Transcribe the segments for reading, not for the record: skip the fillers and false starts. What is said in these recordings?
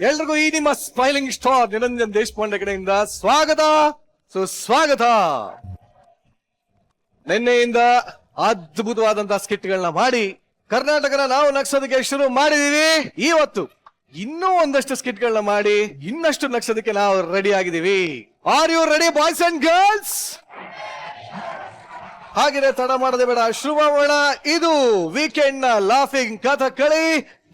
ಎಲ್ರಿಗೂ ಈ ನಿಮ್ಮ ಸ್ಮೈಲಿಂಗ್ ಸ್ಟಾರ್ ನಿರಂಜನ್ ದೇಶಪಾಂಡೆ ಕಡೆಯಿಂದ ಸ್ವಾಗತ ಸುಸ್ವಾಗತ. ನಿನ್ನೆಯಿಂದ ಅದ್ಭುತವಾದಂತಹ ಸ್ಕಿಟ್ಗಳನ್ನ ಮಾಡಿ ಕರ್ನಾಟಕನ ನಾವು ನಗ್ಸೋದಕ್ಕೆ ಶುರು ಮಾಡಿದೀವಿ. ಇವತ್ತು ಇನ್ನೂ ಒಂದಷ್ಟು ಸ್ಕಿಟ್ಗಳನ್ನ ಮಾಡಿ ಇನ್ನಷ್ಟು ನಗ್ಸೋದಕ್ಕೆ ನಾವು ರೆಡಿ ಆಗಿದ್ದೀವಿ. Are you ready boys and girls? ಹಾಗೆ ತಡ ಮಾಡದೆ ಬೇಡ, ಶುರು ಮಾಡೋಣ. ಇದು ವೀಕೆಂಡ್ ನ laughing Kathakali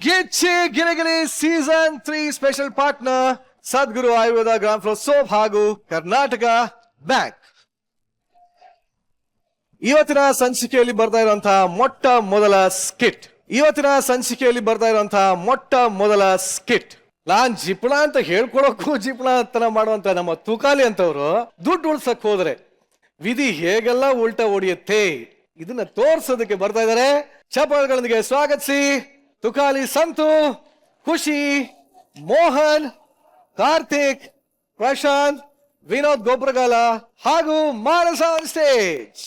Gichchi Girigiri season 3 special partner Sadguru Ayurveda grand floor soap ಹಾಗೂ ಕರ್ನಾಟಕ ಬ್ಯಾಂಕ್. ಇವತ್ತಿನ ಸಂಚಿಕೆಯಲ್ಲಿ ಬರ್ತಾ ಇರುವಂತಹ ಮೊಟ್ಟ ಮೊದಲ ಸ್ಕಿಟ್ ನಾನ್ ಜಿಪಣ ಅಂತ ಹೇಳ್ಕೊಳಕ್ಕೂ ಜಿಪಣ ತನ ಮಾಡುವಂತ ನಮ್ಮ ತುಕಾಲಿ ಅಂತವ್ರು ದುಡ್ಡು ಉಳ್ಸಕ್ ಹೋದ್ರೆ ವಿಧಿ ಹೇಗೆಲ್ಲ ಉಲ್ಟಾ ಹೊಡಿಯುತ್ತೆ ಇದನ್ನ ತೋರ್ಸೋದಕ್ಕೆ ಬರ್ತಾ ಇದಾರೆ. ಚಪ್ಪಾಳೆಗಳೊಂದಿಗೆ ಸ್ವಾಗತಿಸಿ ತುಕಾಲಿ ಸಂತು, ಖುಷಿ, ಮೋಹನ್, ಕಾರ್ತಿಕ್, ಪ್ರಶಾಂತ್, ವಿನೋದ್ ಗೊಬ್ರಗಾಲ ಹಾಗೂ ಮಾನಸ ಆನ್ ಸ್ಟೇಜ್.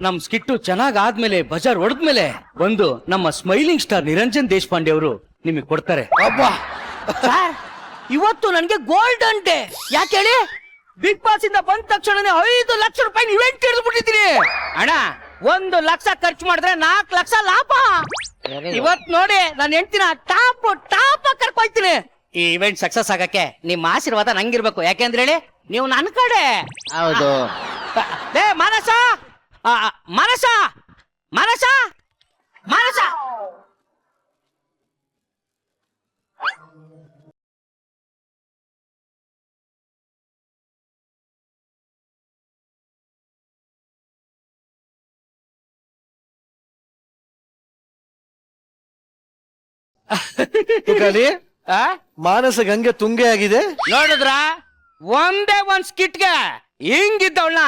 ನಮ್ ಸ್ಕಿಟ್ಟು ಚೆನ್ನಾಗ್ ಆದ್ಮೇಲೆ ಬಜಾರ್ ಹೊಡೆದ್ಮೇಲೆ ಒಂದು ನಮ್ಮ ಸ್ಮೈಲಿಂಗ್ ಸ್ಟಾರ್ ನಿರಂಜನ್ ದೇಶಪಾಂಡೆ ಅವರು ನಿಮಗೆ ಕೊಡ್ತಾರೆ. ಅಬ್ಬಾ, ಇವತ್ತು ನನ್ಗೆ ಗೋಲ್ಡನ್ ಡೇ. ಯಾಕೆ ಹೇಳಿ? ಬಿಗ್ ಬಾಸ್ ಇಂದ ಬಂದ ತಕ್ಷಣ 5 ಲಕ್ಷ ರೂಪಾಯಿ ಇವೆಂಟ್ ಹಿಡಿದ್ಬಿಟ್ಟಿದ್ದೀನಿ ಅಣ್ಣ. 1 ಲಕ್ಷ ಖರ್ಚು ಮಾಡಿದ್ರೆ 4 ಲಕ್ಷ ಲಾಭ. ಇವತ್ ನೋಡಿ ನಾನು ಹೆಂಡ್ತಿನ ಟಾಪ್ ಕರ್ಕೊಯ್ತೀನಿ. ಈ ಇವೆಂಟ್ ಸಕ್ಸಸ್ ಆಗಕ್ಕೆ ನಿಮ್ಮ ಆಶೀರ್ವಾದ ನಂಗಿರ್ಬೇಕು. ಯಾಕೆಂದ್ರೆ ಹೇಳಿ, ನೀವು ನನ್ನ ಕಡೆ. ಹೌದು. ಮಾನಸ ಮನಸ ಮನಸ ಮನಸ ತುಕಾಲಿ ಮಾನಸ ಗಂಗೆ ತುಂಗೆ ಆಗಿದೆ ನೋಡಿದ್ರ? ಒಂದೇ ಒಂದ್ ಸ್ಕಿಟ್ಗೆ ಹಿಂಗಿದ್ದವಳನ್ನ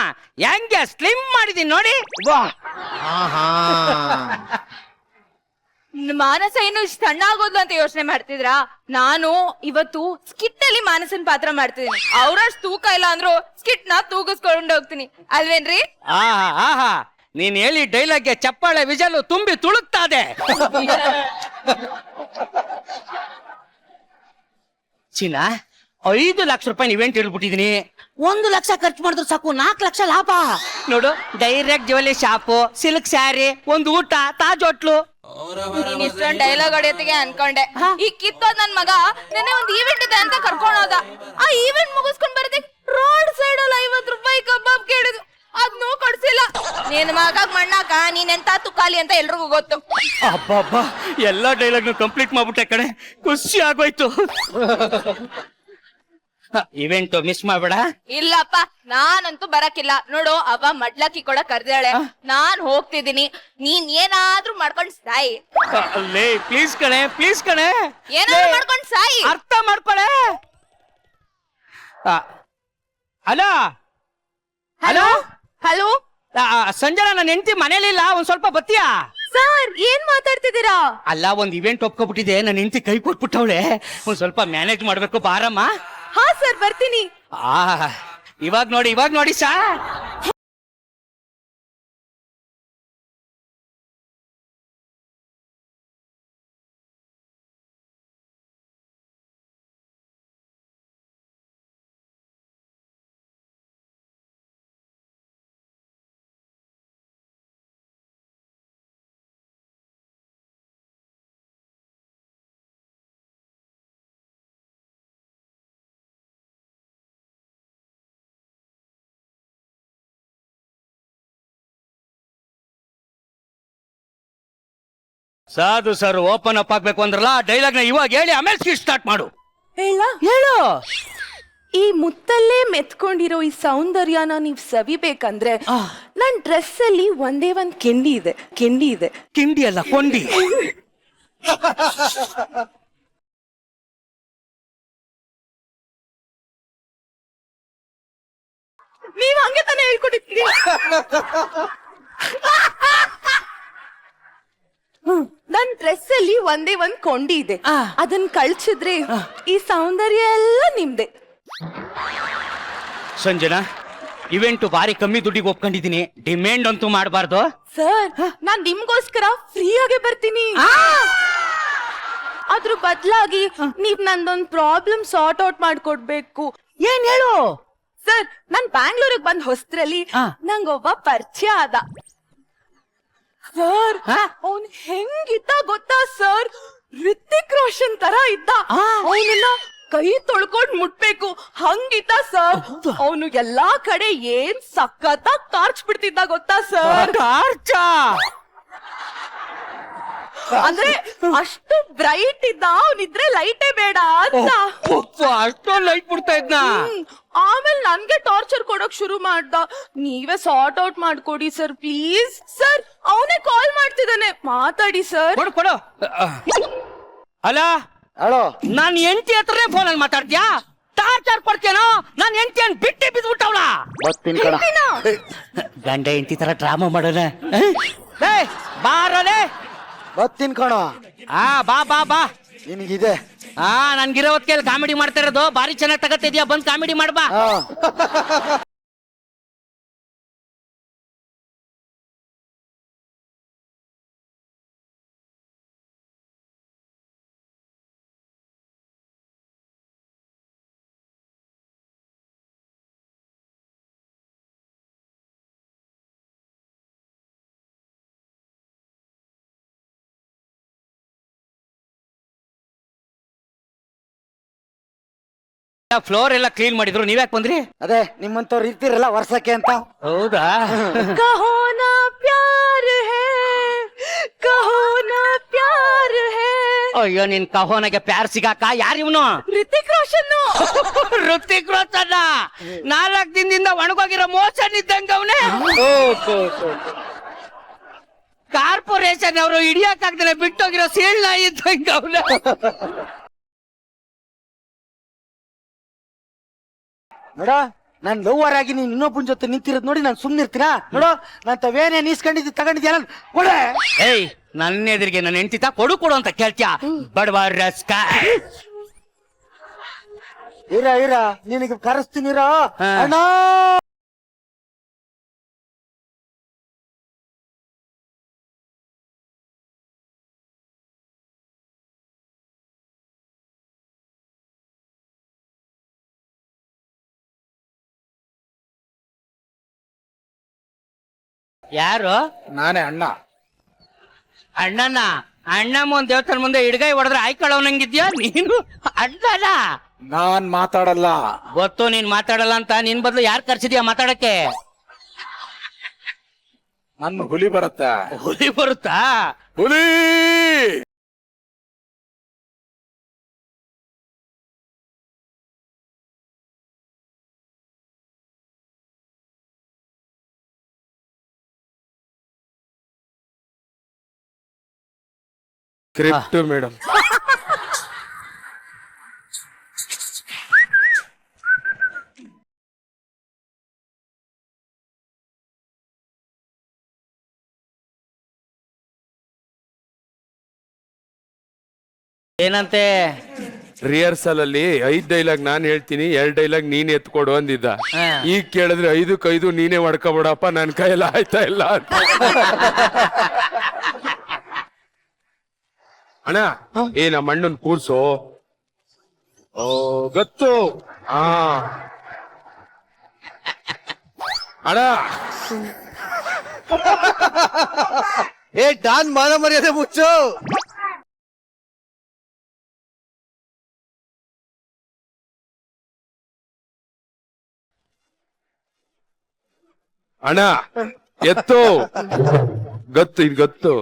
ಹೆಂಗೆ ಸ್ಲಿಮ್ ಮಾಡಿದೀನಿ ನೋಡಿ. ಮಾನಸ ಇನ್ನು ಸಣ್ಣ ಆಗೋದ್ಲು ಅಂತ ಯೋಚನೆ ಮಾಡ್ತಿದ್ರಾ? ನಾನು ಇವತ್ತು ಸ್ಕಿಟ್ ಅಲ್ಲಿ ಮಾನಸನ್ ಪಾತ್ರ ಮಾಡ್ತಿದೀನಿ. ಅವ್ರಷ್ಟು ತೂಕ ಇಲ್ಲ ಅಂದ್ರು ಸ್ಕಿಟ್ ನ ತೂಗಿಸ್ಕೊಂಡು ಹೋಗ್ತೀನಿ ಅಲ್ವೇನ್ರಿ? ಆಹಾ, ನೀನ್ ಹೇಳಿ ಡೈಲಾಗ್ಗೆ ಚಪ್ಪಾಳೆ ವಿಜಲು ತುಂಬಿ ತುಳುಕ್ತಾದೆ. ಚಿನ್ನ, 5 ಲಕ್ಷ ರೂಪಾಯಿ ಇವೆಂಟ್ ಹೇಳ್ಬಿಟ್ಟಿದೀನಿ. 1 ಲಕ್ಷ ಖರ್ಚು ಮಾಡಿದ್ರು ಸಾಕು, 4 ಲಕ್ಷ ಲಾಭ. ನೋಡು, direct jewellery shop, silk sari, ಒಂದು ಊಟ, ತಾಜ್ ಹೋಟ್ಲು. ನೀನ್ ಇಷ್ಟೊಂದ್ ಡೈಲಾಗ್ ಹೊಡೆಯತ್ತಿಗೆ ಅನ್ಕೊಂಡೆ. ಈ ಕಿತ್ತೋದ್ ನನ್ ಮಗ ನೆನ್ನೆ ಒಂದ್ ಈವೆಂಟ್ ಇದೆ ಅಂತ ಕರ್ಕೊಂಡ್ ಹೋದ. ಆ ಈವೆಂಟ್ ಮುಗಿಸ್ಕೊಂಡ್ ಬರದಕ್ಕೆ ರೋಡ್ ಸೈಡ್ ಅಲ್ಲಿ 50 ರೂಪಾಯಿ ಕಬಾಬ್ ಕೇಳಿದ್ರು. ಅದ್ನೂ ಕೊಡ್ಸಿಲ್ಲ. ನೀನ್ ಮಗಾಗ್ ಮಣ್ಣಾಕ ನೀನೆಂತ ತುಕಾಲಿ ಅಂತ ಎಲ್ರಿಗೂ ಗೊತ್ತು. ಅಬ್ಬಬ್ಬಾ, ಎಲ್ಲಾ ಡೈಲಾಗ್ನು ಕಂಪ್ಲೀಟ್ ಮಾಡ್ಬಿಟ್ಟೆ ಕಣೆ, ಖುಷಿ ಆಗೋಯ್ತು. ಇವೆಂಟ್ ಮಿಸ್ ಮಾಡ್ಬೇಡ. ಇಲ್ಲಪ್ಪ, ನಾನಂತೂ ಬರಕಿಲ್ಲ. ನೋಡು, ಅವ ಮಡ್ಲಕ್ಕಿ ಕೂಡ ಕರ್ದಾಳೆ. ನಾನ್ ಹೋಗ್ತಿದ್ದೀನಿ. ನೀನ್ ಏನಾದ್ರೂ ಮಾಡ್ಕೊಂಡ್ ಸಾಯಿ. ಪ್ಲೀಸ್ ಕಣೆ ಏನಾದ್ರೂ ಮಾಡ್ಕೊಂಡ್ ಸಾಯಿ. ಅರ್ಥ ಮಾಡ್ಕೊಳೆ. ಹಲೋ ಹಲೋ ಹಲೋ, ಸಂಜನಾ, ನನ್ನ ಹೆಂಡತಿ ಮನೇಲಿಲ್ಲ, ಒಂದ್ ಸ್ವಲ್ಪ ಬತ್ತೀಯಾ? ಸರ್ ಏನ್ ಮಾತಾಡ್ತಿದ್ದೀರಾ? ಅಲ್ಲ, ಒಂದ್ ಇವೆಂಟ್ ಒಪ್ಕೊಬಿಟ್ಟಿದೆ, ನನ್ನ ಹೆಂಡತಿ ಕೈ ಕೊಟ್ಬಿಟ್ಟವಳೆ. ಒಂದ್ ಸ್ವಲ್ಪ ಮ್ಯಾನೇಜ್ ಮಾಡ್ಬೇಕು, ಬಾರಮ್ಮ. ಹಾ ಸರ್, ಬರ್ತೀನಿ. ಇವಾಗ ನೋಡಿ ಸಾ. ಸಾಧು ಸರ್ ಓಪನ್ ಅಪ್ ಆಗ್ಬೇಕು ಅಂದ್ರಲ್ಲ, ಡೈಲಾಗ್ ನ ಇವಾಗ ಹೇಳಿ ಆಮೇಲೆ ಸ್ಕಿಟ್ ಸ್ಟಾರ್ಟ್ ಮಾಡು. ಹೇಳ ಹೇಳು. ಈ ಮುತ್ತಲ್ಲೇ ಮೆತ್ಕೊಂಡಿರೋ ಈ ಸೌಂದರ್ಯನ ನೀವ್ ಸವಿಬೇಕಂದ್ರೆ ನನ್ ಡ್ರೆಸ್ ಅಲ್ಲಿ ಒಂದೇ ಒಂದ್ ಕಿಂಡಿ ಇದೆ ಕಿಂಡಿ ಅಲ್ಲ ಕೊಂಡಿ. ನೀವ್ ಹಂಗೆ ತಾನೇ ಹೇಳ್ಕೊಟ್ಟಿದ್ದೀರಿ. ನನ್ ಡ್ರೆಸ್ ಅಲ್ಲಿ ಒಂದೇ ಒಂದ್ ಕೊಂಡಿ ಇದೆ, ಅದನ್ನ ಕಳ್ಸಿದ್ರೆ ಈ ಸೌಂದರ್ಯ ಎಲ್ಲ ನಿಮ್ದೆ. ಸಂಜನಾ, ಇವೆಂಟ್ ಭಾರಿ ಕಮ್ಮಿ ದುಡ್ಡಿಗೆ ಒಪ್ಕೊಂಡಿದೀನಿ, ಡಿಮ್ಯಾಂಡ್ ಅಂತೂ ಮಾಡಬಾರ್ದು. ಸರ್, ನಾನ್ ನಿಮ್ಗೋಸ್ಕರ ಫ್ರೀ ಆಗಿ ಬರ್ತೀನಿ. ಅದ್ರ ಬದಲಾಗಿ ನೀವ್ ನಂದೊಂದ್ ಪ್ರಾಬ್ಲಮ್ ಸಾರ್ಟ್ ಔಟ್ ಮಾಡ್ಕೊಡ್ಬೇಕು. ಏನ್ ಹೇಳು? ಸರ್, ನಾನ್ ಬ್ಯಾಂಗ್ಳೂರಿಗೆ ಬಂದ್ ಹೊಸ್ತ್ರಲ್ಲಿ ನಂಗೊಬ್ಬ ಪರಿಚಯ ಆದ. ಸರ್, ಅವನ್ ಹೆಂಗಿದ್ದ ಗೊತ್ತಾ ಸರ್? ರಿತಿಕ್ ರೋಷನ್ ತರ ಇದ್ದ. ಅವನನ್ನ ಕೈ ತೊಳ್ಕೊಂಡ್ ಮುಟ್ಬೇಕು ಹಂಗಿದ್ದ ಸರ್. ಅವನು ಎಲ್ಲಾ ಕಡೆ ಏನ್ ಸಖತ್ತಾಗ್ ಟಾರ್ಚ್ ಬಿಡ್ತಿದ್ದ ಗೊತ್ತಾ ಸರ್? ಅಂದ್ರೆ ಅಷ್ಟು ಬ್ರೈಟ್ ಇದ್ದ, ಅವನಿದ್ರೆ ಲೈಟೇ ಬೇಡ ಅಂತ. ಅಷ್ಟೊಂದು ಲೈಟ್ ಬಿಡ್ತಾ ಇದ್ನ. ಆಮೇಲೆ ನನ್ಗೆ ಟಾರ್ಚರ್ ಕೊಡೋಕ್ ಶುರು ಮಾಡ್ದ. ನೀವೇ ಸಾರ್ಟ್ ಔಟ್ ಮಾಡ್ಕೊಡಿ ಸರ್ ಪ್ಲೀಸ್. ಸರ್, ಅವನೇ ಕಾಲ್ ಮಾಡ್ತಿದ್ದಾನೆ, ಮಾತಾಡಿ ಸರ್. ಕೊಡು. ಹಲೋ, ನಾನ್ ಹೆಂಡತಿ ಹತ್ರನೇ ಫೋನಲ್ಲಿ ಮಾತಾಡ್ತೀಯಾ? ಟಾರ್ಚರ್ ಕೊಡ್ತೇನೋ? ನಾನ್ ಹೆಂಡತಿಯನ್ ಬಿಟ್ಟೆ ಬಿದ್ಬಿಟ್ಟವಳ. ಗಂಡ ಹೆಂಡತಿ ತರ ಡ್ರಾಮಾ ಮಾಡೋಣ. ಬಾರಲೆ ಬರ್ತೀನಿ ಕಣೋ. ಬಾ ನಿನಗಿದೆ. ನನ್ಗಿರೋ ಹೊತ್ತಿಗೆ ಕಾಮಿಡಿ ಮಾಡ್ತಾ ಇರೋದು ಬಾರಿ ಚೆನ್ನಾಗಿ ತಗತ್ತಿದ್ಯಾ, ಬಂದ್ ಕಾಮಿಡಿ ಮಾಡ್ಬಾ. ಫ್ಲೋರ್ ಎಲ್ಲ ಕ್ಲೀನ್ ಮಾಡಿದ್ರು, ನೀವ್ಯಾಕ್ ಬಂದ್ರಿ? ಅದೇ ನಿಮ್ಮಂತವ್ರು ಇರ್ತಿರಲ್ಲ ವರ್ಷಕ್ಕೆ ಅಂತ. ಹೌದಾ? ಕಹೋ ನಾ ಪ್ಯಾರ್ ಹೇ, ಕಹೋ ನಾ ಪ್ಯಾರ್ ಹೇ. ಅಯ್ಯೋ, ನಿನ್ ಕಹೋನಗೆ ಪ್ಯಾರ್ ಸಿಗಾಕ ಯಾರು ಇವನು? ರಿತಿಕ್ ರೋಷನ್. ಋತಿಕ್ ರೋಷನ್ 4 ದಿನದಿಂದ ಒಣಗೋಗಿರೋ ಮೋಷನ್ ಇದ್ದಂಗ ಅವನೇ. ಕಾರ್ಪೊರೇಷನ್ ಅವರು ಹಿಡಿಯಕ್ಕಾಗ್ದೇ ಬಿಟ್ಟೋಗಿರೋ ಸೇಳ್ ನಾಯಿ ಇದ್ದಂಗ ಅವನ. ನೋಡ, ನಾನ್ ಲವ್ವರ್ ಆಗಿ ನೀನ್ ಇನ್ನೊಬ್ಬನ ಜೊತೆ ನಿಂತಿರೋದ್ ನೋಡಿ ನಾನ್ ಸುಮ್ನಿರ್ತೀನ? ನೋಡು, ನಾನ್ ತವೇನೇ ನೀಸ್ಕೊಂಡಿದ್ದು ತಗೊಂಡಿದ್ಯಾ ಕೊಡೆ. ಏಯ್, ನನ್ನ ಎದುರಿಗೆ ನನ್ನ ಹೆಂಡತಿ ಕೊಡು ಅಂತ ಕೇಳ್ತ್ಯಾ? ಬಡವ ರಸ್ಕ. ಇರ ನಿನಗೆ ಕರೆಸ್ತೀನಿರ ಅಣ್ಣ. ಯಾರು? ನಾನೇ ಅಣ್ಣ. ಅಣ್ಣ ಮುಂದ್ ದೇವಸ್ಥಾನ ಮುಂದೆ ಹಿಡ್ಗೈ ಹೊಡೆದ್ರೆ ಆಯ್ಕೊಳ್ಳೋನಂಗಿದ್ಯಾ ನೀನು? ಅಣ್ಣನ ನಾನ್ ಮಾತಾಡಲ್ಲ. ಗೊತ್ತು ನೀನ್ ಮಾತಾಡಲ್ಲ ಅಂತ. ನಿನ್ ಬದಲು ಯಾರು ಕರ್ಸಿದ್ಯಾ ಮಾತಾಡಕ್ಕೆ? ನನ್ನ ಹುಲಿ ಬರುತ್ತಾ? ಹುಲಿ ಬರುತ್ತಾ? ಹುಲಿ ಸ್ಕ್ರಿಪ್ಟ್ ಮೇಡಮ್. ಏನಂತೆ? ರಿಹರ್ಸಲ್ ಅಲ್ಲಿ 5 ಡೈಲಾಗ್ ನಾನ್ ಹೇಳ್ತೀನಿ, 2 ಡೈಲಾಗ್ ನೀನ್ ಎತ್ಕೊಡು ಅಂದಿದ್ದ. ಈಗ ಕೇಳಿದ್ರೆ 5ಕ್ಕೆ 5 ನೀನೇ ಮಾಡ್ಕೊಬಿಡಪ್ಪ, ನನ್ ಕೈಯೆಲ್ಲ ಆಯ್ತಾ ಇಲ್ಲ ಅಂತ. ಅಣ್ಣ, ನಮ್ಮ ಅಣ್ಣನ್ ಕೂರ್ಸು. ಗೊತ್ತು. ಅಣ್ಣ, ಡಾನ್ ಮಾನ ಮರ್ಯಾದೆ ಮುಚ್ಚು. ಅಣ್ಣ ಎತ್ತು. ಗೊತ್ತು, ಇದು ಗೊತ್ತು.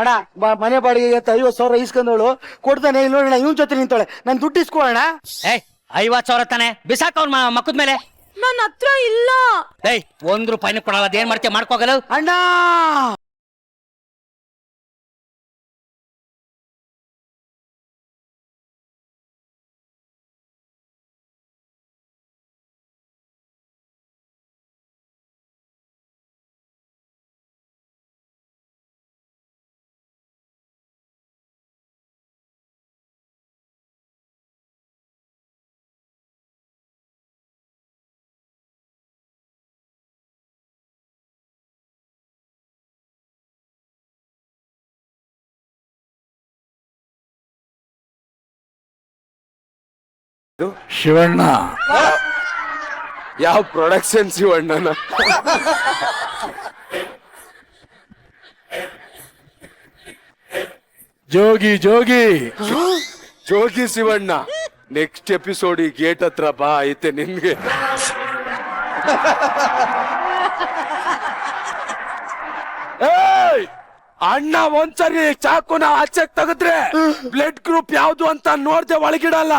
ಅಣ್ಣ ಮನೆ ಬಾಡಿಗೆ 50,000 ಇಸ್ಕೊಂಡವಳು ಕೊಡ್ತಾನೆ ಇಲ್ಲಿ ನೋಡೋಣ ಇವನ್ ಜೊತೆ ನಿಂತಾಳೆ ನನ್ ದುಡ್ಡು ಇಸ್ಕೋ ಅಣ್ಣ. ಏಯ್ 50,000 ತಾನೆ ಬಿಸಾಕ ಅವ್ನ ಮಕ್ಕದ ಮೇಲೆ. ನನ್ನ ಹತ್ರ ಇಲ್ಲ. ಏಯ್ 1 ರೂಪಾಯಿನೂ ಕೊಡಲ್ಲ, ಅದೇನ್ ಮಾಡ್ತೀಯ ಮಾಡ್ಕೋಗಲ್ಲ. ಅಣ್ಣ ಶಿವಣ್ಣ ಯಾವ ಪ್ರೊಡಕ್ಷನ್ ಶಿವಣ್ಣನ? ಜೋಗಿ ಜೋಗಿ ಜೋಗಿ ಶಿವಣ್ಣ ನೆಕ್ಸ್ಟ್ ಎಪಿಸೋಡ್ ಈ ಗೇಟ್ ಹತ್ರ ಬಾ ಐತೆ ನಿನ್ಗೆ. ಏಯ್! ಅಣ್ಣ ಒಂದ್ಸರಿ ಚಾಕುನ ಆಚೆಗ್ ತೆಗೆದ್ರೆ ಬ್ಲಡ್ ಗ್ರೂಪ್ ಯಾವ್ದು ಅಂತ ನೋಡ್ದೆ ಒಳಗಿಡಲ್ಲ.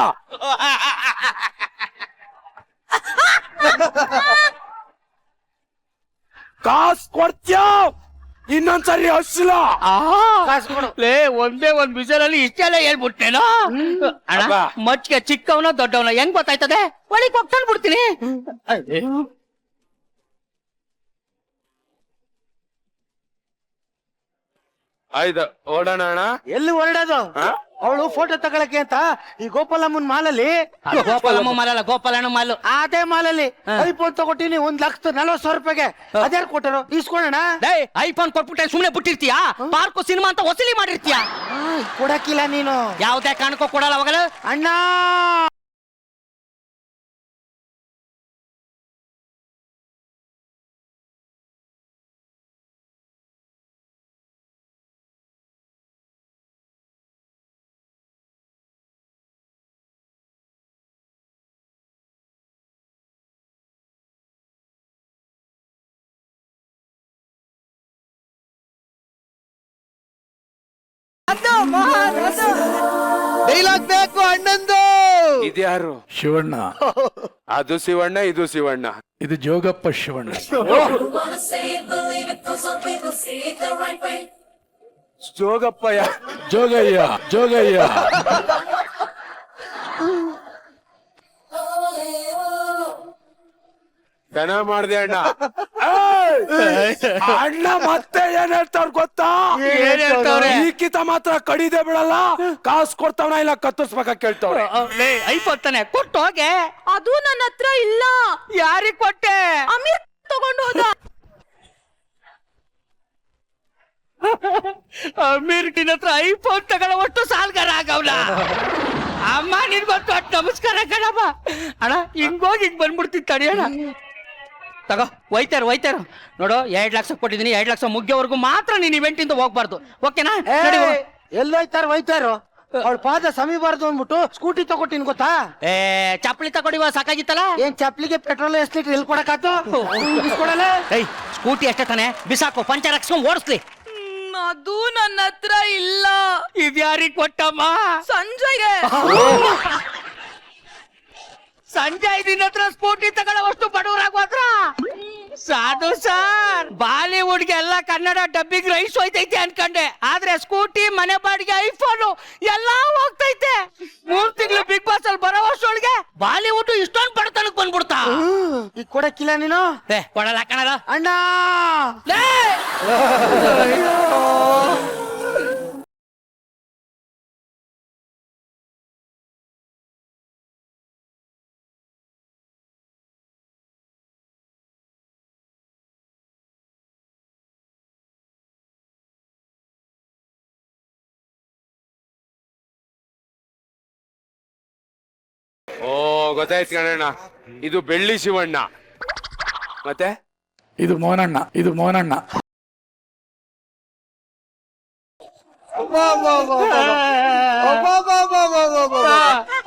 ಕಾಸ್ ಕೊಡ್ತ್ಯಾ? ಇನ್ನೊಂದ್ಸರಿ ಹಸ್ಲ. ಕಾಸು ಕೊಡು. ಲೇ ಒಂದೇ ಒಂದ್ ಬಿಸಲಲ್ಲಿ ಇಷ್ಟೆಲ್ಲ ಹೇಳ್ಬಿಟ್ಟೇನೋ. ಅಣ್ಣ ಅಬ್ಬಾ. ಮಚ್ಚಿಗೆ ಚಿಕ್ಕವನ ದೊಡ್ಡವನ ಹೆಂಗ್ ಗೊತ್ತಾಯ್ತದೆ? ಒಳಗೆ ಹೋಗ್ತಾನೆ ಬಿಡ್ತೀನಿ. ಆಯ್ತು ಓಡೋಣ ಅಣ್ಣ. ಎಲ್ಲಿ ಹೊರಡೋದು? ಅವಳು ಫೋಟೋ ತಗೊಳಕ್ಕೆ ಅಂತ ಈ ಗೋಪಾಲಮ್ಮನ್ ಮಾಲಲ್ಲಿ ಗೋಪಾಲಮ್ಮ ಮಾಲಲ್ಲ, ಗೋಪಾಲಣ್ಣ ಮಾಲು. ಅದೇ ಮಾಲಲ್ಲಿ ಐಫೋನ್ ತಗೊಟ್ಟಿನಿ 1,40,000 ರೂಪಾಯಿಗೆ. ಅದ್ಯಾರು ಕೊಟ್ಟರು? ಇಸ್ಕೊಳ್ಳೋಣ. ಡೇಯ್ ಐಫೋನ್ ಕೊಟ್ಬಿಟ್ಟೆ ಸುಮ್ನೆ ಬಿಟ್ಟಿರ್ತೀಯಾ? ಪಾರ್ಕು ಸಿನಿಮಾ ಅಂತ ವಸೂಲಿ ಮಾಡಿರ್ತೀಯಾ? ಕೊಡಕ್ಕಿಲ್ಲ ನೀನು. ಯಾವ್ದೇ ಕಾರಣಕ್ಕೂ ಕೊಡಲ್ಲ ಅವಾಗಲ. ಅಣ್ಣ ಡೈಲಾಗ್ ಬೇಕು ಅಣ್ಣಂದು. ಇದ್ಯಾರು? ಶಿವಣ್ಣ. ಅದು ಶಿವಣ್ಣ, ಇದು ಶಿವಣ್ಣ. ಇದು ಜೋಗಪ್ಪ ಶಿವಣ್ಣ. ಜೋಗಪ್ಪ ಜೋಗಯ್ಯ ಜೋಗಯ್ಯ. ಚೆನ್ನಾಗ್ ಮಾಡ್ದೆ ಅಣ್ಣ. ಏಯ್! ಅಣ್ಣ ಮತ್ತೆ ಏನ್ ಹೇಳ್ತಾವ್ರ ಗೊತ್ತಾ? ಏನ್ ಹೇಳ್ತಾವ್ರೆ? ಈಕಿತ ಮಾತ್ರ ಕಡಿದೆ ಬಿಡಲ್ಲ, ಕಾಸು ಕೊಡ್ತಾವನ ಇಲ್ಲ ಕತ್ತಿಸ್ಬೇಕ ಕೇಳ್ತಾವ್ರೆ. ಐಫೋನ್ ತಾನೆ ಕೊಟ್ಟು ಹೋಗೆ. ಅದು ನನ್ನ ಹತ್ರ ಇಲ್ಲ. ಯಾರಿಗ್ ಕೊಟ್ಟೆ? ಅಮೀರ್ ತಗೊಂಡು ಹೋದ. ಅಮೀರ್ಕಿನ ಹತ್ರ ಐಫೋನ್ ತಗೊಳ್ಳೋ ಒಟ್ಟು ಸಾಲ್ಗಾರ ಆಗವ್ನ. ಅಮ್ಮ ನಿನ್ಗೊತ್ತು ಅಟ್ ನಮಸ್ಕಾರ ಕಣಮ್ಮ. ಅಣ್ಣ ಹಿಂಗೋಗಿ ಹಿಂಗ್ ಬಂದ್ಬಿಡ್ತೀನಿ ತಡಿಯಣ್ಣ. ತಗೋ ಒಯ್ತಾರ ನೋಡು 2 ಲಕ್ಷ ಕೊಟ್ಟಿದ್ದೀನಿ. 2 ಲಕ್ಷ ಮುಗಿಯೋವರೆಗೂ ಮಾತ್ರ ನೀನ್ ಇವೆಂಟ್ ಇಂದ ಹೋಗ್ಬಾರ್ದು. ಓಕೆನಾ? ನಡಿ ಹೋಗು. ಎಲ್ಲೋಯ್ತಾರೋ ಅವಳ ಪಾದ ಸಮೀಬಾರ್ದು ಅಂದ್ಬಿಟ್ಟು ಸ್ಕೂಟಿ ತಗೊಟ್ಟಿನ್ ಗೊತ್ತಾ? ಚಪ್ಪಲಿ ತಗೊಂಡಿವ ಸಾಕಾಗಿತ್ತಲ್ಲ. ಏನ್ ಚಪ್ಲಿಗೆ ಪೆಟ್ರೋಲ್ ಎಷ್ಟು ಲೀಟರ್ ಎಲ್ಲಿ ಕೊಡಕಾತು? ಇಸ್ಕೊಡಲ್ಲ. ಏಯ್ ಸ್ಕೂಟಿ ಅಷ್ಟೇ ತಾನೆ, ಬಿಸಾಕು, ಪಂಚರ್ ಹಾಕ್ಸ್ಕೊಂಡ್ ಓಡಿಸ್ಲಿ. ಅದು ನನ್ನ ಹತ್ರ ಇಲ್ಲ. ಇದ್ಯಾರಿಗ್ ಕೊಟ್ಟಮ್ಮ? ಸಂಜಯ್ಗೆ. ಸಂಜಯ್ ದಿನ ಹತ್ರ ಸ್ಕೂಟಿ ತಗೊಳ್ಳೋವಷ್ಟು ಬಡವರಾಗೋದ್ರ? ಸಾಧು ಸರ್, ಬಾಲಿವುಡ್ಗೆ ಎಲ್ಲ ಕನ್ನಡ ಡಬ್ಬಿಂಗ್ ರೈಸ್ ಹೋಯ್ತೈತೆ ಅನ್ಕಂಡೆ, ಆದ್ರೆ ಸ್ಕೂಟಿ, ಮನೆ ಬಾಡಿಗೆ, ಐಫೋನು ಎಲ್ಲಾ ಹೋಗ್ತೈತೆ. 3 ತಿಂಗಳು ಬಿಗ್ ಬಾಸ್ ಅಲ್ಲಿ ಬರೋವಷ್ಟೊಳಗೆ ಬಾಲಿವುಡ್ ಇಷ್ಟೊಂದು ಬಡತನಕ್ ಬಂದ್ಬಿಡ್ತಾ. ಈಗ ಕೊಡಕ್ಕಿಲ್ಲ ನೀನು? ಕೊಡಲ್ಲ ಕಣಲ್ಲ ಅಣ್ಣ. ಓ ಗೊತ್ತಾಯ್ತು ಕಣಣ್ಣ, ಇದು ಬೆಳ್ಳಿ ಶಿವಣ್ಣ. ಮತ್ತೆ ಇದು ಮೋನಣ್ಣ. ಇದು ಮೋನಣ್ಣ.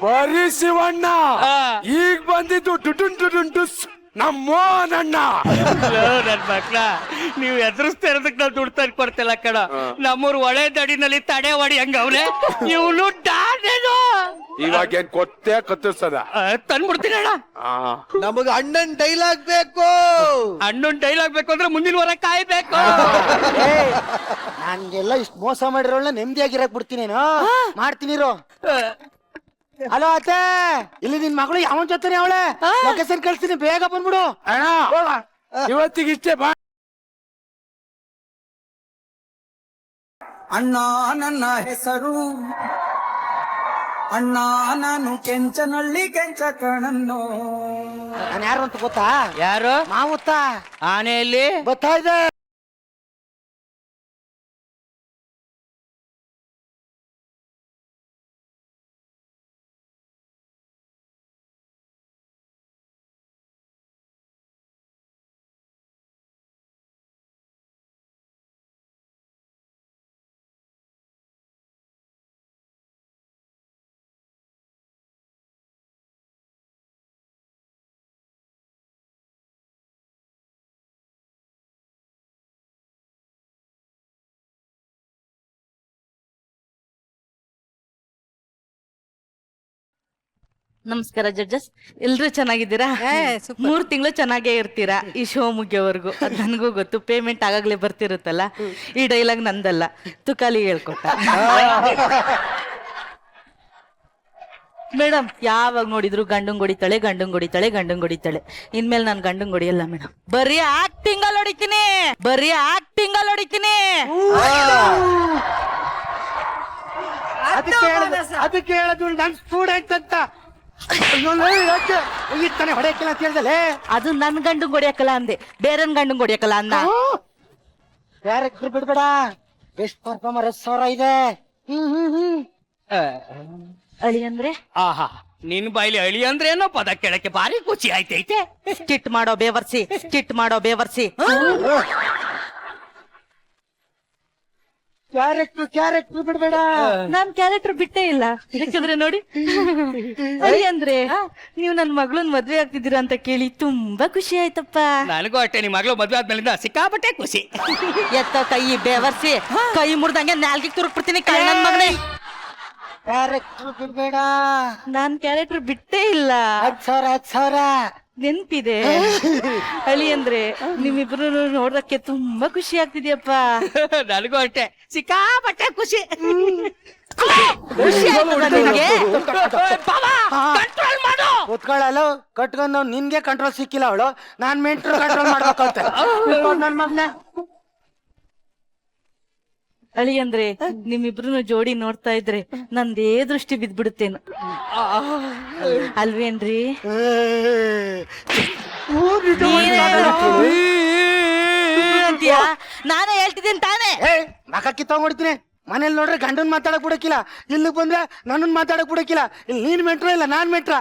ಬರೀ ಶಿವಣ್ಣ. ಈಗ ಬಂದಿದ್ದು ಡುಡುನ್ ಡುಡುನ್ ಡುಸ್ ನಮ್ಮ ಮೋಹನಣ್ಣ. ನನ್ ಮಕ್ಳ ನೀವ್ ಎದುರಿಸ್ತಾ ಇರೋದಕ್ ನಾವ್ ದುಡ್ಡು ತಂದು ಕೊಡ್ತಿಲ್ಲ ಕಣ. ನಮ್ಮೂರ್ ಒಳೆ ದಡಿನಲ್ಲಿ ತಡೆ ಹೊಡಿ ಹಂಗ ಅವ್ರೆ ಇವನು ಡಾನೇನು ಇವಾಗ ಏನ್ ಕೊತ್ತೆ ಕತ್ತಿಸ್ತದ. ತಂದ್ಬಿಡ್ತೀನಿ ಅಣ್ಣ. ನಮಗ ಅಣ್ಣನ್ ಡೈಲಾಗ್ ಬೇಕು. ಅಣ್ಣನ್ ಡೈಲಾಗ್ ಬೇಕು ಅಂದ್ರೆ ಮುಂದಿನ ವಾರ ಕಾಯ್ಬೇಕು. ನನ್ಗೆಲ್ಲ ಇಷ್ಟು ಮೋಸ ಮಾಡಿರೋಳ್ನ ನೆಮ್ಮದಿಯಾಗಿರಕ್ ಬಿಡ್ತೀನೇನೋ. ಮಾಡ್ತೀನಿರೋ. ಹಲೋ ಅತ್ತೆ, ಇಲ್ಲಿ ನಿನ್ ಮಗಳು ಯಾವನ್ ಜೊತೆನೆ ಅವಳೆ? ಲೊಕೇಶನ್ ಕಳ್ಸ್ತೀನಿ, ಬೇಗ ಬಂದ್ಬಿಡು. ಅಣ್ಣ ಇವತ್ತಿಗೆ ಇಷ್ಟೇ ಬಾ. ಅಣ್ಣ ನನ್ನ ಹೆಸರು ಅಣ್ಣ, ನಾನು ಕೆಂಚನಹಳ್ಳಿ ಕೆಂಚ ಕಣನ್ನು. ನಾನು ಯಾರು ಅಂತ ಗೊತ್ತಾ? ಯಾರು? ಮಾವುತ್ತ ಆನೆಯಲ್ಲಿ ಗೊತ್ತಾ ಇದೆ. ನಮಸ್ಕಾರ ಜಡ್ಜಸ್, ಎಲ್ರು ಚೆನ್ನಾಗಿದ್ದೀರಾ? 3 ತಿಂಗಳು ಚೆನ್ನಾಗೇ ಇರ್ತೀರಾ ಈ ಶೋ ಮುಗಿಯೋವರೆಗೂ. ಅದ್ ನನಗೂ ಗೊತ್ತು, ಪೇಮೆಂಟ್ ಆಗಾಗ್ಲೇ ಬರ್ತಿರುತ್ತಲ್ಲ. ಈ ಡೈಲಾಗ್ ನಂದಲ್ಲ, ತುಕಾಲಿ ಹೇಳ್ಕೊಟ್ಟ. ಮೇಡಮ್ ಯಾವಾಗ ನೋಡಿದ್ರು ಗಂಡಂಗ್ ಹೊಡಿತಾಳೆ, ಗಂಡಂಗ್ ಹೊಡಿತಾಳೆ, ಗಂಡಂಗ್ ಹೊಡಿತಾಳೆ. ಇನ್ಮೇಲೆ ನಾನು ಗಂಡಂಗ್ ಹೊಡಿಯಲ್ಲ ಮೇಡಮ್. ಬರೀ ಆಕ್ಟಿಂಗ್ ಅಲ್ಲಿ ಹೊಡಿತೀನಿ, ಬರೀ ಆಕ್ಟಿಂಗ್ ಅಲ್ಲಿ ಹೊಡಿತೀನಿ. ಅದಕ್ಕೆ ಹೇಳೋದು ನನ್ ಸ್ಟೂಡೆಂಟ್ ಅಂತ. ತಾನೆ ಹೊಡೆಯಕ್ಕಿಲ್ಲ ಅಂತ ಹೇಳ್ದಲೆ. ಅದು ನನ್ ಗಂಡಂಗ್ ಹೊಡಿಯಕ್ಕಲ್ಲ ಅಂದೆ, ಬೇರೆನ್ ಗಂಡಂಗ್ ಹೊಡಿಯಕ್ಕಲ್ಲ ಅಂದ. ಕ್ಯಾರೆಕ್ಟರ್ ಬಿಡ್ಬೇಡ, ಬೆಸ್ಟ್ ಪರ್ಫಾರ್ಮರ್ 10,000 ಇದೆ. ಅಳಿ ಅಂದ್ರೆ ಆಹಾ, ನಿನ್ ಬಾಯ್ಲಿ ಅಳಿ ಅಂದ್ರೆ ಏನೋ ಪದ ಕೇಳಕ್ಕೆ ಭಾರಿ ಖುಷಿ ಆಯ್ತೈತೆ. ಸ್ಕಿಟ್ ಮಾಡೋ ಬೇವರ್ಸಿ, ಸ್ಕಿಟ್ ಮಾಡೋ ಬೇವರ್ಸಿ. ಕ್ಯಾರೆಕ್ಟರ್ ಬಿಡ್ಬೇಡ. ನಾನ್ ಕ್ಯಾರೆಕ್ಟರ್ ಬಿಟ್ಟೇ ಇಲ್ಲ. ಯಾಕಂದ್ರೆ ನೋಡಿ, ಅಳಿ ಅಂದ್ರೆ ನೀವು ನನ್ ಮಗಳನ್ ಮದ್ವೆ ಆಗ್ತಿದ್ದೀರಾ ಅಂತ ಕೇಳಿ ತುಂಬಾ ಖುಷಿ ಆಯ್ತಪ್ಪ. ನನಗೂ ಅಷ್ಟೇ, ನಿಮ್ ಮಗಳು ಮದ್ವೆ ಆದ್ಮೇಲಿಂದ ಸಿಕ್ಕಾಪಟ್ಟೆ ಖುಷಿ. ಎತ್ತ ಕೈ ಬೇವರ್ಸಿ, ಕೈ ಮುರ್ದಂಗೆ ನಾಲ್ಗಿಗೆ ತುರುಕ್ಬಿಡ್ತೀನಿ ಕಳ್ಳನ್ ಮಗನೇ. ಕ್ಯಾರೆಕ್ಟರ್ ಬಿಡ್ಬೇಡ. ನಾನ್ ಕ್ಯಾರೆಕ್ಟರ್ ಬಿಟ್ಟೇ ಇಲ್ಲ. 10,000 ನೆನ್ಪಿದೆ. ಅಳಿ ಅಂದ್ರೆ ನಿಮ್ಮಿಬ್ರು ನೋಡಕ್ಕೆ ತುಂಬಾ ಖುಷಿ ಆಗ್ತಿದ್ಯಪ್ಪ. ನನಗೂ ಅಷ್ಟೇ, ಸಿಕ್ಕಾಪಟ್ಟೆ ಖುಷಿ. ಖುಷಿ ಆಯ್ತದ ನಿನ್ಗೆ? ಕಂಟ್ರೋಲ್ ಮಾಡು. ಕೂತ್ಕೊಳ್ಳಲು ಕಟ್ಕೊಂಡು ನಿನ್ಗೆ ಕಂಟ್ರೋಲ್ ಸಿಕ್ಕಿಲ್ಲ. ಅವಳು ನಾನ್ ಮೆಂಟ್ರು ಕಂಟ್ರೋಲ್ ಮಾಡ್ಬೇಕಂತ ನನ್ ಮಗ್ನ. ಅಳಿ ಅಂದ್ರೆ ನಿಮ್ಮಿಬ್ರು ಜೋಡಿ ನೋಡ್ತಾ ಇದ್ರೆ ನಂದೇ ದೃಷ್ಟಿ ಬಿದ್ಬಿಡುತ್ತೇನು ಅಲ್ವೇನ್ರಿ? ಅಂತೀಯಾ? ನಾನೇ ಹೇಳ್ತಿದ್ದೀನಿ ತಾನೇ. ಮಕ ಕಿತ್ತೋಗ್ಬಿಡ್ತೀನಿ. ಮನೇಲಿ ನೋಡ್ರೆ ಗಂಡನ್ ಮಾತಾಡಕ್ ಬಿಡಕ್ಕಿಲ್ಲ, ಇಲ್ಲಿ ಬಂದ್ರೆ ನನ್ನನ್ ಮಾತಾಡಕ್ ಬಿಡಕ್ಕಿಲ್ಲ. ಇಲ್ಲಿ ನೀನ್ ಮೆಂಟ್ರ ಇಲ್ಲ ನಾನ್ ಮೆಂಟ್ರ.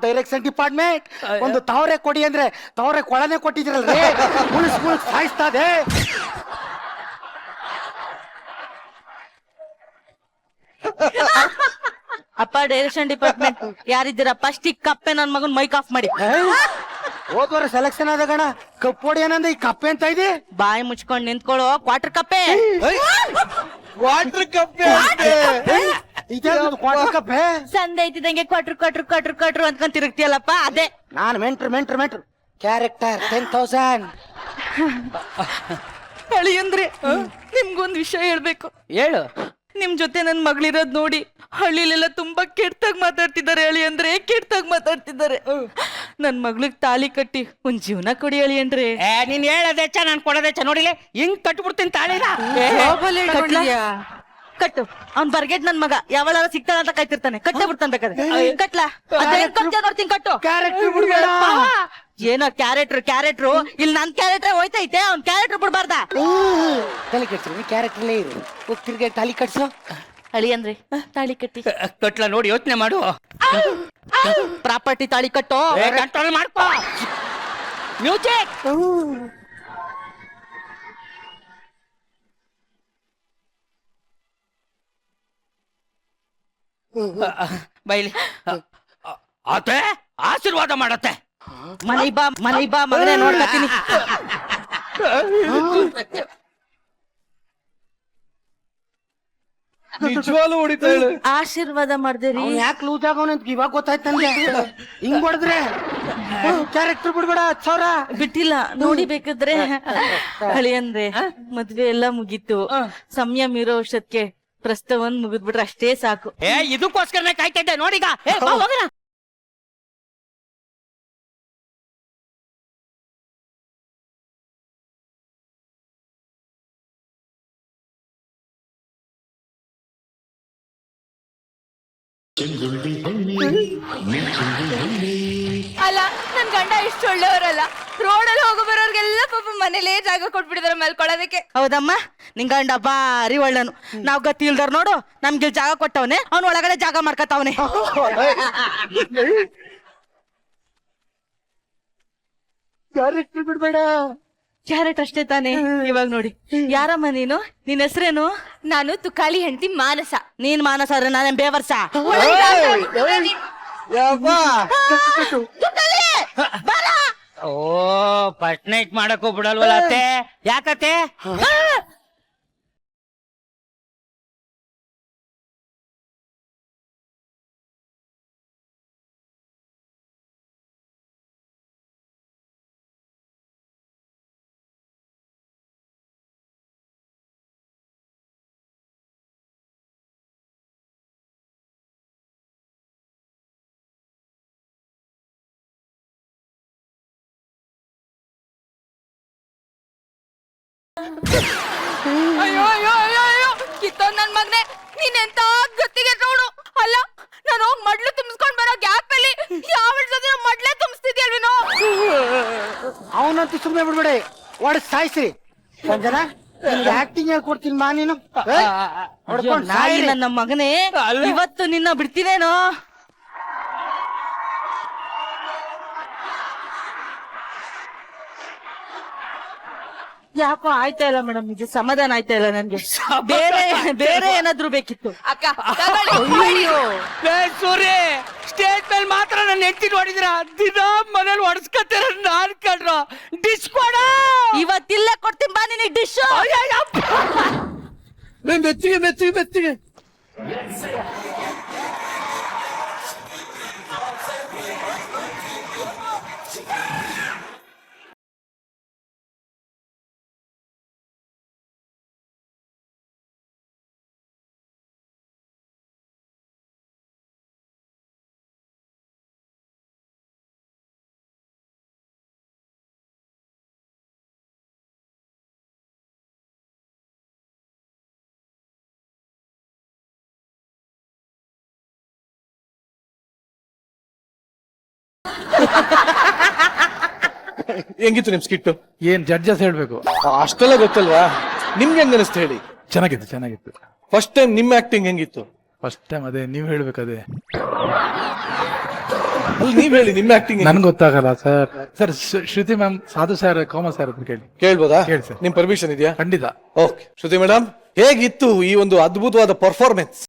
ಡೈರೆಕ್ಷನ್ ಡಿಪಾರ್ಟ್ಮೆಂಟ್ ಒಂದು ತವರೆ ಕೊಡಿ ಅಂದ್ರೆ ತವರೆ ಕೊಳನೆ ಕೊಟ್ಟಿದ್ರಲ್ರಿ. ಮುಳುಸ್ ಸಾಯಿಸ್ತದೆ. ಅಪ್ಪ ಡೈರೆಕ್ಷನ್ ಡಿಪಾರ್ಟ್ಮೆಂಟ್ ಯಾರಿದ್ದೀರಪ್ಪ? ಸ್ಟಿಕ್ ಕಪ್ಪೆ ನನ್ ಮಗನ್ ಮೈಕ್ ಆಫ್ ಮಾಡಿ. ಹೋದ್ವಾರ ಸೆಲೆಕ್ಷನ್ ಆದ ಗಣ ಕಪ್ಪೋಡಿ ಏನಂದ್ರೆ ಈ ಕಪ್ಪೆ ಅಂತ ಇದೆ. ಬಾಯಿ ಮುಚ್ಕೊಂಡ್ ನಿಂತ್ಕೊಳ್ಳೋ ಕ್ವಾರ್ಟರ್ ಕಪ್ಪೆ. ವಾಟರ್ ಕಪ್ಪೆ ಕ್ವಾರ್ಟರ್ ಕಪ್ಪೆ. ಸಂದೆ ಐತಿದಂಗೆ ಕ್ವಾರ್ಟರ್ ಕ್ವಾರ್ಟರ್ ಕ್ವಾರ್ಟರ್ ಕ್ವಾರ್ಟರ್ ಅಂದ್ಕೊಂಡ್ ತಿರುಗ್ತಿಯಲ್ಲಪ್ಪ, ಅದೇ. ನಾನ್ ಮೆಂಟ್ರು ಕ್ಯಾರೆಕ್ಟರ್ 10,000. ಅಳಿ ಅಂದ್ರೆ ನಿಮ್ಗೊಂದ್ ವಿಷಯ ಹೇಳ್ಬೇಕು. ಹೇಳು. ನಿಮ್ ಜೊತೆ ನನ್ ಮಗಳಿರೋದ್ ನೋಡಿ ಹಳ್ಳಿಲೆಲ್ಲ ತುಂಬಾ ಕೆಟ್ಟಾಗ್ ಮಾತಾಡ್ತಿದ್ದಾರೆ. ಅಳಿ ಅಂದ್ರೆ ಕೆಟ್ಟಾಗ್ ಮಾತಾಡ್ತಿದ್ದಾರೆ. ನನ್ ಮಗ್ಳಿಗ್ ತಾಲಿ ಕಟ್ಟಿ ಒಂದ್ ಜೀವನ ಕೊಡಿ ಅಳಿ ಅಂದ್ರೆ. ನೀನ್ ಹೇಳದೆಚ್ಚ, ನಾನ್ ಕೊಡೋದೆಚ್ಚ. ನೋಡಿಲೆ ಹಿಂಗ್ ಕಟ್ಬಿಡ್ತೀನಿ ತಾಳಿನ. ಕಟ್ಟು. ಅವ್ನ್ ಬರ್ಗೆಟ್ ನನ್ ಮಗ ಯಾವಳ ಸಿಗ್ತಾಳ ಅಂತ ಕಾಯ್ತಿರ್ತಾನೆ. ಕಟ್ಟೆ ಬಿಡ್ತಾನೆ ಬೇಕಾದ್ರೆ. ಕಟ್ಲಾ ನೋಡ್ತೀನಿ. ಕಟ್ಟು. ಕ್ಯಾರೆಕ್ಟರ್ ಬಿಡ್ಬೇಡ. ಏನೋ ಕ್ಯಾರೆಕ್ಟ್ರು ಇಲ್ಲಿ ನನ್ ಕ್ಯಾರೆಕ್ಟರ್ ಹೋಯ್ತೈತೆ. ಅವ್ನ್ ಕ್ಯಾರೆಕ್ಟರ್ ಬಿಡ್ಬಾರ್ದ. ತಲೆ ಕಟ್ಸಿ ಕ್ಯಾರೆಕ್ಟರ್ಲೇ ಇರು. ಹೋಗ್ತಿರ್ಗೆ ತಾಲಿ ಕಟ್ಸು. ಅಳಿ ಅಂದ್ರೆ ತಾಳಿ ಕಟ್ಟಿ. ಕಟ್ಲ ನೋಡಿ ಯೋಚನೆ ಮಾಡು. ಪ್ರಾಪರ್ಟಿ ತಾಳಿ ಕಟ್ಟೋ. ಕಂಟ್ರೋಲ್ ಮಾಡ್ಕೋ. ಮ್ಯೂಸಿಕ್. ಬೈಲಿ. ಆತೆ ಆಶೀರ್ವಾದ ಮಾಡತ್ತೆ. ಮನೆಗ್ ಬಾ ಮಗನೇ ನೋಡ್ಕತೀನಿ. ನಿಜವಾಗ್ಲೂ ಹೊಡಿತಾ ಹೇಳು. ಆಶೀರ್ವಾದ ಮಾಡ್ದೇರಿ. ಯಾಕೆ ಲೂಸ್ ಆಗೋನ ಅಂತ ಇವಾಗ ಗೊತ್ತಾಯ್ತು ನನ್ಗೆ. ಹಿಂಗ್ ಹೊಡೆದ್ರೆ ಕ್ಯಾರೆಕ್ಟರ್ ಬಿಡ್ಬೇಡ 10,000. ಬಿಟ್ಟಿಲ್ಲ ನೋಡಿ ಬೇಕಾದ್ರೆ. ಹಳಿಯಂದ್ರೆ ಮದ್ವೆ ಎಲ್ಲ ಮುಗೀತು, ಸಮಯ ಮೀರೋ ವರ್ಷಕ್ಕೆ ಪ್ರಸ್ತವನ್ ಮುಗಿದ್ಬಿಟ್ರೆ ಅಷ್ಟೇ ಸಾಕು. ಇದಕ್ಕೋಸ್ಕರನೇ ಕಾಯ್ತಾ ಇದ್ದೆ ನೋಡೀಗ. ಏ, ಬಾ ಹೋಗೋಣ. ಅಲ್ಲ ನನ್ ಗಂಡ ಇಷ್ಟು ಒಳ್ಳೆಯವರಲ್ಲ. ರೋಡಲ್ಲಿ ಹೋಗೋ ಬರೋರ್ಗೆಲ್ಲ ಪಾಪ ಮನೇಲೇ ಜಾಗ ಕೊಟ್ಬಿಟ್ಟಿದಾರೆ ಮಲ್ಕೊಳ್ಳೋದಕ್ಕೆ. ಹೌದಮ್ಮ, ನಿಂಗ ಗಂಡ ಬಾರಿ ಒಳ್ಳನು. ನಾವ್ ಗತಿ ಇಲ್ದಾರ ನೋಡು, ನಮ್ಗೆ ಜಾಗ ಕೊಟ್ಟವನೆ, ಅವ್ನ ಒಳಗಡೆ ಜಾಗ ಮಾಡ್ಕತಾವನೆ. ಕ್ಯಾರೆಕ್ಟರ್ ಬಿಡ್ಬೇಡ. ಕ್ಯಾರೆಟ್ ಅಷ್ಟೇ ತಾನೇ. ಇವಾಗ ನೋಡಿ, ಯಾರಮ್ಮ ನೀನು? ನಿನ್ ಹೆಸರೇನು? ನಾನು ತುಕಾಲಿ ಹೆಂಡತಿ ಮಾನಸ. ನೀನ್ ಮಾನಸ ಆದ್ರೆ ನಾನೇನ್ ಬೇವರ್ಸ? ಓ, ಫಸ್ಟ್ ನೈಟ್ ಮಾಡಕ್ ಬಿಡಲ್ವಲ್ಲ ಅತ್ತೆ? ಯಾಕತ್ತೆ? ಅಯ್ಯೋ ಅಯ್ಯೋ ಅಯ್ಯೋ ಅಯ್ಯೋ, ಕಿತ್ತೋದ್ ನನ್ ಮಗ್ನೆ, ನೀನೆಂತ ಗತ್ತಿಗೆ ನೋಡು. ಅಲ್ಲ ನಾನು ಹೋಗಿ ಮಡ್ಲು ತುಂಬಿಸ್ಕೊಂಡ್ ಬರೋ ಗ್ಯಾಪ್ ಅಲ್ಲಿ ಯಾವ ಮಡ್ಲೆ ತುಂಬಿಸ್ತಿದ್ಯಲ್ವೇನೋ. ಅವನಂತೂ ಸುಮ್ಮನೆ ಬಿಡ್ಬೇಡಿ, ಒಡ್ ಸಾಯ್ಸ್ರಿ. ಸಂಜನ ಆಕ್ಟಿಂಗ್ ಹೇಳ್ಕೊಡ್ತೀನಿ ಮಾ ನೀನು. ನಾಯಿ ನನ್ನ ಮಗನೇ, ಇವತ್ತು ನಿನ್ನ ಬಿಡ್ತೀನೇನೋ. ಯಾಕೋ ಆಯ್ತಾ ಇಲ್ಲ ಮೇಡಮ್, ಇದು ಸಮಾಧಾನ ಆಯ್ತಾ ಇಲ್ಲ ನನ್ಗೆ. ಬೇರೆ ಏನಾದ್ರು ಬೇಕಿತ್ತು. ಅಕ್ಕ ತಗೊಳ್ಳಿ. ಸೂರ್ಯ, ಸ್ಟೇಜ್ ಮೇಲೆ ಮಾತ್ರ ನನ್ನ ಹೆಂಡತಿ ನೋಡಿದ್ರ, ದಿನ ಮನೇಲಿ ಹೊಡ್ಸ್ಕೊತೀರ ನಾನ್ ಕಡ್ರ. ಡಿಶ್ ಕೊಡ. ಇವತ್ತಿಲ್ಲೇ ಕೊಡ್ತೀನಿ ಬಾ ನಿನಗೆ ಡಿಶ್. ಮೆತ್ತಿಗೆ ಮೆತ್ತಿಗೆ ಮೆತ್ತಿಗೆ. ಹೆಂಗಿತ್ತು ನಿಮ್ ಸ್ಕಿಟ್ಟು? ಏನ್ ಜಡ್ಜಸ್ ಹೇಳ್ಬೇಕು. ಅಷ್ಟೆಲ್ಲ ಗೊತ್ತಲ್ವಾ? ನಿಮ್ಗೆ ಹೆಂಗ ಅನಿಸ್ತು ಹೇಳಿ? ಚೆನ್ನಾಗಿತ್ತು. ಫಸ್ಟ್ ಟೈಮ್ ನಿಮ್ ಆಕ್ಟಿಂಗ್ ಹೆಂಗಿತ್ತು? ಫಸ್ಟ್ ಟೈಮ್ ಅದೇ ನೀವ್ ಹೇಳ್ಬೇಕು. ಅದೇ ನೀವ್ ಹೇಳಿ ನಿಮ್ ಆಕ್ಟಿಂಗ್. ನನ್ಗೆ ಗೊತ್ತಾಗಲ್ಲ ಸರ್. ಸರ್ ಶ್ರುತಿ ಮ್ಯಾಮ್, ಸಾಧು ಸರ್, ಕೋಮಲ್ ಸರ್ ಅಂತ ಕೇಳಿ. ಕೇಳ್ಬೋದಾ? ಹೇಳಿ ಸರ್. ನಿಮ್ ಪರ್ಮಿಷನ್ ಇದೆಯಾ? ಖಂಡಿತ. ಓಕೆ. ಶ್ರುತಿ ಮೇಡಮ್, ಹೇಗಿತ್ತು ಈ ಒಂದು ಅದ್ಭುತವಾದ ಪರ್ಫಾರ್ಮೆನ್ಸ್?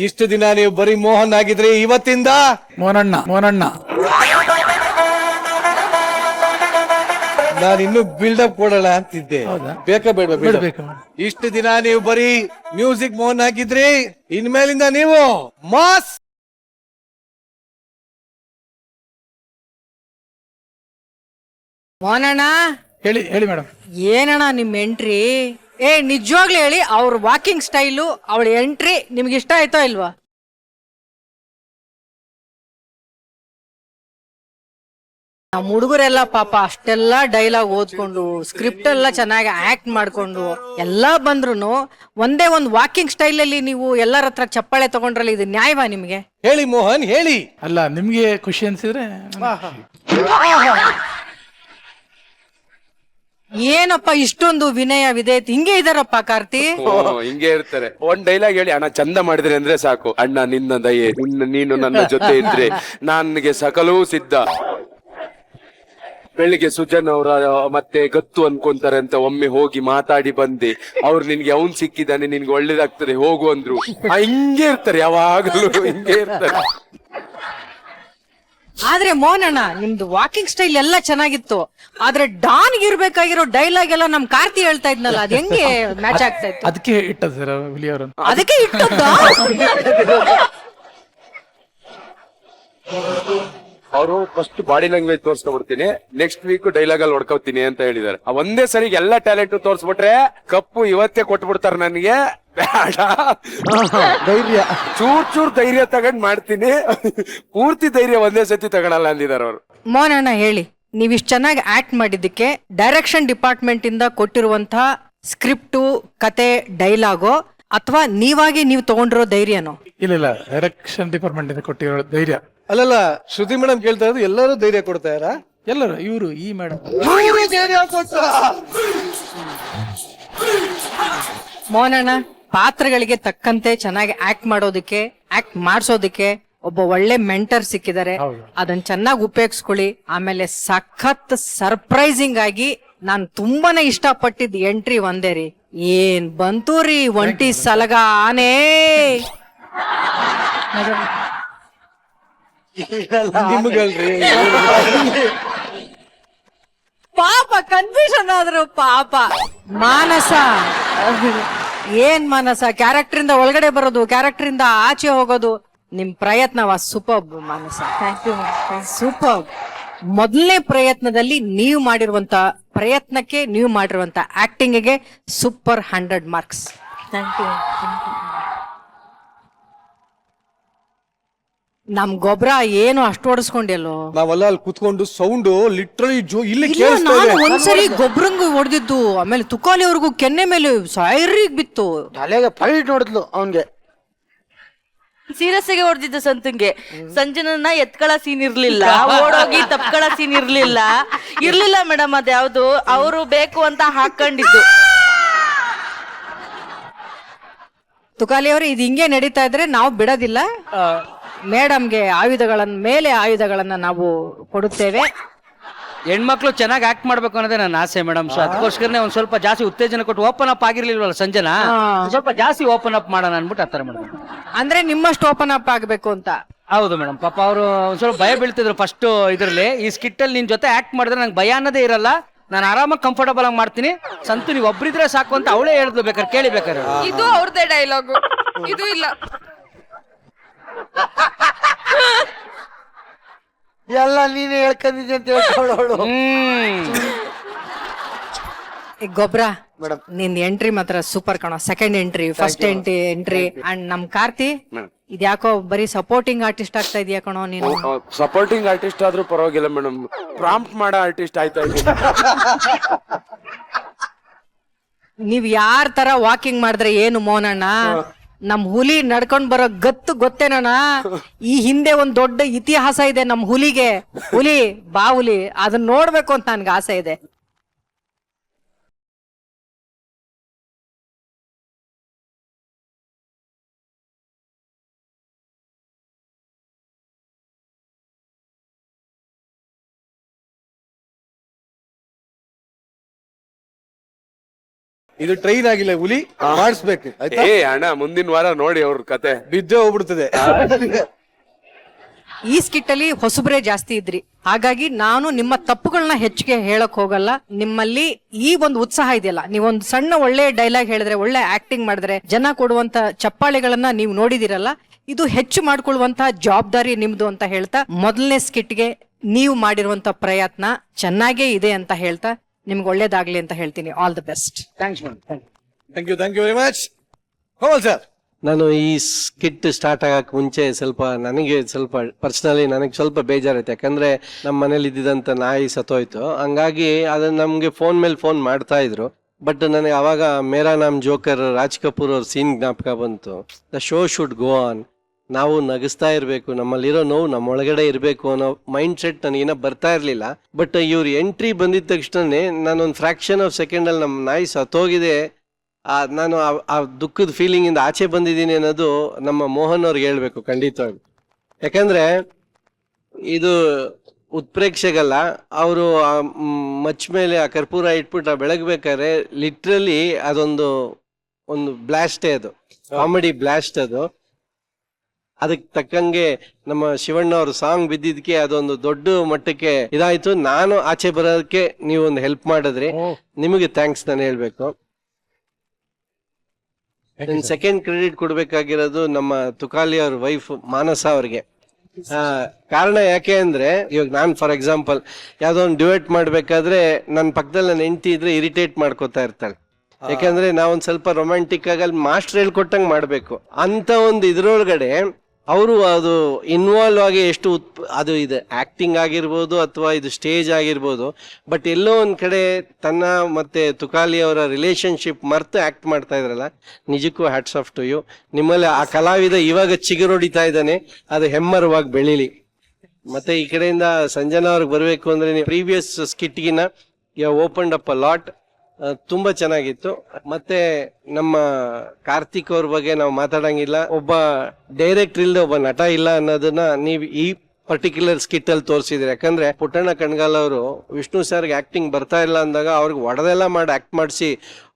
ಇಷ್ಟು ದಿನ ನೀವು ಬರೀ ಮೋಹನ್ ಆಗಿದ್ರಿ, ಇವತ್ತಿಂದ ಮೋನಣ್ಣ. ನಾನು ಇನ್ನು ಬಿಲ್ಡಪ್ ಕೊಡಲ್ಲ ಅಂತಿದ್ದೆ. ಬೇಕಾ ಬೇಡ? ಬಿಡ್ಬೇಕು. ಇಷ್ಟು ದಿನ ನೀವು ಬರೀ ಮ್ಯೂಸಿಕ್ ಮೋಹನ್ ಆಗಿದ್ರಿ, ಇನ್ಮೇಲಿಂದ ನೀವು ಮಾಸ್. ಮೋನಣ್ಣ, ಹೇಳಿ ಮೇಡಮ್. ಏನಣ್ಣ ನಿಮ್ ಎಂಟ್ರಿ? ನಿಜವಾಗ್ಲೂ ಹೇಳಿ, ಅವ್ರ ವಾಕಿಂಗ್ ಸ್ಟೈಲು, ಅವಳ ಎಂಟ್ರಿ ನಿಮ್ಗೆ ಇಷ್ಟ ಆಯ್ತೋ ಇಲ್ವಾ? ನಮ್ಮ ಹುಡುಗರೆಲ್ಲ ಪಾಪ ಅಷ್ಟೆಲ್ಲ ಡೈಲಾಗ್ ಓದ್ಕೊಂಡು ಸ್ಕ್ರಿಪ್ಟ್ ಎಲ್ಲ ಚೆನ್ನಾಗಿ ಆಕ್ಟ್ ಮಾಡ್ಕೊಂಡು ಎಲ್ಲ ಬಂದ್ರು ಒಂದೇ ಒಂದು ವಾಕಿಂಗ್ ಸ್ಟೈಲ್ ಅಲ್ಲಿ ನೀವು ಎಲ್ಲರ ಹತ್ರ ಚಪ್ಪಾಳೆ ತಗೊಂಡ್ರಲ್ಲ, ಇದು ನ್ಯಾಯವಾ ನಿಮ್ಗೆ? ಹೇಳಿ ಮೋಹನ್ ಹೇಳಿ. ಅಲ್ಲ, ನಿಮ್ಗೆ ಖುಷಿ ಅನ್ಸಿದ್ರೆ ಏನಪ್ಪ ಇಷ್ಟೊಂದು ವಿನಯ ವಿಧೇಯತೆ ಹಿಂಗೆ ಇದಾರಪ್ಪ ಕಾರ್ತಿ. ಹಿಂಗೆ ಇರ್ತಾರೆ. ಒಂದ್ ಡೈಲಾಗ್ ಹೇಳಿ ಅಣ್ಣ, ಚಂದ ಮಾಡಿದ್ರೆ ಅಂದ್ರೆ ಸಾಕು. ಅಣ್ಣ ನಿನ್ನ ದಯೆ, ನೀನು ನನ್ನ ಜೊತೆ ಇದ್ರೆ ನನಗೆ ಸಕಲವೂ ಸಿದ್ಧ. ಬೆಳಿಗ್ಗೆ ಸುಜನ್ ಅವರ ಮತ್ತೆ ಗತ್ತು ಅನ್ಕೊಂತಾರೆ ಅಂತ ಒಮ್ಮೆ ಹೋಗಿ ಮಾತಾಡಿ ಬಂದೆ. ಅವ್ರು ನಿನ್ಗೆ ಅವನ್ ಸಿಕ್ಕಿದ್ದಾನೆ, ನಿನ್ಗೆ ಒಳ್ಳೇದಾಗ್ತದೆ ಹೋಗು ಅಂದ್ರು. ಹಿಂಗೆ ಇರ್ತಾರೆ, ಯಾವಾಗಲೂ ಹಿಂಗೆ ಇರ್ತಾರೆ. ಆದ್ರೆ ಮೋಹನಣ್ಣ, ನಿಮ್ದು ವಾಕಿಂಗ್ ಸ್ಟೈಲ್ ಎಲ್ಲ ಚೆನ್ನಾಗಿತ್ತು, ಆದ್ರೆ ಡಾನ್ ಇರ್ಬೇಕಾಗಿರೋ ಡೈಲಾಗ್ ಎಲ್ಲ ನಮ್ ಕಾರ್ತಿ ಹೇಳ್ತಾ ಇದ್ನಲ್ಲ, ಅದ್ ಹೆಂಗೆ ಮ್ಯಾಚ್ ಆಗ್ತಾ ಇತ್ತು? ಅದಕ್ಕೆ ಇಟ್ಟದ ಸರ್ ಹುಲಿ ಅವರನ್ನು. ಅದಕ್ಕೆ ಇಟ್ಟದ್ದ? ಅವರು ಫಸ್ಟ್ ಬಾಡಿ ಲ್ಯಾಂಗ್ವೇಜ್ ತೋರ್ಸ್ಕೊಬಿಡ್ತೀನಿ, ನೆಕ್ಸ್ಟ್ ವೀಕ್ ಡೈಲಾಗ್ ಅಲ್ಲಿ ಹೊಡ್ಕೋತೀನಿ ಅಂತ ಹೇಳಿದಾರೆ. ಒಂದೇ ಸರಿ ಎಲ್ಲಾ ಟ್ಯಾಲೆಂಟ್ ತೋರ್ಸ್ಬಿಟ್ರೆ ಕಪ್ಪು ಇವತ್ತೇ ಕೊಟ್ಬಿಡ್ತಾರೆ ನನಗೆ. ಬೇಡ, ಧೈರ್ಯ ಚೂರ್ ಧೈರ್ಯ ತಗೊಂಡ್ ಮಾಡ್ತೀನಿ, ಪೂರ್ತಿ ಧೈರ್ಯ ಒಂದೇ ಸತಿ ತಗೊಳಲ್ಲ ಅಂದಿದ್ದಾರೆ ಅವರು. ಮೋಹನಣ್ಣ ಹೇಳಿ, ನೀವ್ ಇಷ್ಟ ಚೆನ್ನಾಗಿ ಆಕ್ಟ್ ಮಾಡಿದ್ದಕ್ಕೆ ಡೈರೆಕ್ಷನ್ ಡಿಪಾರ್ಟ್ಮೆಂಟ್ ಇಂದ ಕೊಟ್ಟಿರುವಂತಹ ಸ್ಕ್ರಿಪ್ಟು, ಕತೆ, ಡೈಲಾಗೋ ಅಥವಾ ನೀವಾಗಿ ನೀವು ತಗೊಂಡಿರೋ ಧೈರ್ಯನೋ? ಇಲ್ಲ, ಡೈರೆಕ್ಷನ್ ಡಿಪಾರ್ಟ್ಮೆಂಟ್ ಇಂದ ಕೊಟ್ಟಿರೋ ಧೈರ್ಯ. ಅಲ್ಲಲ್ಲ, ಶ್ರುತಿ ಮೇಡಮ್ ಕೇಳ್ತಾ ಇರೋದು ಎಲ್ಲರೂ ಧೈರ್ಯ ಕೊಡ್ತಾ ಇದಾರಾ? ಎಲ್ಲರೂ ಇವರು ಈ ಮೇಡಮ್ ಮೋಹನಣ್ಣ, ಪಾತ್ರಗಳಿಗೆ ತಕ್ಕಂತೆ ಚೆನ್ನಾಗಿ ಆಕ್ಟ್ ಮಾಡೋದಕ್ಕೆ, ಆಕ್ಟ್ ಮಾಡ್ಸೋದಕ್ಕೆ ಒಬ್ಬ ಒಳ್ಳೆ ಮೆಂಟರ್ ಸಿಕ್ಕಿದ್ದಾರೆ. ಅದನ್ನ ಚೆನ್ನಾಗಿ ಉಪಯೋಗಿಸ್ಕೊಳ್ಳಿ. ಆಮೇಲೆ ಸಖತ್ ಸರ್ಪ್ರೈಸಿಂಗ್ ಆಗಿ ನಾನ್ ತುಂಬಾನೇ ಇಷ್ಟಪಟ್ಟಿದ್ ಎಂಟ್ರಿ ಒಂದೇ ರೀ. ಏನ್ ಬಂತು ರೀ ಒಂಟಿ ಸಲಗ ಆನೆ. ನಿಮ್ಗಲ್ರಿ, ಪಾಪ ಕನ್ಫ್ಯೂಷನ್ ಆದ್ರು ಪಾಪ. ಮಾನಸ, ಏನ್ ಮಾನಸ, ಕ್ಯಾರೆಕ್ಟರ್ ಇಂದ ಒಳಗಡೆ ಬರೋದು, ಕ್ಯಾರೆಕ್ಟರ್ ಇಂದ ಆಚೆ ಹೋಗೋದು, ನಿಮ್ ಪ್ರಯತ್ನವ ಸೂಪರ್ ಮಾನಸ. ಸೂಪರ್. ಮೊದಲನೇ ಪ್ರಯತ್ನದಲ್ಲಿ ನೀವು ಮಾಡಿರುವಂತ ಪ್ರಯತ್ನಕ್ಕೆ, ನೀವು ಮಾಡಿರುವಂತ ಆಕ್ಟಿಂಗ್ಗೆ ಸೂಪರ್ 100 ಮಾರ್ಕ್ಸ್. ನಮ್ ಗೊಬ್ಬರ ಏನು ಅಷ್ಟು ಹೊಡೆಸ್ಕೊಂಡಿಲ್ಲೋ. ನಾವೆಲ್ಲ ಅಲ್ಲಿ ಕುತ್ಕೊಂಡು ಸೌಂಡ್ ಲಿಟ್ರಲಿ ಇಲ್ಲಿ ಇಲ್ಲ, ನಾನು ಒಂದ್ಸರಿ ಗೊಬ್ಬರಂಗು ಹೊಡೆದಿದ್ದು, ಆಮೇಲೆ ತುಕಾಲಿ ಅವ್ರಿಗೂ ಕೆನ್ನೆ ಮೇಲೆ ಸೈರಿಗ್ ಬಿತ್ತು. ತಲೆಗೆ ಫೈಟ್ ನೋಡಿದ್ಲು ಅವನ್ಗೆ. ಸೀರಿಯಸ್ ಆಗಿ ಹೊಡೆದಿದ್ದು ಸಂತಂಗೆ. ಸಂಜನನ್ನ ಎತ್ಕೊಳ ಸೀನ್ ಇರ್ಲಿಲ್ಲ, ಓಡೋಗಿ ತಪ್ಕೊಳ ಸೀನ್ ಇರ್ಲಿಲ್ಲ ಮೇಡಮ್. ಅದ್ಯಾವ್ದು ಅವರು ಬೇಕು ಅಂತ ಹಾಕೊಂಡಿದ್ದು. ತುಕಾಲಿ ಅವರು ಇದು ಹಿಂಗೆ ನಡೀತಾ ಇದ್ರೆ ನಾವು ಬಿಡೋದಿಲ್ಲ. ಮೇಡಮ್ಗೆ ಆಯುಧಗಳನ್ನ ನಾವು ಕೊಡುತ್ತೇವೆ. ಹೆಣ್ಮಕ್ಳು ಚೆನ್ನಾಗಿ ಆಕ್ಟ್ ಮಾಡ್ಬೇಕು ಅನ್ನೋದೇ ನನ್ನ ಆಸೆ ಮೇಡಮ್. ಸೊ ಅದಕ್ಕೋಸ್ಕರನೇ ಒಂದ್ ಸ್ವಲ್ಪ ಜಾಸ್ತಿ ಉತ್ತೇಜನ ಕೊಟ್ಟು, ಓಪನ್ ಅಪ್ ಆಗಿರ್ಲಿಲ್ವಲ್ಲ ಸಂಜನಾ, ಸ್ವಲ್ಪ ಜಾಸ್ತಿ ಓಪನ್ ಅಪ್ ಮಾಡೋಣ ಅನ್ಬಿಟ್ಟು ಆತರ ಮೇಡಮ್. ಅಂದ್ರೆ ನಿಮ್ಮಷ್ಟು ಓಪನ್ ಅಪ್ ಆಗ್ಬೇಕು ಅಂತ. ಹೌದು ಮೇಡಮ್. ಪಾಪ ಅವರು ಒಂದ್ ಸ್ವಲ್ಪ ಭಯ ಬೀಳ್ತಿದ್ರು ಫಸ್ಟ್ ಇದ್ರಲ್ಲಿ. ಈ ಸ್ಕಿಟ್ ಅಲ್ಲಿ ನಿನ್ ಜೊತೆ ಆಕ್ಟ್ ಮಾಡಿದ್ರೆ ನಂಗೆ ಭಯ ಅನ್ನೋದೇ ಇರಲ್ಲ, ನಾನು ಆರಾಮಾಗಿ ಕಂಫರ್ಟಬಲ್ ಆಗಿ ಮಾಡ್ತೀನಿ. ಸಂತು ನೀವು ಒಬ್ರಿದ್ರೆ ಸಾಕು ಅಂತ ಅವಳೇ ಹೇಳಿದ್ಲು, ಬೇಕಾದ್ರೆ ಕೇಳಿಬೇಕಾರೆ. ಇದು ಅವ್ರದೇ ಡೈಲಾಗು, ಇದು ಇಲ್ಲ. ಎಲ್ಲ ನೀನೇ ಹೇಳ್ಕೊಂಡಿದ್ದೆ ಅಂತ ಹೇಳ್ಕೊಳ್ಳೋಳು. ಗೊಬ್ಬರ ನಿನ್ ಎಂಟ್ರಿ ಮಾತ್ರ ಸೂಪರ್ ಕಣೋ. Second entry, first entry. And ನಮ್ ಕಾರ್ತಿ ಇದ್ಯಾಕೋ ಬರೀ ಸಪೋರ್ಟಿಂಗ್ ಆರ್ಟಿಸ್ಟ್ ಆಗ್ತಾ ಇದೆಯಾ ಕಣೋ ನೀನು. ಸಪೋರ್ಟಿಂಗ್ ಆರ್ಟಿಸ್ಟ್ ಆದ್ರೂ ಪರವಾಗಿಲ್ಲ ಮೇಡಮ್, ಪ್ರಾಂಪ್ಟ್ ಮಾಡೋ ಆರ್ಟಿಸ್ಟ್ ಆಯ್ತಾ ಇದೆ. ನೀವ್ ಯಾರ ತರ ವಾಕಿಂಗ್ ಮಾಡಿದ್ರೆ ಏನು ಮೋಹನಣ್ಣ, ನಮ್ ಹುಲಿ ನಡ್ಕೊಂಡ್ ಬರೋ ಗತ್ತು ಗೊತ್ತೇನಣ್ಣ. ಈ ಹಿಂದೆ ಒಂದ್ ದೊಡ್ಡ ಇತಿಹಾಸ ಇದೆ ನಮ್ ಹುಲಿಗೆ. ಹುಲಿ ಬಾಹುಲಿ, ಅದನ್ನ ನೋಡ್ಬೇಕು ಅಂತ ನನ್ಗೆ ಆಸೆ ಇದೆ. ಇದು ಟ್ರೈನ್ ಆಗಿಲ್ಲ, ಹುಲಿ ಮಾಡಿಸ್ಬೇಕು. ಏ ಅಣ್ಣ, ಮುಂದಿನ ವಾರ ನೋಡಿ ಅವ್ರ ಕತೆ ಬಿದ್ದೇ ಹೋಗ್ಬಿಡ್ತದೆ. ಈ ಸ್ಕಿಟ್ ಅಲ್ಲಿ ಹೊಸಬ್ರೆ ಜಾಸ್ತಿ ಇದ್ರಿ, ಹಾಗಾಗಿ ನಾನು ನಿಮ್ಮ ತಪ್ಪುಗಳನ್ನ ಹೆಚ್ಚಿಗೆ ಹೇಳಕ್ ಹೋಗಲ್ಲ. ನಿಮ್ಮಲ್ಲಿ ಈ ಒಂದು ಉತ್ಸಾಹ ಇದೆಯಲ್ಲ, ನೀವೊಂದು ಸಣ್ಣ ಒಳ್ಳೆ ಡೈಲಾಗ್ ಹೇಳಿದ್ರೆ, ಒಳ್ಳೆ ಆಕ್ಟಿಂಗ್ ಮಾಡಿದ್ರೆ, ಜನ ಕೊಡುವಂತ ಚಪ್ಪಾಳೆಗಳನ್ನ ನೀವು ನೋಡಿದಿರಲ್ಲ, ಇದು ಹೆಚ್ಚು ಮಾಡ್ಕೊಳ್ಳುವಂತ ಜವಾಬ್ದಾರಿ ನಿಮ್ದು ಅಂತ ಹೇಳ್ತಾ, ಮೊದಲನೇ ಸ್ಕಿಟ್ಗೆ ನೀವು ಮಾಡಿರುವಂತ ಪ್ರಯತ್ನ ಚೆನ್ನಾಗೇ ಇದೆ ಅಂತ ಹೇಳ್ತಾ, ನಿಮ್ಗೆ ಒಳ್ಳೇದಾಗ್ಲಿ ಅಂತ ಹೇಳ್ತೀನಿ. All the best. Thanks madam. Thank you very much. Kamal sir, ನಾನು ಈ ಸ್ಕಿಟ್ ಸ್ಟಾರ್ಟ್ ಆಗಕ್ಕೆ ಮುಂಚೆ ನನಗೆ ಪರ್ಸನಲಿ ನನಗೆ ಸ್ವಲ್ಪ ಬೇಜಾರೈತೆ. ಯಾಕಂದ್ರೆ ನಮ್ಮ ಮನೇಲಿ ಇದ್ದಿದ್ದಂತ ನಾಯಿ ಸತ್ತೋಯ್ತು. ಹಂಗಾಗಿ ಅದನ್ನ ನಮ್ಗೆ ಫೋನ್ ಮೇಲೆ ಫೋನ್ ಮಾಡ್ತಾ ಇದ್ರು. ಬಟ್ ನನಗೆ ಅವಾಗ ಮೇರಾ ನಾಮ್ ಜೋಕರ್ ರಾಜ್ ಕಪೂರ್ ಅವ್ರ ಸೀನ್ ಜ್ಞಾಪಕ ಬಂತು. The show should go on. ನಾವು ನಗಿಸ್ತಾ ಇರಬೇಕು, ನಮ್ಮಲ್ಲಿರೋ ನೋವು ನಮ್ಮೊಳಗಡೆ ಇರಬೇಕು ಅನ್ನೋ ಮೈಂಡ್ ಸೆಟ್ ನನಗೇನೋ ಬರ್ತಾ ಇರಲಿಲ್ಲ. ಬಟ್ ಇವ್ರ ಎಂಟ್ರಿ ಬಂದಿದ ತಕ್ಷಣನೇ ನಾನೊಂದು ಫ್ರಾಕ್ಷನ್ ಆಫ್ ಸೆಕೆಂಡಲ್ಲಿ ನಮ್ಮ ನಾಯಿ ಸತ್ತೋಗಿದೆ, ನಾನು ಆ ದುಃಖದ ಫೀಲಿಂಗ್ ಇಂದ ಆಚೆ ಬಂದಿದ್ದೀನಿ ಅನ್ನೋದು ನಮ್ಮ ಮೋಹನ್ ಅವ್ರಿಗೆ ಹೇಳ್ಬೇಕು ಖಂಡಿತವಾಗಿ. ಯಾಕಂದ್ರೆ ಇದು ಉತ್ಪ್ರೇಕ್ಷೆಗಲ್ಲ, ಅವರು ಮಚ್ ಮೇಲೆ ಆ ಕರ್ಪೂರ ಇಟ್ಬಿಟ್ಟು ಬೆಳಗ್ಬೇಕಾದ್ರೆ ಲಿಟ್ರಲಿ ಒಂದು ಬ್ಲಾಸ್ಟೇ, ಅದು ಕಾಮಿಡಿ ಬ್ಲಾಸ್ಟ್. ಅದಕ್ಕೆ ತಕ್ಕಂಗೆ ನಮ್ಮ ಶಿವಣ್ಣ ಅವ್ರ ಸಾಂಗ್ ಬಿದ್ದಿದ್ಕೆ ಅದೊಂದು ದೊಡ್ಡ ಮಟ್ಟಕ್ಕೆ ಇದಾಯ್ತು. ನಾನು ಆಚೆ ಬರೋದಕ್ಕೆ ನೀವು ಒಂದು ಹೆಲ್ಪ್ ಮಾಡಿದ್ರಿ, ನಿಮಗೆ ಥ್ಯಾಂಕ್ಸ್ ನಾನು ಹೇಳ್ಬೇಕು. ಸೆಕೆಂಡ್ ಕ್ರೆಡಿಟ್ ಕೊಡ್ಬೇಕಾಗಿರೋದು ನಮ್ಮ ತುಕಾಲಿ ಅವ್ರ ವೈಫ್ ಮಾನಸ ಅವ್ರಿಗೆ. ಕಾರಣ ಯಾಕೆ ಅಂದ್ರೆ, ಇವಾಗ ನಾನ್ ಫಾರ್ ಎಕ್ಸಾಂಪಲ್ ಯಾವ್ದೋ ಒಂದು ಡ್ಯೂಯೆಟ್ ಮಾಡ್ಬೇಕಾದ್ರೆ ನನ್ನ ಪಕ್ಕದಲ್ಲಿ ನನ್ನ ಹೆಂಡತಿ ಇದ್ರೆ ಇರಿಟೇಟ್ ಮಾಡ್ಕೋತಾ ಇರ್ತಾಳೆ. ಯಾಕಂದ್ರೆ ನಾವೊಂದ್ ಸ್ವಲ್ಪ ರೊಮ್ಯಾಂಟಿಕ್ ಆಗಿ ಅಲ್ಲಿ ಮಾಸ್ಟರ್ ಹೇಳ್ಕೊಟ್ಟಂಗ್ ಮಾಡ್ಬೇಕು ಅಂತ ಒಂದು ಇದ್ರೊಳಗಡೆ ಅವರು ಅದು ಇನ್ವಾಲ್ವ್ ಆಗಿ ಎಷ್ಟು ಅದು ಇದೆ ಆಕ್ಟಿಂಗ್ ಆಗಿರ್ಬೋದು ಅಥವಾ ಇದು ಸ್ಟೇಜ್ ಆಗಿರ್ಬೋದು. ಬಟ್ ಎಲ್ಲೋ ಒಂದ್ ಕಡೆ ತನ್ನ ಮತ್ತೆ ತುಕಾಲಿ ಅವರ ರಿಲೇಶನ್ಶಿಪ್ ಮರ್ತು ಆಕ್ಟ್ ಮಾಡ್ತಾ ಇದ್ರಲ್ಲ, ನಿಜಕ್ಕೂ ಹ್ಯಾಟ್ಸ್ ಆಫ್ ಟು ಯು. ನಿಮ್ಮಲ್ಲಿ ಆ ಕಲಾವಿದ ಇವಾಗ ಚಿಗುರೊಡಿತಾ ಇದ್ದಾನೆ, ಅದು ಹೆಮ್ಮರವಾಗಿ ಬೆಳೀಲಿ. ಮತ್ತೆ ಈ ಕಡೆಯಿಂದ ಸಂಜನಾ ಅವ್ರಿಗೆ ಬರ್ಬೇಕು ಅಂದ್ರೆ ಪ್ರೀವಿಯಸ್ ಸ್ಕಿಟ್ಗಿನ you opened up a lot, ತುಂಬಾ ಚೆನ್ನಾಗಿತ್ತು. ಮತ್ತೆ ನಮ್ಮ ಕಾರ್ತಿಕ್ ಅವ್ರ ಬಗ್ಗೆ ನಾವು ಮಾತಾಡಂಗಿಲ್ಲ, ಒಬ್ಬ ಡೈರೆಕ್ಟರ್ ಇಲ್ಲದೆ ಒಬ್ಬ ನಟ ಇಲ್ಲ ಅನ್ನೋದನ್ನ ನೀವು ಈ ಪರ್ಟಿಕ್ಯುಲರ್ ಸ್ಕಿಟ್ ಅಲ್ಲಿ ತೋರಿಸಿದ್ರಿ. ಯಾಕಂದ್ರೆ ಪುಟ್ಟಣ್ಣ ಕಣ್ಗಾಲ್ ಅವರು ವಿಷ್ಣು ಸರ್ಗೆ ಆಕ್ಟಿಂಗ್ ಬರ್ತಾ ಇಲ್ಲ ಅಂದಾಗ ಅವ್ರಿಗೆ ಒಡೆದೆಲ್ಲ ಮಾಡಿ ಆಕ್ಟ್ ಮಾಡಿಸಿ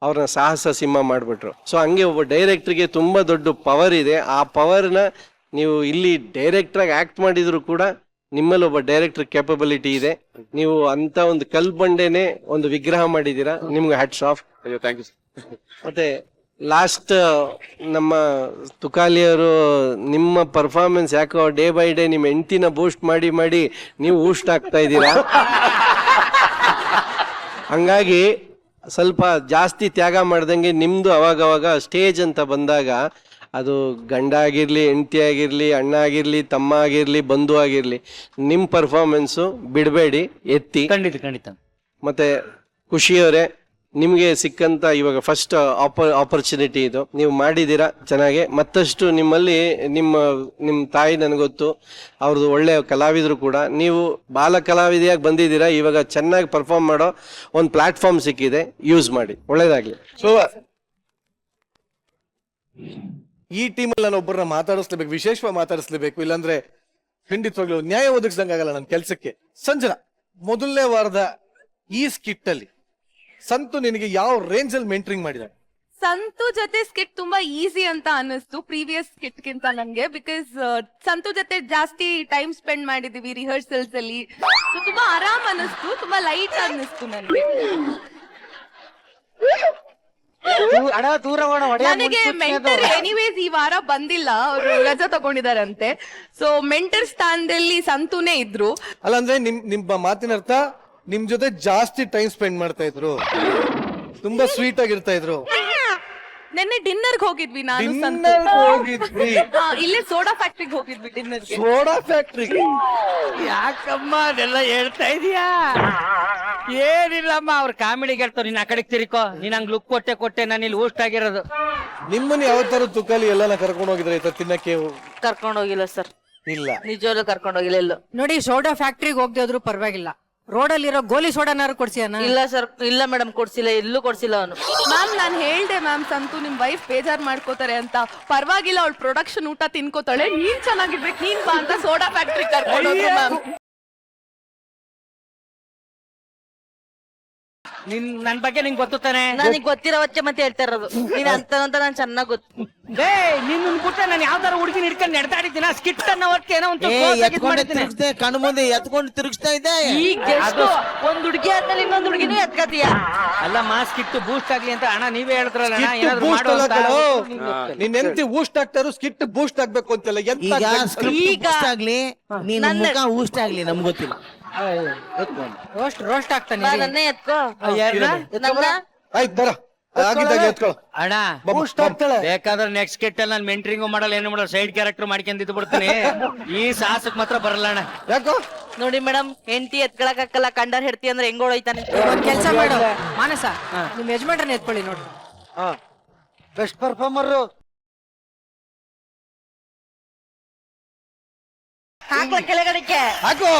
ಅವ್ರನ್ನ ಸಾಹಸ ಸಿಂಹ ಮಾಡ್ಬಿಟ್ರು. ಸೊ ಹಂಗೆ ಒಬ್ಬ ಡೈರೆಕ್ಟರ್ಗೆ ತುಂಬಾ ದೊಡ್ಡ ಪವರ್ ಇದೆ. ಆ ಪವರ್ನ ನೀವು ಇಲ್ಲಿ ಡೈರೆಕ್ಟರ್ ಆಗಿ ಆಕ್ಟ್ ಮಾಡಿದ್ರು ಕೂಡ ನಿಮ್ಮಲ್ಲಿ ಒಬ್ಬ ಡೈರೆಕ್ಟರ್ ಕೆಪಬಿಲಿಟಿ ಇದೆ. ನೀವು ಅಂತ ಒಂದು ಕಲ್ಬಂಡೆನೆ ಒಂದು ವಿಗ್ರಹ ಮಾಡಿದೀರಾ, ನಿಮ್ಗೆ ಹ್ಯಾಟ್ಸ್ ಆಫ್. Thank you. ಮತ್ತೆ ಲಾಸ್ಟ್ ನಮ್ಮ ತುಕಾಲಿಯವರು ನಿಮ್ಮ ಪರ್ಫಾರ್ಮೆನ್ಸ್ ಯಾಕೋ ಡೇ ಬೈ ಡೇ ನಿಮ್ಮ ಹೆಂಡತಿನ ಬೂಸ್ಟ್ ಮಾಡಿ ಮಾಡಿ ನೀವು ಬೂಸ್ಟ್ ಆಗ್ತಾ ಇದ್ದೀರಾ. ಹಂಗಾಗಿ ಸ್ವಲ್ಪ ಜಾಸ್ತಿ ತ್ಯಾಗ ಮಾಡ್ದಂಗೆ ನಿಮ್ದು ಅವಾಗವಾಗ ಸ್ಟೇಜ್ ಅಂತ ಬಂದಾಗ ಅದು ಗಂಡ ಆಗಿರ್ಲಿ, ಹೆಂಡತಿ ಆಗಿರ್ಲಿ, ಅಣ್ಣ ಆಗಿರ್ಲಿ, ತಮ್ಮ ಆಗಿರ್ಲಿ, ಬಂಧು ಆಗಿರ್ಲಿ, ನಿಮ್ ಪರ್ಫಾರ್ಮೆನ್ಸು ಬಿಡಬೇಡಿ, ಎತ್ತಿ. ಖಂಡಿತ. ಮತ್ತೆ ಖುಷಿಯವರೇ, ನಿಮ್ಗೆ ಸಿಕ್ಕಂತ ಇವಾಗ ಫಸ್ಟ್ ಆಪರ್ಚುನಿಟಿ ಇದು, ನೀವು ಮಾಡಿದೀರಾ ಚೆನ್ನಾಗಿ. ಮತ್ತಷ್ಟು ನಿಮ್ಮಲ್ಲಿ ನಿಮ್ಮ ತಾಯಿ ನನಗೊತ್ತು, ಅವ್ರದ್ದು ಒಳ್ಳೆ ಕಲಾವಿದರು ಕೂಡ. ನೀವು ಬಾಲ ಕಲಾವಿದೆಯಾಗಿ ಬಂದಿದ್ದೀರಾ, ಇವಾಗ ಚೆನ್ನಾಗಿ ಪರ್ಫಾರ್ಮ್ ಮಾಡೋ ಒಂದು ಪ್ಲಾಟ್ಫಾರ್ಮ್ ಸಿಕ್ಕಿದೆ, ಯೂಸ್ ಮಾಡಿ. ಒಳ್ಳೇದಾಗ್ಲಿ. ಸೊ ಈ ಟೀಮಲ್ಲಿ ನಾನು ಒಬ್ಬರನ್ನ ಮಾತಾಡಿಸ್ಲೇಬೇಕು, ವಿಶೇಷವಾಗಿ ಮಾತಾಡಿಸ್ಲೇಬೇಕು, ಇಲ್ಲಾಂದ್ರೆ ಖಂಡಿತವಾಗ್ಲೂ ನ್ಯಾಯ ಒದಗಿಸ್ದಂಗಾಗಲ್ಲ ನನ್ನ ಕೆಲ್ಸಕ್ಕೆ. ಸಂಜನಾ, ಮೊದಲನೇ ವಾರದ ಈ ಸ್ಕಿಟ್ ಅಲ್ಲಿ ಸಂತು ನಿನಗೆ ಯಾವ ರೇಂಜ್ ಅಲ್ಲಿ ಮೆಂಟರಿಂಗ್ ಮಾಡಿದ? ಸಂತು ಜೊತೆ ಸ್ಕಿಟ್ ತುಂಬಾ ಈಸಿ ಅಂತ ಅನ್ನಿಸ್ತು ಪ್ರೀವಿಯಸ್ ಸ್ಕಿಟ್ ಗಿಂತ ನನ್ಗೆ. ಬಿಕಾಸ್ ಸಂತು ಜೊತೆ ಜಾಸ್ತಿ ಟೈಮ್ ಸ್ಪೆಂಡ್ ಮಾಡಿದೀವಿ ರಿಹರ್ಸಲ್ಸ್ ಅಲ್ಲಿ. So, ತುಂಬಾ ಆರಾಮ್ ಅನ್ನಿಸ್ತು, ತುಂಬಾ ಲೈಟ್ ಅನ್ನಿಸ್ತು ನನ್ಗೆ. ನನಗೆ ಮೆಂಟರ್ ಎನಿವೇಸ್ ಈ ವಾರ ಬಂದಿಲ್ಲ, ಅವರು ರಜಾ ತಗೊಂಡಿದಾರಂತೆ. ಸೊ ಮೆಂಟರ್ ಸ್ಥಾನದಲ್ಲಿ ಸಂತೂನೇ ಇದ್ರು. ಅಲ್ಲ ಅಂದ್ರೆ ನಿಮ್ಮ ಮಾತಿನ ಅರ್ಥ ನಿಮ್ ಜೊತೆ ಜಾಸ್ತಿ ಟೈಮ್ ಸ್ಪೆಂಡ್ ಮಾಡ್ತಾ ಇದ್ರು, ತುಂಬಾ ಸ್ವೀಟ್ ಆಗಿರ್ತಾ ಇದ್ರು. ನೆನ್ನೆ ಡಿನ್ನರ್ಗೆ ಹೋಗಿದ್ವಿ ನಾನು ಹೋಗಿದ್ವಿ, ಇಲ್ಲೇ ಸೋಡಾ ಫ್ಯಾಕ್ಟ್ರಿಗೆ ಹೋಗಿದ್ವಿ ಡಿನ್ನರ್ಗೆ. Soda factory? ಯಾಕಮ್ಮ ಅದೆಲ್ಲ ಹೇಳ್ತಾ ಇದೀಯಾ? ಏನಿಲ್ಲಮ್ಮ, ಅವ್ರ ಕಾಮಿಡಿಗೆ ಹೇಳ್ತಾವ, ನೀನ್ ಆ ಕಡೆಗೆ ತಿರ್ಕೋ, ನೀನ್ ಹಂಗ್ ಲುಕ್ ಕೊಟ್ಟೆ ನಾನು ಇಲ್ಲಿ ಊಷ್ಟ ಆಗಿರೋದು. ನಿಮ್ಮನ್ನ ಯಾವ ತರ ತುಕಾಲಿ ಎಲ್ಲ ಕರ್ಕೊಂಡು ಹೋಗಿದ್ರೆ ತಿನ್ನಕ್ಕೆ? ಕರ್ಕೊಂಡು ಹೋಗಿಲ್ಲ ಸರ್, ಇಲ್ಲ, ನಿಜವಾಗ್ಲೂ ಕರ್ಕೊಂಡು ಹೋಗಿಲ್ಲ ಎಲ್ಲೂ. ನೋಡಿ, ಸೋಡಾ ಫ್ಯಾಕ್ಟ್ರಿಗೆ ಹೋಗದೆ ಹೋದ್ರು ಪರವಾಗಿಲ್ಲ, ರೋಡಲ್ಲಿರೋ ಗೋಲಿ ಸೋಡಾನಾರು ಕೊಡ್ಸಿಯನ? ಇಲ್ಲ ಸರ್, ಇಲ್ಲ ಮೇಡಮ್, ಕೊಡ್ಸಿಲ್ಲ, ಎಲ್ಲೂ ಕೊಡ್ಸಿಲ್ಲ ಅವನು. ಮ್ಯಾಮ್ ನಾನ್ ಹೇಳ್ದೆ ಮ್ಯಾಮ್, ಸಂತು ನಿಮ್ ವೈಫ್ ಬೇಜಾರ್ ಮಾಡ್ಕೋತಾರೆ ಅಂತ. ಪರವಾಗಿಲ್ಲ, ಅವಳು ಪ್ರೊಡಕ್ಷನ್ ಊಟ ತಿನ್ಕೋತಾಳೆ, ನೀನ್ ಚೆನ್ನಾಗಿರ್ಬೇಕು, ನೀನ್ ಬಾ ಅಂತ ಸೋಡಾ ಫ್ಯಾಕ್ಟ್ರಿ ಕರ್ಕೊಂಡು ಹೋದ್ರು ಮ್ಯಾಮ್. ನನ್ ಬಗ್ಗೆ ನಿಂಗೆ ಗೊತ್ತು ತಾನೆ? ನನಗೆ ಗೊತ್ತಿರೋ ವಚ್ಚೆ ಮತ್ತೆ ಹೇಳ್ತಾ ಇರೋದು ನೀನ್ ಅಂತ ನಾನು ಚೆನ್ನಾಗ್ ಗೊತ್ತು. ನಿನ್ನ ಬಿಟ್ರೆ ನಾನು ಯಾವ್ದಾರ ಹುಡುಗಿನ ಹಿಡ್ಕೊಂಡು ನೆಡ್ತಾಡಿದ್ದೀನ ಸ್ಕಿಟ್ ಅನ್ನೋ ಹೊತ್ತಿಗೆ ಏನೋ ಒಂದು ಕಣ್ಣು ಮುಂದೆ ಎತ್ಕೊಂಡು ತಿರುಗಿಸ್ತಾ ಇದ್ದೆ. ಈಗ just ಒಂದ್ ಹುಡುಗಿ ಆದ್ಮೇಲೆ ಇನ್ನೊಂದ್ ಹುಡುಗಿನೂ ಎತ್ಕತೀಯ. ಅಲ್ಲ ಮಾ ಸ್ಕಿಟ್ ಬೂಸ್ಟ್ ಆಗ್ಲಿ ಅಂತ ಅಣ್ಣ ನೀವೇ ಹೇಳಿದ್ರಲ್ಲ, ನಿನ್ ಎಂತಿ ಬೂಸ್ಟ್ ಆಗ್ತಾರು, ಸ್ಕಿಟ್ ಬೂಸ್ಟ್ ಆಗ್ಬೇಕು ಅಂತೆಲ್ಲ. ಈಗ ಆಗ್ಲಿ ನೀನ್ ಮುಖ ಊಷ್ಟ ಆಗ್ಲಿ ನಮ್ಗೆ ಗೊತ್ತಿಲ್ಲ. ರೋಸ್ಟ್ ಆಗ್ತಾನೆ. ನನ್ನೇ ಎತ್ಕೋ. ಆಯ್ತು ಬರ, ಆಗಿದ್ದಾಗ ಎತ್ಕೊಳ್ಳೋ. ಅಣ್ಣ ಬೂಸ್ಟ್ ಆಗ್ತಾಳೆ. ಬೇಕಾದ್ರೆ ನೆಕ್ಸ್ಟ್ ಕೆಟ್ಟ ನಾನು ಮೆಂಟ್ರಿಂಗು ಮಾಡಲ್ಲ ಏನು ಮಾಡಲ್ಲ ಸೈಡ್ ಕ್ಯಾರೆಕ್ಟರ್ ಮಾಡ್ಕೊಂಡಿದ್ದು ಬಿಡ್ತೀನಿ. ಈ ಸಾಹಸಕ್ ಮಾತ್ರ ಬರಲ್ಲ ಅಣ್ಣ. ಯಾಕೋ ನೋಡಿ ಮೇಡಮ್, ಹೆಂಡತಿ ಎತ್ಕೊಳಕಲ್ಲ, ಕಂಡರ್ ಹೆಡ್ತಿ ಅಂದ್ರೆ ಹೆಂಗ್ ಹೊಡೋಯ್ತಾನೆ. ಒಂದ್ ಕೆಲ್ಸ ಮಾಡು ಮಾನಸ, ನಿಮ್ ಯಜಮಾನ್ರನ್ನ ಎತ್ಕೊಳ್ಳಿ ನೋಡು. Best performer. ಹಾಕ್ಲ ಕೆಳಗಡೆಗೆ. ಹಾಕೋ.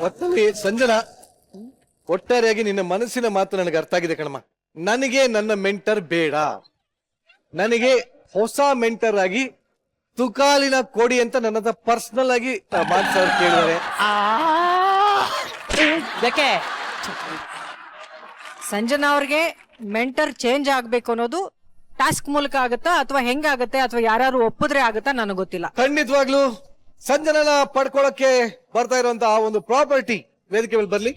ಒಟ್ಟಲ್ಲಿ ಸಂಜನಾ, ಒಟ್ಟಾರೆಯಾಗಿ ನಿನ್ನ ಮನಸ್ಸಿನ ಮಾತು ನನಗೆ ಅರ್ಥ ಆಗಿದೆ ಕಣಮ್ಮ. ನನಗೆ ನನ್ನ ಮೆಂಟರ್ ಬೇಡ, ನನಗೆ ಹೊಸ ಮೆಂಟರ್ ಆಗಿ ತುಕಾಲಿನ ಕೊಡಿ ಅಂತ ನನ್ನ ಹತ್ರ ಪರ್ಸನಲ್ ಆಗಿ ಮಾನ್ಸ ಅವ್ರು ಕೇಳಿದ್ದಾರೆ. ಯಾಕೆ ಸಂಜನಾ ಅವ್ರಿಗೆ ಮೆಂಟರ್ ಚೇಂಜ್ ಆಗ್ಬೇಕು ಅನ್ನೋದು ಟಾಸ್ಕ್ ಮೂಲಕ ಆಗುತ್ತಾ ಅಥವಾ ಹೆಂಗಾಗತ್ತೆ ಅಥವಾ ಯಾರು ಒಪ್ಪಿದ್ರೆ ಆಗುತ್ತಾ ನನಗೆ ಗೊತ್ತಿಲ್ಲ. ಖಂಡಿತವಾಗ್ಲೂ ಸಂಜನನ ಪಡ್ಕೊಳಕ್ಕೆ ಬರ್ತಾ ಇರುವಂತ ಆ ಒಂದು ಪ್ರಾಪರ್ಟಿ ವೇದಿಕೆ ಮೇಲೆ ಬರ್ಲಿ.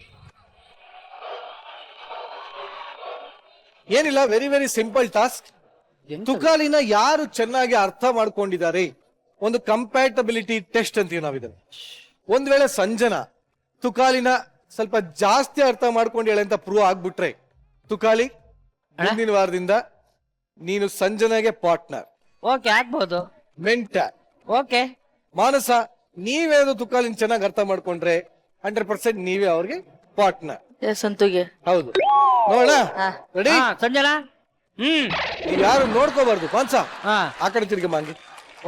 ಏನಿಲ್ಲ, ವೆರಿ ವೆರಿ ಸಿಂಪಲ್ ಟಾಸ್ಕ್. ತುಕಾಲಿನ ಯಾರು ಚೆನ್ನಾಗಿ ಅರ್ಥ ಮಾಡ್ಕೊಂಡಿದ್ದಾರೆ, ಒಂದು ಕಂಪ್ಯಾಟಬಿಲಿಟಿ ಟೆಸ್ಟ್ ಅಂತೀವಿ ನಾವಿದನ್ನು. ಒಂದ್ ವೇಳೆ ಸಂಜನಾ ತುಕಾಲಿನ ಸ್ವಲ್ಪ ಜಾಸ್ತಿ ಅರ್ಥ ಮಾಡ್ಕೊಂಡಿದ್ದಾಳೆ ಅಂತ ಪ್ರೂವ್ ಆಗ್ಬಿಟ್ರೆ, ತುಕಾಲಿ ಮುಂದಿನ ವಾರದಿಂದ ನೀನು ಸಂಜನಾಗೆ ಪಾರ್ಟ್ನರ್, ಓಕೆ ಆಗ್ಬೋದು. ಮೆಂಟರ್. ಓಕೆ ಮಾನಸ, ನೀವೇನು ತುಕಾಲಿನ ಚೆನ್ನಾಗಿ ಅರ್ಥ ಮಾಡ್ಕೊಂಡ್ರೆ 100% ನೀವೇ ಅವ್ರಿಗೆ ಪಾರ್ಟ್ನರ್. ಸಂತುಗೆ ಹೌದು, ನೋಡೋಣ. ರೆಡಿ? ಸಂಜನಾ. ನೀವ್ ಯಾರು ನೋಡ್ಕೋಬಾರ್ದು. ಮಾನ್ಸ ಆ ಕಡೆ ತಿರ್ಗಿ ಮಾಂಗಿ.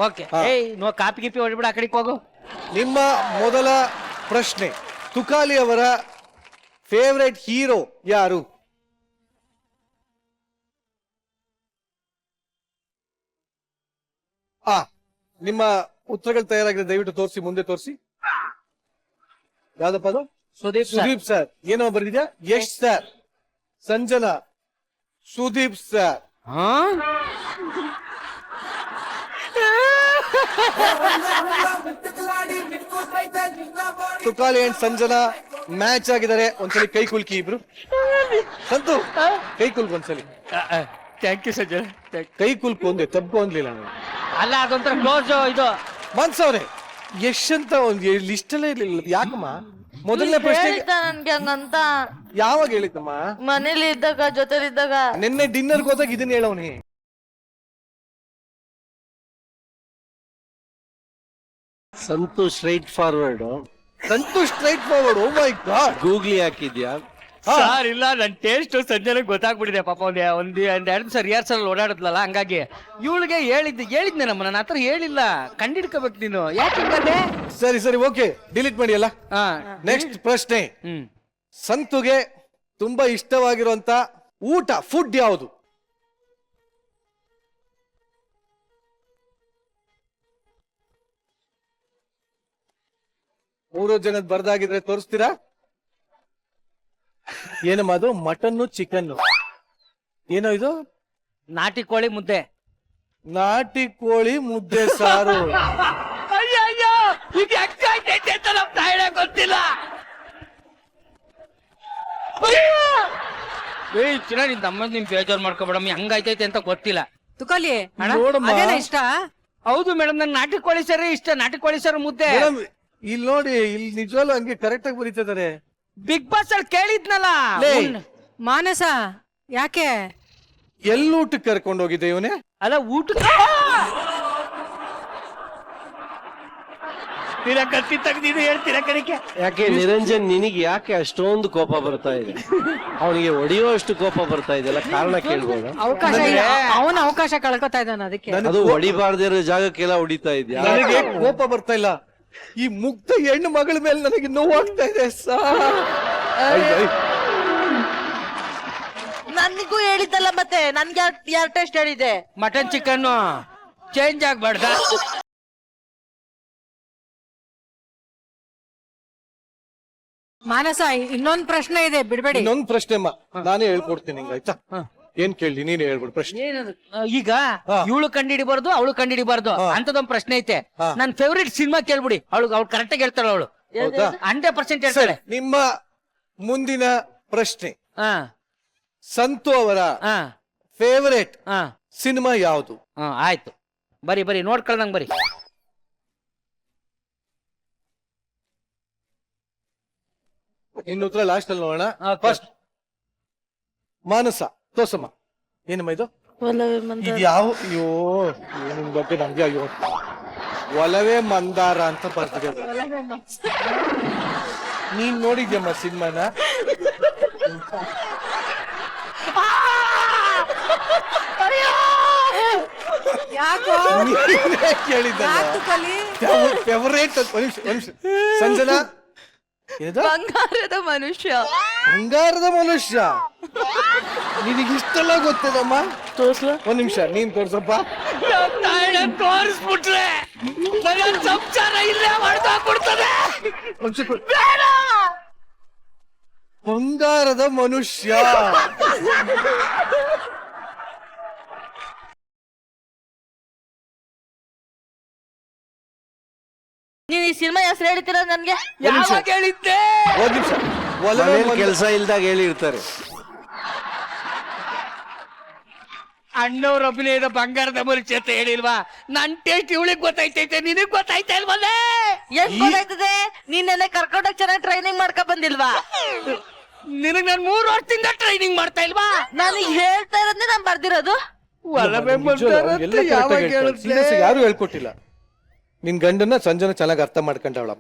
ಓಕೆ. ಏಯ್ ನೋ ಕಾಪಿ ಗಿಪಿ ಹೊಡಿಬಿಡ, ಆ ಕಡೆಗೆ ಹೋಗು. ನಿಮ್ಮ ಮೊದಲ ಪ್ರಶ್ನೆ, ತುಕಾಲಿ ಅವರ ಫೇವರೇಟ್ ಹೀರೋ ಯಾರು? ನಿಮ್ಮ ಉತ್ತರಗಳು ತಯಾರಾಗಿದೆ, ದಯವಿಟ್ಟು ತೋರಿಸಿ, ಮುಂದೆ ತೋರಿಸಿ. ಯಾವ್ದಪ್ಪ ಅದು? ಸುದೀಪ್ ಸರ್. ಏನೋ ಬರ್ದಿದ್ಯಾ? Yash sir, Sanjana, Sudeep sir. Tukali and Sanjana match ಆಗಿದ್ದಾರೆ. ಒಂದ್ಸಲಿ ಕೈ ಕುಲ್ಕಿ ಇಬ್ರು. ಸಂತು, ಕೈ ಕುಲ್ಕು ಒಂದ್ಸಲಿ. Thank you Sanjana. ಕೈ ಕುಲ್ಕು ಒಂದೇ, ತಪ್ಪು ಅನ್ಲಿಲ್ಲ ನಾನು. ಅಲ್ಲ ಅದೊಂಥರ ಕ್ಲೋಸ್ ಇದು. ಮನ್ಸ ಅವ್ರೆ, ಯಶ್ ಅಂತ ಒಂದು ಲಿಸ್ಟ್ ಅಲ್ಲೇ ಇರ್ಲಿಲ್ಲ. ಯಾಕಮ್ಮ ಮೊದಲನೇ ಪ್ರಶ್ನೆ ನನ್ಗೆ ಹಂಗಂತ ಯಾವಾಗ ಹೇಳಿದ್ದಮ್ಮ? ಮನೇಲಿ ಇದ್ದಾಗ, ಜೊತೆಲಿದ್ದಾಗ. ನಿನ್ನೆ ಡಿನ್ನರ್ಗೆ ಹೋದಾಗ ಇದನ್ನ ಹೇಳವನಿ. Santhu straightforward. Santhu straightforward. Oh my god. Googly ಹಾಕಿದ್ಯಾ? ಸರ್ ಇಲ್ಲ, ನನ್ ಟೇಸ್ಟ್ ಸಂಜೆನಗ್ ಗೊತ್ತಾಗ್ಬಿಟ್ಟಿದೆ. ಪಾಪ ಒಂದ್ ಎರಡು ಸರ್ ರಿಹರ್ಸಲ್ ಓಡಾಡುತ್ತಲ್ಲ, ಹಂಗಾಗಿ ಇವಳಿಗೆ ಹೇಳಿದ್ನೆ ನಮ್ಮ, ನನ್ನ ಹತ್ರ ಹೇಳಿಲ್ಲ. ಕಂಡಿಡ್ಕೋಬೇಕು ನೀನು. ಯಾಕೆ? ಸರಿ ಸರಿ, ಓಕೆ, ಡಿಲೀಟ್ ಮಾಡಿ ಅಲ್ಲ. ನೆಕ್ಸ್ಟ್ ಪ್ರಶ್ನೆ, ಸಂತುಗೆ ತುಂಬಾ ಇಷ್ಟವಾಗಿರುವಂತ ಊಟ, ಫುಡ್ ಯಾವುದು? ಮೂರು ಜನದ ಬರ್ದಾಗಿದ್ರೆ ತೋರಿಸ್ತೀರಾ? ಏನಮ್ಮ ಅದು? ಮಟನ್ನು, ಚಿಕನ್ನು, ಏನೋ ಇದು? ನಾಟಿ ಕೋಳಿ ಮುದ್ದೆ. ನಾಟಿ ಕೋಳಿ ಮುದ್ದೆ ಸಾರು. ಅಯ್ಯಯ್ಯೋ, ಇದು ಹೆಂಗಾಯ್ತೈತೆ ಅಂತ ನಮ್ ತಾಯಿನೇ ಗೊತ್ತಿಲ್ಲ. ಏಯ್ ಚಿನ್ನ, ನಿನ್ ತಮ್ಮ ನಿಮ್ ಬೇಜಾರ್ ಮಾಡ್ಕೊಬೇಡಮ್ಮ, ಹೆಂಗಾಯ್ತೈತೆ ಅಂತ ಗೊತ್ತಿಲ್ಲ. ತುಕಾಲಿ ನೋಡಮ್ಮ. ಅದೇನ ಇಷ್ಟ? ಹೌದು ಮೇಡಮ್, ನನ್ ನಾಟಿ ಕೋಳಿ ಸಾರು ಇಷ್ಟ. ನಾಟಿ ಕೋಳಿ ಸಾರು ಮುದ್ದೆ. ಮೇಡಮ್, ಇಲ್ಲಿ ನೋಡಿ, ಇಲ್ಲಿ ನಿಜವಾಗ್ಲೂ ಹಂಗೆ ಕರೆಕ್ಟ್ ಆಗಿ ಬರೀತಿದ್ದಾರೆ. ಬಿಗ್ ಬಾಸ್ ಅಲ್ಲಿ ಕೇಳಿದ್ನಲ್ಲ. ಮಾನಸ ಯಾಕೆ ಎಲ್ಲೂಟಕ್ಕೆ ಕರ್ಕೊಂಡು ಹೋಗಿದ್ದೆ ಇವನೇ? ಅಲ್ಲ ಊಟಕ್ಕೆ ಕತ್ತಿ ತೆಗ್ದಿದ್ದು ಹೇಳ್ತೀರಾ ಕಡೆಗೆ? ಯಾಕೆ ನಿರಂಜನ್, ನಿನಗೆ ಯಾಕೆ ಅಷ್ಟೊಂದು ಕೋಪ ಬರ್ತಾ ಇದೆ? ಅವನಿಗೆ ಹೊಡೆಯೋ ಅಷ್ಟು ಕೋಪ ಬರ್ತಾ ಇದೆಯಲ್ಲ, ಕಾರಣ ಕೇಳ್ಬೋದ? ಅವಕಾಶ ಇಲ್ಲ, ಅವನ ಅವಕಾಶ ಕಳ್ಕೊತಾ ಇದ್ದಾನ. ಅದಕ್ಕೆ ಅದು ಹೊಡಿಬಾರ್ದಿರೋ ಜಾಗಕ್ಕೆಲ್ಲ ಹೊಡಿತಾ ಇದ್ಯಾ? ನನಗೆ ಕೋಪ ಬರ್ತಾ ಇಲ್ಲ, ಈ ಮುಗ್ಧ ಹೆಣ್ಣು ಮಗಳ ಮೇಲೆ ನನಗೆ ನೋವಾಗ್ತಾ ಇದೆ. ನನ್ಗೂ ಹೇಳಿದ್ದಲ್ಲ, ಮತ್ತೆ ನನ್ಗೆ ಯಾರು ಟೆಸ್ಟ್ ಹೇಳಿದೆ? ಮಟನ್ ಚಿಕನ್ ಚೇಂಜ್ ಆಗ್ಬಾರ್ದ? ಮಾನಸ ಇನ್ನೊಂದ್ ಪ್ರಶ್ನೆ ಇದೆ, ಬಿಡ್ಬೇಡಿ. ಇನ್ನೊಂದು ಪ್ರಶ್ನೆ ಅಮ್ಮ, ನಾನೇ ಹೇಳ್ಕೊಡ್ತೀನಿ ನಿಂಗೆ, ಆಯ್ತಾ? ಏನ್ ಕೇಳಿ, ನೀನೇ ಹೇಳ್ಬಿಡು ಪ್ರಶ್ನೆ. ಈಗ ಇವಳು ಕಂಡಿಡಿಬಾರ್ದು, ಅವಳು ಕಂಡಿಡಿಬಾರ್ದು ಅಂತದೊಂದ್ ಪ್ರಶ್ನೆ ಐತೆ. ನನ್ ಫೇವ್ರೇಟ್ ಸಿನಿಮಾ ಕೇಳ್ಬಿಡಿ, ಅವ್ಳು ಕರೆಕ್ಟ್ ಆಗಿ ಹೇಳ್ತಾಳ. ಅವಳು 100% ಹೇಳ್ತಾಳೆ. ನಿಮ್ಮ ಮುಂದಿನ ಪ್ರಶ್ನೆ, ಸಂತು ಅವರ ಫೇವರೇಟ್ ಸಿನಿಮಾ ಯಾವುದು? ಆಯ್ತು. ಬರಿ ನೋಡ್ಕೊಳ್ದಂಗ್ ಬರಿ. ಇನ್ನು ಉತ್ತರ ಲಾಸ್ಟ್ ಅಲ್ಲಿ ನೋಡೋಣ. ಫಸ್ಟ್ ಮಾನಸ ತೋಸಮ್ಮ. ಏನಮ್ಮ ಇದು? ಇದು ಯಾವ? ಅಯ್ಯೋ ನಿಮ್ ಬಗ್ಗೆ ನಮ್ಗೆ ಅಯ್ಯೋ. ಒಲವೇ ಮಂದಾರ ಅಂತ ಬರ್ತಿದೆ. ನೀನ್ ನೋಡಿದ್ಯಮ್ಮ ಸಿನಿಮಾನ? ಯಾಕೋ ಕೇಳಿದ್ದಲ್ಲ. ಫೇವರೇಟ್. ಒಂದ್ ನಿಮಿಷ ಸಂಜನಾ, ಏನದು? ಬಂಗಾರದ ಮನುಷ್ಯ. ಬಂಗಾರದ ಮನುಷ್ಯ. ನಿನಗಿಷ್ಟೆಲ್ಲ ಗೊತ್ತಿದಮ್ಮ? ತೋರ್ಸ್ಲ ಒಂದ್ ನಿಮಿಷ, ನೀನ್ ತೋರ್ಸಪ್ಪ. ತೋರಿಸ್ಬಿಟ್ರೆ ಸಂಸಾರ ಇಲ್ಲೇ ಮಾಡ್ಕೊಡ್ತದೆ. ಬಂಗಾರದ ಮನುಷ್ಯ. ನೀವು ಈ ಸಿನಿಮಾ ಹೆಸರು ಹೇಳ್ತೀರಾ ನನ್ಗೆ? ಯಾವಾಗ ಹೇಳಿದ್ದೆ? ಒಂದ್ ನಿಮಿಷ. ಒಲವೇ ಕೆಲಸ ಇಲ್ದಾಗ ಹೇಳಿರ್ತಾರೆ. ಅಣ್ಣವ್ರ ಅಭಿನಯದ ಬಂಗಾರದ ಮನುಷ್ಯ ಅಂತ ಹೇಳಿಲ್ವಾ? ನನ್ ಟೇಸ್ಟ್ ಇವಳಿಗೆ ಗೊತ್ತಾಯ್ತೈತೆ, ನಿನಗ್ ಗೊತ್ತಾಯ್ತಾ ಇಲ್ವಲ್ಲೇ? ಎಷ್ಟ್ ಗೊತ್ತಾಯ್ತದೆ? ನೀನೆಲ್ಲ ಕರ್ಕೊಂಡೋಗಿ ಚೆನ್ನಾಗಿ ಟ್ರೈನಿಂಗ್ ಮಾಡ್ಕೊ ಬಂದಿಲ್ವಾ? ನಿನಗ್ ನಾನು 3 ವರ್ಷದಿಂದ ಟ್ರೈನಿಂಗ್ ಮಾಡ್ತಾ ಇಲ್ವಾ? ನನಗೆ ಹೇಳ್ತಾ ಇರೋದ್ನೇ ನಾನ್ ಬರ್ದಿರೋದು. ಒಲವೇ ಎಲ್ಲ ಯಾವಾಗ ಹೇಳಿದ್ದೆ? ಸೀರಿಯಸ್ ಯಾರು ಹೇಳ್ಕೊಟ್ಟಿಲ್ಲ. ನಿನ್ ಗಂಡನ್ನ ಸಂಜನ ಚೆನ್ನಾಗಿ ಅರ್ಥ ಮಾಡ್ಕೊಂಡವಳ.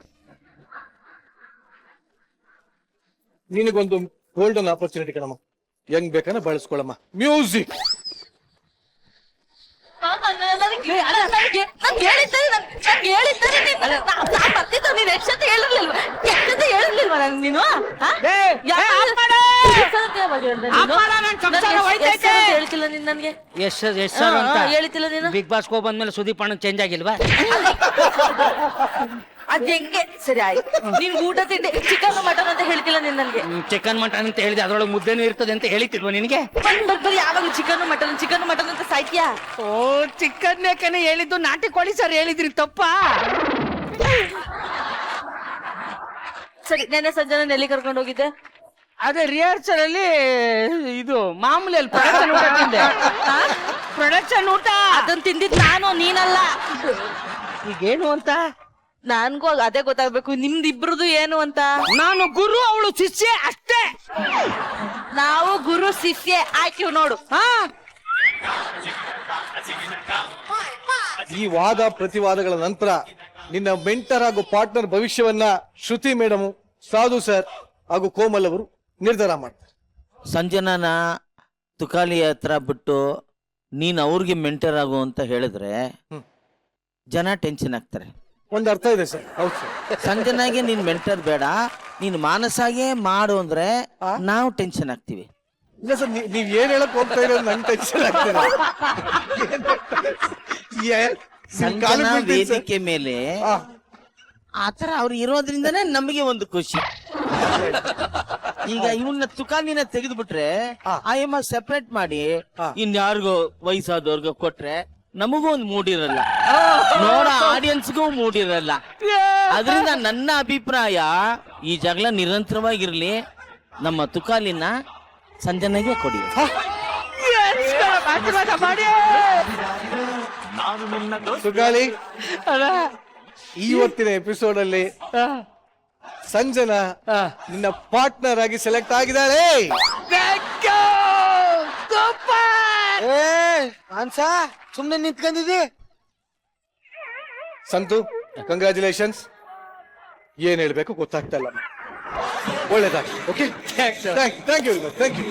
ನಿನಗೊಂದು ಗೋಲ್ಡನ್ ಆಪರ್ಚುನಿಟಿ ಕಣಮ್ಮ. ಹೆಂಗ್ ಬೇಕನ್ನ ಬಳಸ್ಕೊಳಮ್ಮ. ಮ್ಯೂಸಿಕ್. ಹೇಳ್ತಿಲ್ಲ ನೀನ್ ನನ್ಗೆ. ಹೇಳ್ತಿಲ್ಲ ನೀನು. ಬಿಗ್ ಬಾಸ್ ಹೋಗ್ ಬಂದ್ಮೇಲೆ ಸುದೀಪ್ ಅಣ್ಣ ಚೇಂಜ್ ಆಗಿಲ್ವಾ? ಅದ್ ಹೆಂಗೆ? ಸರಿ ಆಯ್ತು. ನೀನ್ ಊಟ ತಿಂಡಿ ಚಿಕನ್ ಮಟನ್ ಅಂತ ಹೇಳ್ತಿಲ್ಲ ನೀನ್ ನನ್ಗೆ. ಚಿಕನ್ ಮಟನ್ ಅಂತ ಹೇಳಿದೆ, ಅದ್ರೊಳಗೆ ಮುದ್ದೆನೂ ಇರ್ತದೆ ಅಂತ ಹೇಳಿತಿಲ್ವಾ ನಿನಗೆ? ಬರೀ ಯಾವಾಗ ಚಿಕನ್ ಮಟನ್ ಅಂತ ಸಾಯ್ತೀಯಾ? ಓ, ಚಿಕನ್ ಯಾಕನೆ ಹೇಳಿದ್ದು, ನಾಟಿ ಕೋಳಿ ಸರ್ ಹೇಳಿದ್ರಿ ತಪ್ಪಾ? ಸರಿ, ನೆನ್ನೆ ಸಂಜೆ ನಾನು ಎಲ್ಲಿ ಕರ್ಕೊಂಡು ಹೋಗಿದ್ದೆ? ಅದೇ ರಿಹರ್ಸಲ್ ಅಲ್ಲಿ ಇದು ಮಾಮೂಲಿ ಅಲ್ಲಿ ಪ್ರೊಡಕ್ಷನ್ ಊಟ ತಿಂದೆ. ಪ್ರೊಡಕ್ಷನ್ ಊಟ ಅದನ್ನ ತಿಂದಿದ್ ನಾನು, ನೀನಲ್ಲ. ಈಗೇನು ಅಂತ ನನ್ಗೂ ಅದೇ ಗೊತ್ತಾಗ್ಬೇಕು, ನಿಮ್ದಿಬ್ರದು ಏನು ಅಂತ. ನಾನು ಗುರು, ಅವಳು ಶಿಷ್ಯೆ ಅಷ್ಟೇ. ನಾವು ಗುರು ಶಿಷ್ಯೆ ಆಯ್ತೀವ್ ನೋಡು. ಈ ವಾದ ಪ್ರತಿವಾದಗಳ ನಂತರ ನಿನ್ನ ಮೆಂಟರ್ ಹಾಗೂ ಪಾರ್ಟ್ನರ್ ಭವಿಷ್ಯವನ್ನ ಶ್ರುತಿ ಮೇಡಮ್, ಸಾಧು ಸರ್ ಹಾಗೂ ಕೋಮಲ್ ಅವರು ನಿರ್ಧಾರ ಮಾಡ್ತಾರೆ. ಸಂಜನಾನ ತುಕಾಲಿ ಹತ್ರ ಬಿಟ್ಟು ನೀನ್ ಅವ್ರಿಗೆ ಮೆಂಟರ್ ಆಗು ಅಂತ ಹೇಳಿದ್ರೆ ಜನ ಟೆನ್ಷನ್ ಆಗ್ತಾರೆ. ಒಂದ್ ಅರ್ಥ ಇದೆ ಸರ್. ಹೌದು ಸರ್. ಸಂಜನಾಗೆ ನೀನ್ ಮೆಂಟರ್ ಬೇಡ, ನೀನ್ ಮಾನಸಾಗೆ ಮಾಡು ಅಂದ್ರೆ ನಾವು ಟೆನ್ಷನ್ ಆಗ್ತೀವಿ. ಇಲ್ಲ ಸರ್, ನೀವ್ ಏನ್ ಹೇಳಕ್ ಹೋಗ್ತಾ ಇರೋದು ನನ್ ಟೆನ್ಷನ್ ಆಗ್ತಿದೆ. ಸಂಜನಾ ವೇದಿಕೆ ಮೇಲೆ ಆತರ ಅವ್ರು ಇರೋದ್ರಿಂದನೇ ನಮಗೆ ಒಂದು ಖುಷಿ. ಈಗ ಇವನ್ನ ತುಕಾಲಿನ ತೆಗೆದು ಬಿಟ್ರೆ ಆಯಮ್ಮ ಸೆಪರೇಟ್ ಮಾಡಿ ಇನ್ಯಾರಿಗೋ ವಯಸ್ಸಾದವ್ರಿಗೋ ಕೊಟ್ರೆ ನಮಗೂ ಒಂದು ಮೂಡಿರಲ್ಲ, ನೋಡ ಆಡಿಯನ್ಸ್ಗೂ ಮೂಡಿರಲ್ಲ. ಅದರಿಂದ ನನ್ನ ಅಭಿಪ್ರಾಯ ಈ ಜಗಳ ನಿರಂತರವಾಗಿರ್ಲಿ, ನಮ್ಮ ತುಕಾಲಿನ ಸಂಜನೆಗೆ ಕೊಡಿ. ತುಕಾಲಿ, ಇವತ್ತಿನ ಎಪಿಸೋಡ್ ಅಲ್ಲಿ ಸಂಜನಾ ನಿನ್ನ ಪಾರ್ಟ್ನರ್ ಆಗಿ ಸೆಲೆಕ್ಟ್ ಆಗಿದ್ದಾಳೆ. ಸುಮ್ನೆ ನಿಂತ್ಕೊಂಡಿದ್ದಿ. ಸಂತು, ಕಂಗ್ರ್ಯಾಚುಲೇಷನ್ಸ್. ಏನ್ ಹೇಳ್ಬೇಕು ಗೊತ್ತಾಗ್ತಾ ಇಲ್ಲ. ಒಳ್ಳೇದಾಗಿ. Okay, thank you.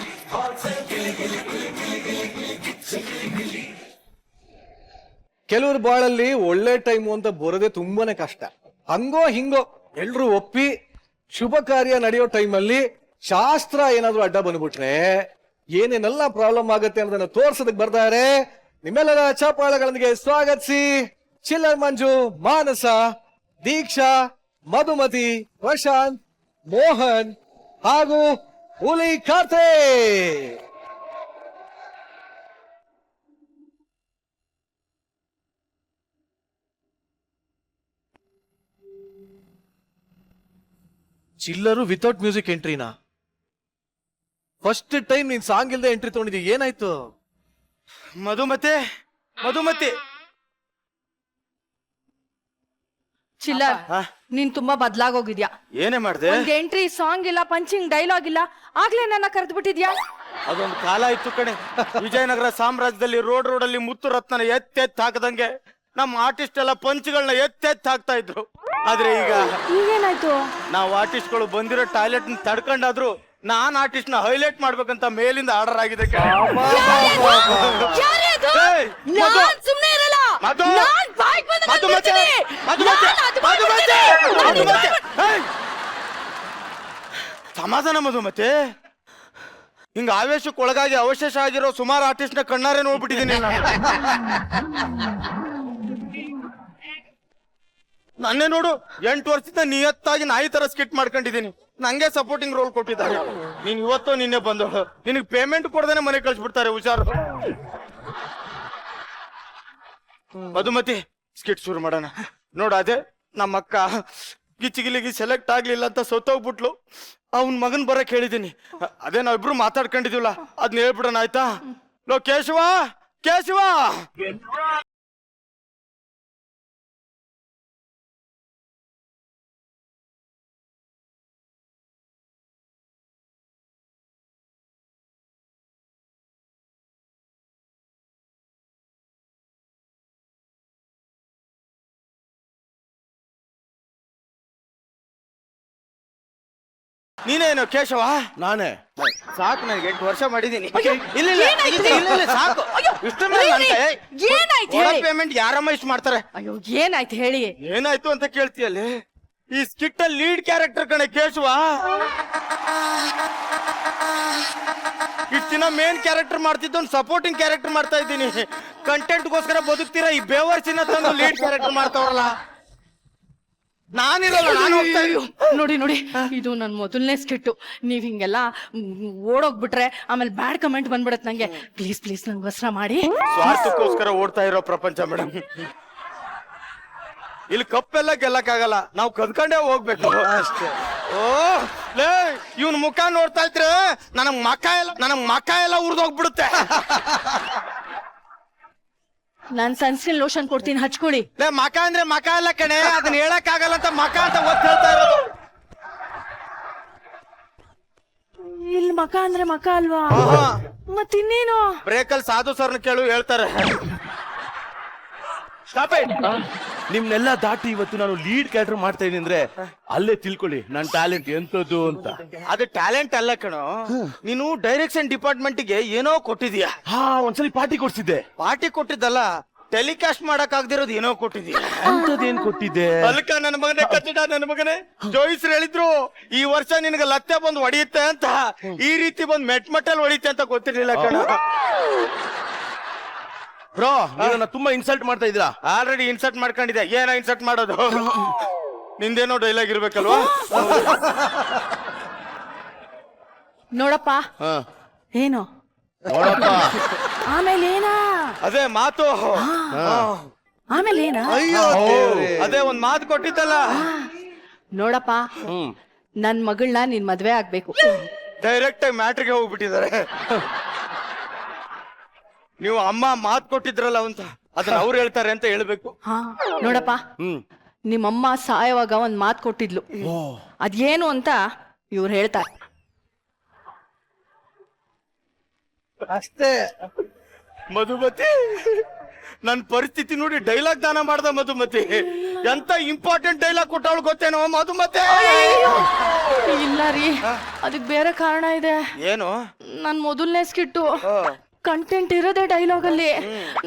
ಕೆಲವ್ರ ಬಾಳಲ್ಲಿ ಒಳ್ಳೆ ಟೈಮು ಅಂತ ಬರೋದೇ ತುಂಬಾನೇ ಕಷ್ಟ. ಹಂಗೋ ಹಿಂಗೋ ಎಲ್ರು ಒಪ್ಪಿ ಶುಭ ಕಾರ್ಯ ನಡೆಯೋ ಟೈಮಲ್ಲಿ ಶಾಸ್ತ್ರ ಏನಾದ್ರು ಅಡ್ಡ ಬಂದ್ಬಿಟ್ರೆ ಏನೇನೆಲ್ಲ ಪ್ರಾಬ್ಲಮ್ ಆಗತ್ತೆ ಅನ್ನೋದನ್ನ ತೋರ್ಸೋದಕ್ಕೆ ಬರ್ತಾರೆ. ನಿಮ್ಮೆಲ್ಲರ ಚಪ್ಪಾಳೆಗಳೊಂದಿಗೆ ಸ್ವಾಗತಿಸಿ ಚಿಲ್ಲರ್ ಮಂಜು, ಮಾನಸ, ದೀಕ್ಷಾ, ಮಧುಮತಿ, ಪ್ರಶಾಂತ್, ಮೋಹನ್ ಹಾಗೂ ಹುಲಿ ಖಾತೆ. Chiller without music ಎಂಟ್ರಿನಾ? First time ನೀನ್ ಸಾಂಗ್ ಇಲ್ದೆ ಎಂಟ್ರಿ ತಗೊಂಡಿದ್ಯಾ, ಏನಾಯ್ತು? ಮಧುಮತಿ ಚಿಲ್ಲರ್ ನೀನ್ ತುಂಬಾ ಬದ್ಲಾಗೋಗಿದ್ಯಾ. ಏನೇ ಮಾಡ್ದೆ? ಒಂದ್ ಎಂಟ್ರಿ ಸಾಂಗ್ ಇಲ್ಲ, ಪಂಚಿಂಗ್ ಡೈಲಾಗ್ ಇಲ್ಲ, ಆಗ್ಲೇ ನನ್ನ ಕರೆದು ಬಿಟ್ಟಿದ್ಯಾ. ಅದೊಂದು ಕಾಲ ಇತ್ತು ಕಣೆ. ವಿಜಯನಗರ ಸಾಮ್ರಾಜ್ಯದಲ್ಲಿ ರೋಡಲ್ಲಿ ಮುತ್ತು ರತ್ನ ಎತ್ತೆತ್ ಹಾಕದಂಗೆ ನಮ್ಮ ಆರ್ಟಿಸ್ಟ್ ಎಲ್ಲ ಪಂಚ್ಗಳನ್ನ ಎತ್ತೆತ್ ಹಾಕ್ತಾ ಇದ್ರು. ಆದ್ರೆ ಈಗೇನಾಯ್ತು? ನಾವು ಆರ್ಟಿಸ್ಟ್ಗಳು ಬಂದಿರೋ ಟಾಯ್ಲೆಟ್ ತಡ್ಕೊಂಡಾದ್ರು ನಾನ್ ಆರ್ಟಿಸ್ಟ್ ನ ಹೈಲೈಟ್ ಮಾಡ್ಬೇಕಂತ ಮೇಲಿಂದ ಆರ್ಡರ್ ಆಗಿದೆ. ಸಮಾಧಾನ ಮಧುಮತಿ. ಹಿಂಗ ಆವೇಶಕ್ಕೆ ಒಳಗಾಗಿ ಅವಶೇಷ ಆಗಿರೋ ಸುಮಾರು ಆರ್ಟಿಸ್ಟ್ ನ ಕಣ್ಣಾರೆ ನೋಡ್ಬಿಟ್ಟಿದ್ದೀನಿ. ನನ್ನೇ ನೋಡು, 8 ವರ್ಷದಿಂದ ನಿಯತ್ತಾಗಿ ನಾಯಿ ತರ ಸ್ಕಿಟ್ ಮಾಡ್ಕೊಂಡಿದ್ದೀನಿ. ನಂಗೆ ಸಪೋರ್ಟಿಂಗ್ ರೋಲ್ ಕೊಟ್ಟಿದ್ದಾರೆ. ನೀನ್ ಇವತ್ತು ನಿನ್ನೆ ಬಂದೋಳು, ನಿನಗೆ ಪೇಮೆಂಟ್ ಕೊಡದೇನೆ ಮನೆ ಕಳ್ಸಿಬಿಡ್ತಾರೆ, ಹುಷಾರು. ಮಧುಮತಿ, ಸ್ಕಿಟ್ ಶುರು ಮಾಡೋಣ. ನೋಡ, ಅದೇ ನಮ್ಮ ಅಕ್ಕ ಗಿಚ್ಚಿಗಿಲಿಗೆ ಸೆಲೆಕ್ಟ್ ಆಗ್ಲಿಲ್ಲ ಅಂತ ಸೊತ್ತೋಗ್ಬಿಟ್ಲು. ಅವನ್ ಮಗನ್ ಬರಕ್ ಹೇಳಿದೀನಿ. ಅದೇ ನಾವಿಬ್ರು ಮಾತಾಡ್ಕೊಂಡಿದೀವಲ್ಲ, ಅದ್ನ ಹೇಳ್ಬಿಡೋಣ ಆಯ್ತಾ? ಲೋ ಕೇಶವ, ಕೇಶವ, ನೀನೇನು ಕೇಶವ? ನಾನೇ. ಸಾಕು, ನನಗೆ 8 ವರ್ಷ ಮಾಡಿದೀನಿ. ಇಲ್ಲ ಸಾಕು. ಇಷ್ಟು ಪೇಮೆಂಟ್ ಯಾರಮ್ಮ ಇಷ್ಟು ಮಾಡ್ತಾರೆ? ಅಯ್ಯೋ ಏನಾಯ್ತು ಹೇಳಿ. ಏನಾಯ್ತು ಅಂತ ಕೇಳ್ತೀಯಲ್ಲಿ? ಈ ಸ್ಕಿಟ್ ಅಲ್ಲಿ ಲೀಡ್ ಕ್ಯಾರೆಕ್ಟರ್ ಕಣೆ ಕೇಶವ. ಇಷ್ಟು ದಿನ ಮೇನ್ ಕ್ಯಾರೆಕ್ಟರ್ ಮಾಡ್ತಿದ್ದು ಒಂದು ಸಪೋರ್ಟಿಂಗ್ ಕ್ಯಾರೆಕ್ಟರ್ ಮಾಡ್ತಾ ಇದ್ದೀನಿ. ಕಂಟೆಂಟ್ಗೋಸ್ಕರ ಬದುಕ್ತೀರಾ, ಈ ಬೇವರ್ಸಿನ ತಂದು ಲೀಡ್ ಕ್ಯಾರೆಕ್ಟರ್ ಮಾಡ್ತಾವ್ರಲ್ಲ. ನಾನಿರಲ್ಲ, ನಾನು ಹೋಗ್ತಾ ಇದ್ದೀನಿ. ನೋಡಿ, ಇದು ನನ್ ಮೊದಲನೇ ಸ್ಕಿಟ್ಟು. ನೀವ್ ಹಿಂಗೆಲ್ಲ ಓಡೋಗ್ಬಿಟ್ರೆ ಆಮೇಲೆ ಬ್ಯಾಡ್ ಕಮೆಂಟ್ ಬಂದ್ಬಿಡತ್ ನಂಗೆ. ಪ್ಲೀಸ್ ನಂಗೋಸ್ಕರ ಮಾಡಿ. ಸ್ವಾರ್ಥಕ್ಕೋಸ್ಕರ ಓಡ್ತಾ ಇರೋ ಪ್ರಪಂಚ ಮೇಡಮ್. ಇಲ್ಲಿ ಕಪ್ಪೆಲ್ಲ ಗೆಲ್ಲಕ್ಕಾಗಲ್ಲ, ನಾವು ಕದ್ಕೊಂಡೇ ಹೋಗ್ಬೇಕು ಅಷ್ಟೇ. ಓ ಲೇ, ಇವನ್ ಮುಖ ನೋಡ್ತಾ ಇದ್ರೆ ನನಗ್ ಮಕ ಎಲ್ಲ ಉರ್ದೋಗ್ಬಿಡುತ್ತೆ. ನಾನ್ ಸನ್ಸ್ಕ್ರೀನ್ ಲೋಷನ್ ಕೊಡ್ತೀನಿ, ಹಚ್ಕೊಳ್ಳಿ. ಲೇ, ಮಕ ಅಂದ್ರೆ ಮಕ ಎಲ್ಲ ಕಣೆ, ಅದನ್ನ ಹೇಳಕ್ ಆಗಲ್ಲ ಅಂತ ಮಕ ಅಂತ ಒತ್ತು ಹೇಳ್ತಾ ಇರೋದು. ಇಲ್ಲಿ ಮಕ ಅಂದ್ರೆ ಮಕ ಅಲ್ವಾ? ಮತ್ತಿನ್ನೇನು? ಬ್ರೇಕಲ್ಲಿ ಸಾಧು ಸರ್ನ ಕೇಳು, ಹೇಳ್ತಾರೆ. ನಿಮ್ನೆಲ್ಲ ದಾಟಿ ಇವತ್ತು ನಾನು ಲೀಡ್ ಕ್ಯಾರೆಕ್ಟರ್ ಮಾಡ್ತಾ ಇದೀನಿ ಅಂದ್ರೆ ಅಲ್ಲೇ ತಿಳ್ಕೊಳ್ಳಿ ನನ್ನ ಟ್ಯಾಲೆಂಟ್ ಎಂತದ್ದು ಅಂತ. ಅದು ಟ್ಯಾಲೆಂಟ್ ಅಲ್ಲ ಕಣೋ, ನೀನು ಡೈರೆಕ್ಷನ್ ಡಿಪಾರ್ಟ್ಮೆಂಟ್ ಗೆ ಏನೋ ಕೊಟ್ಟಿದ್ಯಾ. ಒಂದ್ಸಲಿ ಪಾರ್ಟಿ ಕೊಡ್ಸಿದ್ದೆ. ಪಾರ್ಟಿ ಕೊಟ್ಟಿದ್ದಲ್ಲ, ಟೆಲಿಕಾಸ್ಟ್ ಮಾಡಕ್ ಆಗದಿರೋದು ಏನೋ ಕೊಟ್ಟಿದ್ಯಾ. ಅಂತದೇನ್ ಕೊಟ್ಟಿದ್ದೆ? ಅಲ್ಕ ನನ್ನ ಮಗನೇ, ಕಚ್ಚಡ ನನ್ನ ಮಗನೇ. ಜೋಯಿಸ್ರು ಹೇಳಿದ್ರು ಈ ವರ್ಷ ನಿನಗೆ ಲತ್ತೆ ಬಂದು ಹೊಡೆಯುತ್ತೆ ಅಂತ. ಈ ರೀತಿ ಬಂದು ಮೆಟ್ಮಟ್ಟಲ್ಲಿ ಹೊಡಿತೆ ಅಂತ ಗೊತ್ತಿರ್ಲಿಲ್ಲ ಕಣ. ಬ್ರೋ, ನೀವನ್ನ ತುಂಬಾ ಇನ್ಸಲ್ಟ್ ಮಾಡ್ತಾ ಇದ್ದೀರಾ. ಆಲ್ರೆಡಿ ಇನ್ಸಲ್ಟ್ ಮಾಡ್ಕೊಂಡಿದ್ದೆ. ಏನೋ ಇನ್ಸಲ್ಟ್ ಮಾಡೋದು? ನಿಂದೇನೋ ಡೈಲಾಗ್ ಇರ್ಬೇಕಲ್ವಾ? ನೋಡಪ್ಪ. ಏನು ನೋಡಪ್ಪ, ಆಮೇಲೆ ಏನಾ? ಅದೇ ಮಾತು. ಆಮೇಲೆ ಏನ? ಅದೇ ಒಂದ್ ಮಾತು ಕೊಟ್ಟಿದ್ದಲ್ಲ. ನೋಡಪ್ಪ, ನನ್ ಮಗಳನ್ನ ನಿನ್ ಮದ್ವೆ ಆಗ್ಬೇಕು. ಡೈರೆಕ್ಟ್ ಆಗಿ ಮ್ಯಾಟ್ರಿಗೆ ಹೋಗ್ಬಿಟ್ಟಿದ್ದಾರೆ. ನೀವು ಅಮ್ಮ ಮಾತು ಕೊಟ್ಟಿದ್ರಲ್ಲ ಅಂತ, ಅದನ್ನ ಅವ್ರು ಹೇಳ್ತಾರೆ ಅಂತ ಹೇಳ್ಬೇಕು. ನೋಡಪ್ಪ, ನಿಮ್ಮಮ್ಮ ಸಾಯವಾಗ ಒಂದ್ ಮಾತು ಕೊಟ್ಟಿದ್ಲು. ಅದೇನು ಅಂತ ಇವ್ರು ಹೇಳ್ತಾರೆ ಅಷ್ಟೇ. ಮಧುಮತಿ, ನನ್ ಪರಿಸ್ಥಿತಿ ನೋಡಿ ಡೈಲಾಗ್ ದಾನ ಮಾಡ್ದ ಮಧುಮತಿ. ಎಂತ ಇಂಪಾರ್ಟೆಂಟ್ ಡೈಲಾಗ್ ಕೊಟ್ಟವಳು ಗೊತ್ತೇನೋ ಮಧುಮತಿ? ಇಲ್ಲ ರೀ, ಅದಕ್ ಬೇರೆ ಕಾರಣ ಇದೆ. ಏನು? ನನ್ ಮೊದಲನೇ ಸ್ಕಿಟ್ಟು ಕಂಟೆಂಟ್ ಇರೋದೇ ಡೈಲಾಗ್ ಅಲ್ಲಿ.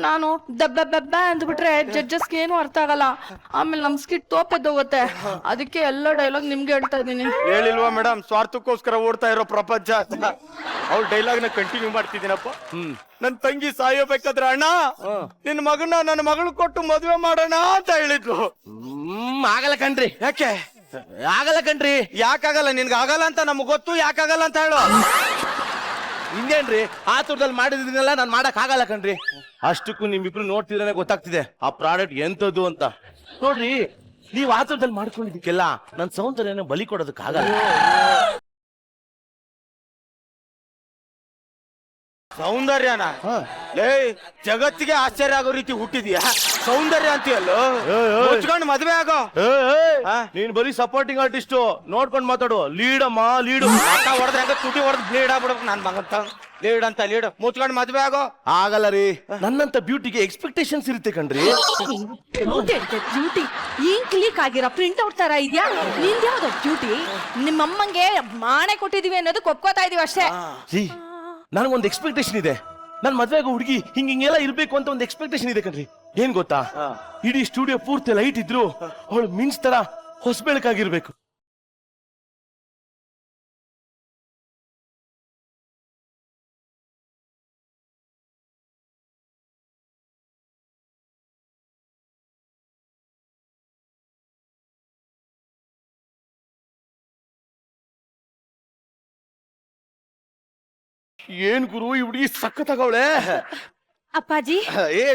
ನಾನು ದಬ್ಬ ಅಂದ್ಬಿಟ್ರೆ ಜಡ್ಜಸ್ಗೆ ಏನು ಅರ್ಥ ಆಗಲ್ಲ. ಆಮೇಲೆ ನಮ್ ಸ್ಕಿಟ್ ತೋಪೆದ್ದೋಗುತ್ತೆ. ಅದಕ್ಕೆ ಎಲ್ಲ ಡೈಲಾಗ್ ನಿಮ್ಗೆ ಹೇಳ್ತಾ ಇದೀನಿ. ಹೇಳಿಲ್ವಾ ಮೇಡಮ್, ಸ್ವಾರ್ಥಕ್ಕೋಸ್ಕರ ಓಡ್ತಾ ಇರೋ ಪ್ರಪಂಚ ಅಂತ. ಅವ್ಳ ಡೈಲಾಗ್ ನ ಕಂಟಿನ್ಯೂ ಮಾಡ್ತಿದ್ದೀನಪ್ಪ. ನನ್ ತಂಗಿ ಸಾಯೋಬೇಕಾದ್ರೆ, ಅಣ್ಣ ನಿನ್ ಮಗನ ನನ್ನ ಮಗಳು ಕೊಟ್ಟು ಮದುವೆ ಮಾಡೋಣ ಅಂತ ಹೇಳಿದ್ಲು. ಆಗಲ್ಲ ಕಣ್ರಿ. ಯಾಕೆ ಆಗಲ್ಲ ಕಣ್ರಿ? ಯಾಕಾಗಲ್ಲ? ನಿನ್ಗೆ ಆಗಲ್ಲ ಅಂತ ನಮ್ಗೆ ಗೊತ್ತು, ಯಾಕಾಗಲ್ಲ ಅಂತ ಹೇಳು. ಹಿಂಗೇನ್ರಿ, ಆತುರದಲ್ಲಿ ಮಾಡಿದ್ರನ್ನೆಲ್ಲ ನಾನ್ ಮಾಡಕ್ ಆಗಲ್ಲ ಕಣ್ರಿ. ಅಷ್ಟಕ್ಕೂ ನಿಮ್ಮಿಬ್ರು ನೋಡ್ತಿದ್ರೆ ಗೊತ್ತಾಗ್ತಿದೆ ಆ ಪ್ರಾಡಕ್ಟ್ ಎಂತದ್ದು ಅಂತ. ನೋಡ್ರಿ, ನೀವ್ ಆತುರದಲ್ಲಿ ಮಾಡ್ಕೊಂಡಿದ್ದಕ್ಕೆಲ್ಲ ನನ್ ಸೌಂದರ್ಯನ ಬಲಿ ಕೊಡೋದಕ್ಕಾಗಲ್ಲ. ಸೌಂದರ್ಯನ? ಲೇ, ಜಗತ್ತಿಗೆ ಆಶ್ಚರ್ಯ ಆಗೋ ರೀತಿ ಹುಟ್ಟಿದ್ಯಾ? ಸೌಂದರ್ಯ ಅಂತೀಯಲ್ಲೋ ಮುಚ್ಕೊಂಡು ಮದ್ವೆ ಆಗೋ. ನೀನ್ ಬರೀ ಸಪೋರ್ಟಿಂಗ್ ಆರ್ಟಿಸ್ಟ್ ನೋಡ್ಕೊಂಡ್ ಮಾತಾಡು. ಲೀಡಮ್ಮ ಲೀಡು. ಹೊಡೆದ್ರೆ ಹಂಗ ತುಟಿ ಹೊಡೆದ್ ಬ್ಲೇಡ್ ಆಗ್ಬಿಡ್ಬೇಕು ನನ್ ಮಗಂತ. ಲೀಡ್ ಅಂತ ಲೀಡ್ ಮುಚ್ಕೊಂಡು ಮದ್ವೆ ಆಗೋ. ಆಗಲ್ಲ ರೀ, ನನ್ನಂತ ಬ್ಯೂಟಿಗೆ ಎಕ್ಸ್ಪೆಕ್ಟೇಷನ್ಸ್ ಇರುತ್ತೆ ಕಣ್ರಿ. ಬ್ಯೂಟಿ ಇಂಕ್ ಲೀಕ್ ಆಗಿರೋ ಪ್ರಿಂಟ್ ಔಟ್ ತರ ಇದ್ಯಾ ನಿಂದ್ಯಾವ್ದು ಬ್ಯೂಟಿ? ನಿಮ್ಮಮ್ಮಂಗೆ ಮಾಣೆ ಕೊಟ್ಟಿದೀವಿ ಅನ್ನೋದು ಒಪ್ಕೋತಾ ಇದೀವಿ ಅಷ್ಟೇ. ರೀ, ನನಗೊಂದು ಎಕ್ಸ್ಪೆಕ್ಟೇಷನ್ ಇದೆ. ನನ್ ಮದ್ವೆಗ ಹುಡುಗಿ ಹಿಂಗೆಲ್ಲ ಇರ್ಬೇಕು ಅಂತ ಒಂದು ಎಕ್ಸ್ಪೆಕ್ಟೇಷನ್ ಇದೆ ಕಣ್ರಿ. ಏನ್ ಗೊತ್ತಾ, ಇಡೀ ಸ್ಟುಡಿಯೋ ಪೂರ್ತಿ ಲೈಟ್ ಇದ್ರು ಅವಳು ಮಿಂಚ್ ತರ ಹೊಸ ಬೆಳಕಾಗಿರ್ಬೇಕು. ಏನ್ ಗುರು, ಈ ಹುಡುಗಿ ಸಖತ್ತಾಗವಳೆ. ಅಪ್ಪಾಜಿ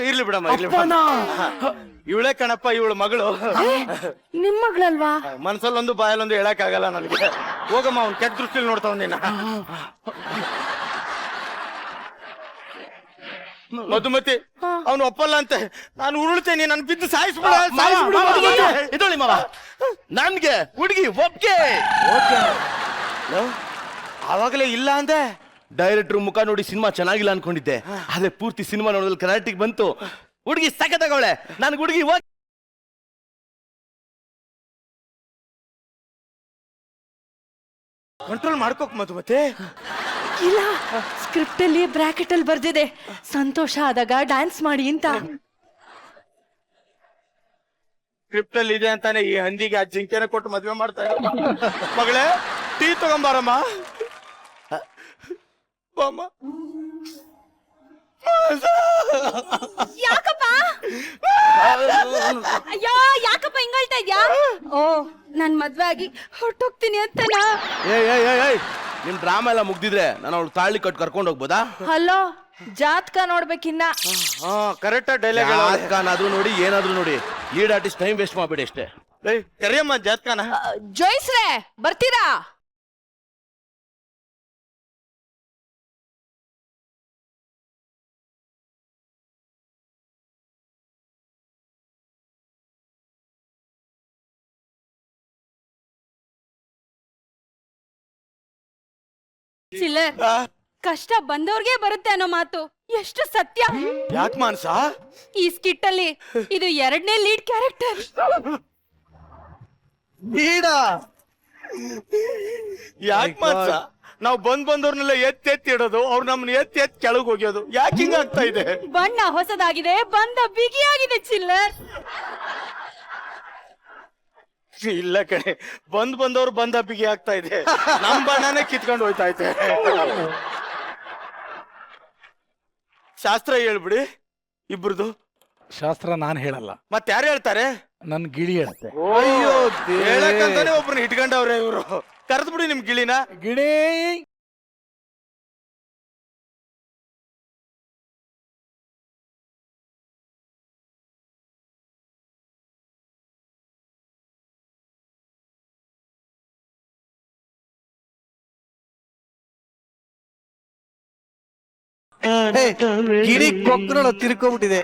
ಇರ್ಲಿ ಬಿಡಮ್ಮ, ಇರ್ಲಿ ಇವಳೇ ಕಣಪ್ಪ, ಇವಳು ಮಗಳು. ನಿಮ್ ಮಗಳಲ್ವಾ? ಮನ್ಸಲ್ಲೊಂದು ಬಾಯಲ್ಲೊಂದು ಹೇಳಕ್ ಆಗಲ್ಲ ನನಗೆ. ಹೋಗಮ್ಮ, ಅವ್ನ್ ಕೆಟ್ಟ ದೃಷ್ಟಿಲಿ ನೋಡ್ತಾವ್ ನೀನ. ಮಧುಮತಿ ಅವನು ಒಪ್ಪಲ್ಲ ಅಂತೆ. ನಾನು ಉರುಳ್ತೇನೆ, ನನ್ ಬಿದ್ದು ಸಾಯಿಸ್ಬಿಡ. ಇದೊಳಿ ಮಾವ, ನನ್ಗೆ ಹುಡುಗಿ ಒಪ್ಗೆ. ಆವಾಗಲೇ ಇಲ್ಲ ಅಂದೆ. ಡೈರೆಕ್ಟರ್ ಮುಖ ನೋಡಿ ಸಿನಿಮಾ ಚೆನ್ನಾಗಿಲ್ಲ ಅನ್ಕೊಂಡಿದ್ದೆ, ಅದೇ ಪೂರ್ತಿ ಸಿನಿಮಾ ನೋಡೋದ್ರಲ್ಲಿ ಕರ್ನಾಟಕ ಬಂತು. ಹುಡುಗಿ ಸಖತ್ತಾಗವಳೆ, ನನ್ ಹುಡುಗಿ ಕಂಟ್ರೋಲ್ ಮಾಡ್ಕೋಕ್ ಮಧುಮತಿ. ಇಲ್ಲ, ಸ್ಕ್ರಿಪ್ಟ್ ಅಲ್ಲಿ ಬ್ರಾಕೆಟ್ ಅಲ್ಲಿ ಬರ್ದಿದೆ ಸಂತೋಷ ಆದಾಗ ಡ್ಯಾನ್ಸ್ ಮಾಡಿ ಅಂತ. ಸ್ಕ್ರಿಪ್ಟ್ ಅಲ್ಲಿ ಇದೆ ಅಂತಾನೆ ಈ ಹಂದಿಗೆ ಆ ಜಿಂಕೆನ ಕೊಟ್ಟು ಮದ್ವೆ ಮಾಡ್ತಾರೆ. ಮಗಳೇ, ಟೀ ತಗೊಂಬಾರಮ್ಮ. ಯಾಕಪ್ಪ ಅಯ್ಯೋ, ಯಾಕಪ್ಪ ಹಿಂಗಳ್ತಾ ಇದ್ಯಾ? ಓ, ನಾನ್ ಮದ್ವೆ ಆಗಿ ಹೊರಟೋಗ್ತೀನಿ ಅಂತನಾ? ನಿಮ್ ಡ್ರಾಮಾ ಎಲ್ಲ ಮುಗ್ದಿದ್ರೆ ನಾನು ಅವಳು ತಾಳಿ ಕಟ್ ಕರ್ಕೊಂಡು ಹೋಗ್ಬೋದಾ? ಹಲೋ, ಜಾತಕ ನೋಡ್ಬೇಕಿನ್ನ. Correct dialogue. ಜಾತಕನಾದ್ರೂ ನೋಡಿ, ಏನಾದ್ರೂ ನೋಡಿ, ಲೀಡ್ ಆರ್ಟಿಸ್ಟ್ ಟೈಮ್ ವೇಸ್ಟ್ ಮಾಡ್ಬೇಡಿ ಅಷ್ಟೇ. ಕರಿಯಮ್ಮ ಜಾತಕನ. ಜೋಯಿಸ್ರೆ ಬರ್ತೀರಾ? ಚಿಲ್ಲರ್, ಕಷ್ಟ ಬಂದವ್ರಿಗೆ ಬರುತ್ತೆ ಅನ್ನೋ ಮಾತು ಎಷ್ಟು ಸತ್ಯ. ಯಾಕೆ ಮಾನ್ಸ? ಈ ಸ್ಕಿಟ್ ಅಲ್ಲಿ ಇದು 2ನೇ ಲೀಡ್ ಕ್ಯಾರೆಕ್ಟರ್. ಯಾಕೆ ಮಾನ್ಸ? ನಾವ್ ಬಂದವ್ರನ್ನೆಲ್ಲ ಎತ್ತಿ ಇಡೋದು, ಅವ್ರು ನಮ್ಮನ್ನ ಎತ್ತಿ ಕೆಳಗ್ ಹೋಗ್ಯೋದು. ಯಾಕೆ ಹಿಂಗ ಆಗ್ತಾ ಇದೆ? ಬಣ್ಣ ಹೊಸದಾಗಿದೆ, ಬಂದ ಬಿಗಿಯಾಗಿದೆ ಚಿಲ್ಲರ್. ಇಲ್ಲ ಕಣೆ, ಬಂದವ್ರು ಬಂದ ಬಿಗಿ ಆಗ್ತಾ ಇದೆ. ನಮ್ ಬಣ್ಣನೇ ಕಿತ್ಕೊಂಡು ಹೋಯ್ತಾ ಐತೆ. ಶಾಸ್ತ್ರ ಹೇಳ್ಬಿಡಿ ಇಬ್ರದು. ಶಾಸ್ತ್ರ ನಾನ್ ಹೇಳಲ್ಲ, ಮತ್ತೆ ಯಾರು ಹೇಳ್ತಾರೆ? ನನ್ ಗಿಳಿ ಹೇಳುತ್ತೆ. ಅಯ್ಯೋ, ಹೇಳಕ್ಕಂತಾನೆ ಒಬ್ರನ್ನ ಇಟ್ಕೊಂಡವ್ರೆ ಇವ್ರು. ಕರೆದ್ ಬಿಡಿ ನಿಮ್ ಗಿಳಿನ. ಗಿಳಿ ಗಿಡಿ ಕೊಕ್ಕರಳ ತಿರ್ಕೊಂಡ್ಬಿಟ್ಟಿದೆ.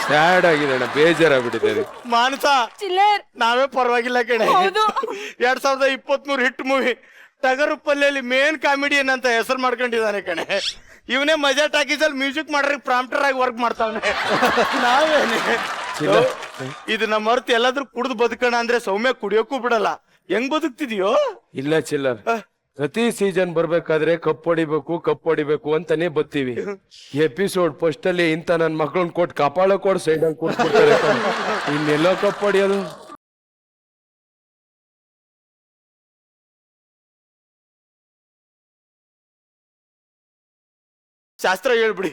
ಸ್ಯಾಡ್ ಆಗಿದೆ, ಬೇಜಾರಾಗ್ಬಿಟ್ಟಿದೆ. ಮಾನಸ, ಚಿಲ್ಲರ್, ನಾವೇ ಪರವಾಗಿಲ್ಲ ಕಣೆ. 2023 ಹಿಟ್ ಮೂವಿ ಟಗರು ಪಲ್ಯಲ್ಲಿ ಮೇನ್ ಕಾಮಿಡಿಯನ್ ಅಂತ ಹೆಸರು ಮಾಡ್ಕೊಂಡಿದ್ದಾನೆ ಕಣೆ. ಇವನೇ ಮಜಾ ಟಾಕೀಸಲ್ಲಿ ಮ್ಯೂಸಿಕ್ ಮಾಡ್ರಿ ಪ್ರಾಂಪ್ಟರ್ ಆಗಿ ವರ್ಕ್ ಮಾಡ್ತಾವನೆ. ನಾವೇನೆ ಇದು ನಮ್ಮ ಅರ್ಥ ಎಲ್ಲಾದ್ರೂ ಕುಡ್ದು ಬದುಕೋಣ ಅಂದ್ರೆ ಸೌಮ್ಯ ಕುಡಿಯೋಕ್ಕೂ ಬಿಡಲ್ಲ. ಹೆಂಗ್ ಬದುಕ್ತಿದ್ಯೋ? ಇಲ್ಲ ಚಿಲ್ಲರ್, ಪ್ರತಿ ಸೀಸನ್ ಬರ್ಬೇಕಾದ್ರೆ ಕಪ್ ಹೊಡಿಬೇಕು ಅಂತಾನೆ ಬರ್ತೀವಿ. ಎಪಿಸೋಡ್ ಫಸ್ಟ್ ಅಲ್ಲಿ ಇಂತ ನನ್ ಮಕ್ಳನ್ ಕೊಟ್ಟು ಕಪಾಳ ಕೊಡ್ ಸೈಡ್ ಅಲ್ಲಿ ಕೊಟ್ಬಿಡ್ತಾರೆ. ಇನ್ನೆಲ್ಲೋ ಕಪ್ ಹೊಡಿಯೋದು. ಶಾಸ್ತ್ರ ಹೇಳ್ಬಿಡಿ.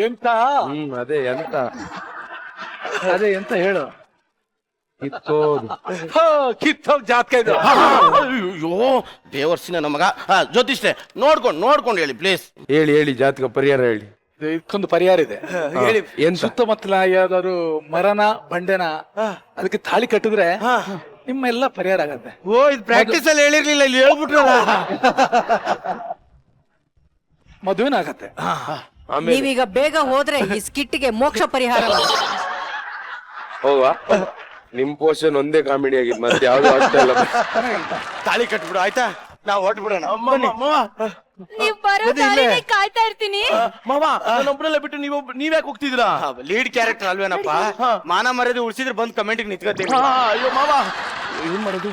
ಎಂತ ಅದೇ ಎಂತ ಅದೇ ಎಂತ ಹೇಳು. ಕಿತ್ತೋಗ್ ಜಾತಕ ಇದು. ಅಯ್ಯೋ ದೇವರ್ಸಿನ ನಮಗ. ಜ್ಯೋತಿಷ್ರೆ ನೋಡ್ಕೊಂಡು ಹೇಳಿ ಪ್ಲೀಸ್. ಹೇಳಿ ಜಾತಕ ಪರಿಹಾರ ಹೇಳಿ. ಇದಕ್ಕೊಂದು ಪರಿಹಾರ ಇದೆ. ಏನ್ ಸುತ್ತಮುತ್ತಲ ಯಾವ್ದಾದ್ರು ಮರನ ಬಂಡೆನ ಅದಕ್ಕೆ ತಾಳಿ ಕಟ್ಟಿದ್ರೆ ನಿಮ್ಮ ಎಲ್ಲ ಪರಿಹಾರ ಆಗತ್ತೆ. ಓ ಇದು ಪ್ರಾಕ್ಟೀಸ್ ಅಲ್ಲಿ ಹೇಳಿರ್ಲಿಲ್ಲ, ಇಲ್ಲಿ ಹೇಳ್ಬಿಟ್ರಲ್ಲ. ಮದುವೆನ ಆಗತ್ತೆ. ನೀವೀಗ ಬೇಗ ಹೋದ್ರೆ ಈ ಸ್ಕಿಟ್ಗೆ ಮೋಕ್ಷ ಪರಿಹಾರ. ಹೋವಾ ನಿಮ್ ಪೋರ್ಷನ್ ಒಂದೇ ಕಾಮಿಡಿ ಆಗಿದ್ ಮತ್ತೆ ಯಾವ್ದು ಆಗ್ತಾ ಇಲ್ಲ. ತಾಳಿ ಕಟ್ಬಿಡು ಆಯ್ತಾ, ನಾವು ಹೊಟ್ಬಿಡೋಣ. ನೀವ್ ಬರೋ ದಾರಿನೇ ಕಾಯ್ತಾ ಇರ್ತೀನಿ. ಮಾವ ನನ್ನೊಬ್ಬರಲ್ಲ ಬಿಟ್ಟು ನೀವ್ಯಾಕೆ ಹೋಗ್ತಿದ್ದೀರಾ? ಲೀಡ್ ಕ್ಯಾರೆಕ್ಟರ್ ಅಲ್ವೇನಪ್ಪ, ಮಾನ ಮರ್ಯಾದೆ ಉಳಿಸಿದ್ರೆ ಬಂದ್ ಕಮೆಂಟ್ ನಿಂತ್ಕೋತೀನಿ. ಅಯ್ಯೋ ಮಾವ ಏನ್ ಮಾಡೋದು?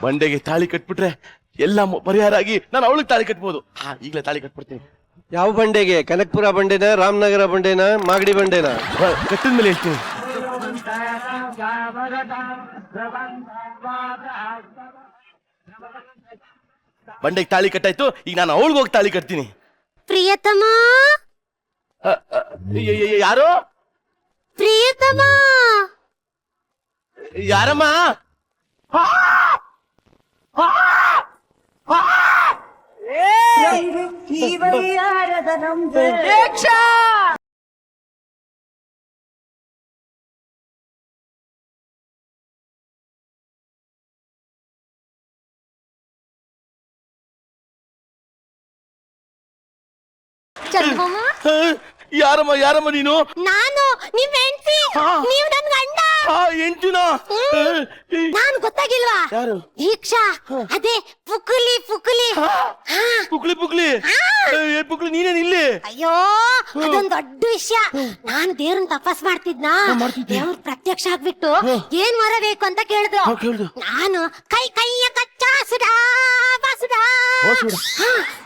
ಬಂಡೆಗೆ ತಾಳಿ ಕಟ್ಬಿಟ್ರೆ ಎಲ್ಲ ಪರಿಹಾರ ಆಗಿ ನಾನು ಅವಳಿಗೆ ತಾಳಿ ಕಟ್ಬೋದು. ಈಗಲೇ ತಾಳಿ ಕಟ್ಬಿಡ್ತೀನಿ. ಯಾವ ಬಂಡೆಗೆ? ಕನಕಪುರ ಬಂಡೆನ, ರಾಮನಗರ ಬಂಡೆನ, ಮಾಗಡಿ ಬಂಡೆನ? ಕಟ್ಟಿದ ಮೇಲೆ ಹೇಳ್ತೀನಿ. ಬಂಡೆಗೆ ತಾಳಿ ಕಟ್ಟಾಯ್ತು, ಈಗ ನಾನು ಅವಳಿಗೆ ಹೋಗಿ ತಾಳಿ ಕಟ್ತೀನಿ. ಪ್ರಿಯತಮ, ಯಾರು? ಪ್ರಿಯತಮ, ಯಾರಮ್ಮ? ಚಂದ್ರಮ್ಮ, ಯಾರಮ್ಮ ಯಾರಮ್ಮ ನೀನು? ನಾನು ನಿಮ್ ಹೆಂಡತಿ, ನೀವು ನನ್ ಗಂಡ. ಎಂಟಿನ ನಾನು ಗೊತ್ತಾಗಿಲ್ವಾ? ಯಾರು? ದೀಕ್ಷಾ, ಅದೇ ಪುಕ್ಲಿ ಪುಕ್ಲಿ. ಪುಕ್ಲಿ ಪುಕ್ಲಿ ಪುಕ್ಲಿ ನೀನೇನ್ ಇಲ್ಲಿ? ಅಯ್ಯೋ ಅದೊಂದ್ ದೊಡ್ಡ ವಿಷಯ. ನಾನು ದೇವ್ರನ್ ತಪಸ್ ಮಾಡ್ತಿದ್ನಾ, ದೇವ್ರ ಪ್ರತ್ಯಕ್ಷ ಆಗ್ಬಿಟ್ಟು ಏನ್ ವರ ಬೇಕು ಅಂತ ಕೇಳಿದ್ರು. ನಾನು ಕೈಯ ಕಚ್ಚಾ ಸುಡಾ ಬಾಸುಡಾ,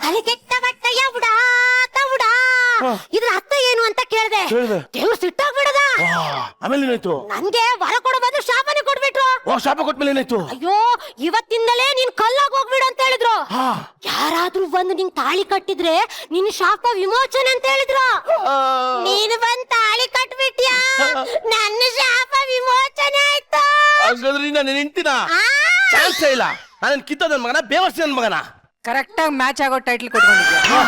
ತಲೆ ಕೆಟ್ಟ ಬಟ್ಟೆಯ ಬುಡಾ ತವುಡಾ, ಇದ್ರ ಅರ್ಥ ಏನು ಅಂತ ಕೇಳ್ದೆ. ದೇವ್ರು ಸಿಟ್ಟಾಗ್ಬಿಡದ. ಆಮೇಲೆ ಏನಾಯ್ತು? ನನ್ಗೆ ವರ ಕೊಡೋ ಬದಲು ಶಾಪನೆ ಕೊಡ್ಬಿಟ್ರು. ಶಾಪ ಕೊಟ್ಮೇಲೆ ಏನಾಯ್ತು? ಅಯ್ಯೋ ಇವತ್ತಿಂದಲೇ ನೀನ್ ಕಲ್ಲಾಗ್ ಹೋಗ್ಬಿಡು ಅಂತ ಹೇಳಿದ್ರು. ಯಾರಾದ್ರೂ ಬಂದು ನಿಂಗ್ ತಾಳಿ ಕಟ್ಟಿದ್ರೆ ನಿನ್ ಶಾಪ ವಿಮೋಚನೆ ಅಂತ ಹೇಳಿದ್ರು. ನೀನು ಬಂದ್ ತಾಳಿ ಕಟ್ಬಿಟ್ಯಾ, ನನ್ನ ಶಾಪ ವಿಮೋಚನೆ ಆಯ್ತು. ಹಾಗಾದ್ರೆ ನಾನು ನಿಂತಿನ ಚಾನ್ಸ್ ಇಲ್ಲ. ನಾನು ಕಿತ್ತ ನನ್ ಮಗನ, ಬೇವರ್ಸಿ ನನ್ ಮಗನ. ಕರೆಕ್ಟ್ ಆಗಿ ಮ್ಯಾಚ್ ಆಗೋ ಟೈಟ್ಲ್ ಕೊಟ್ಕೊಂಡಿದ್ಯಾ?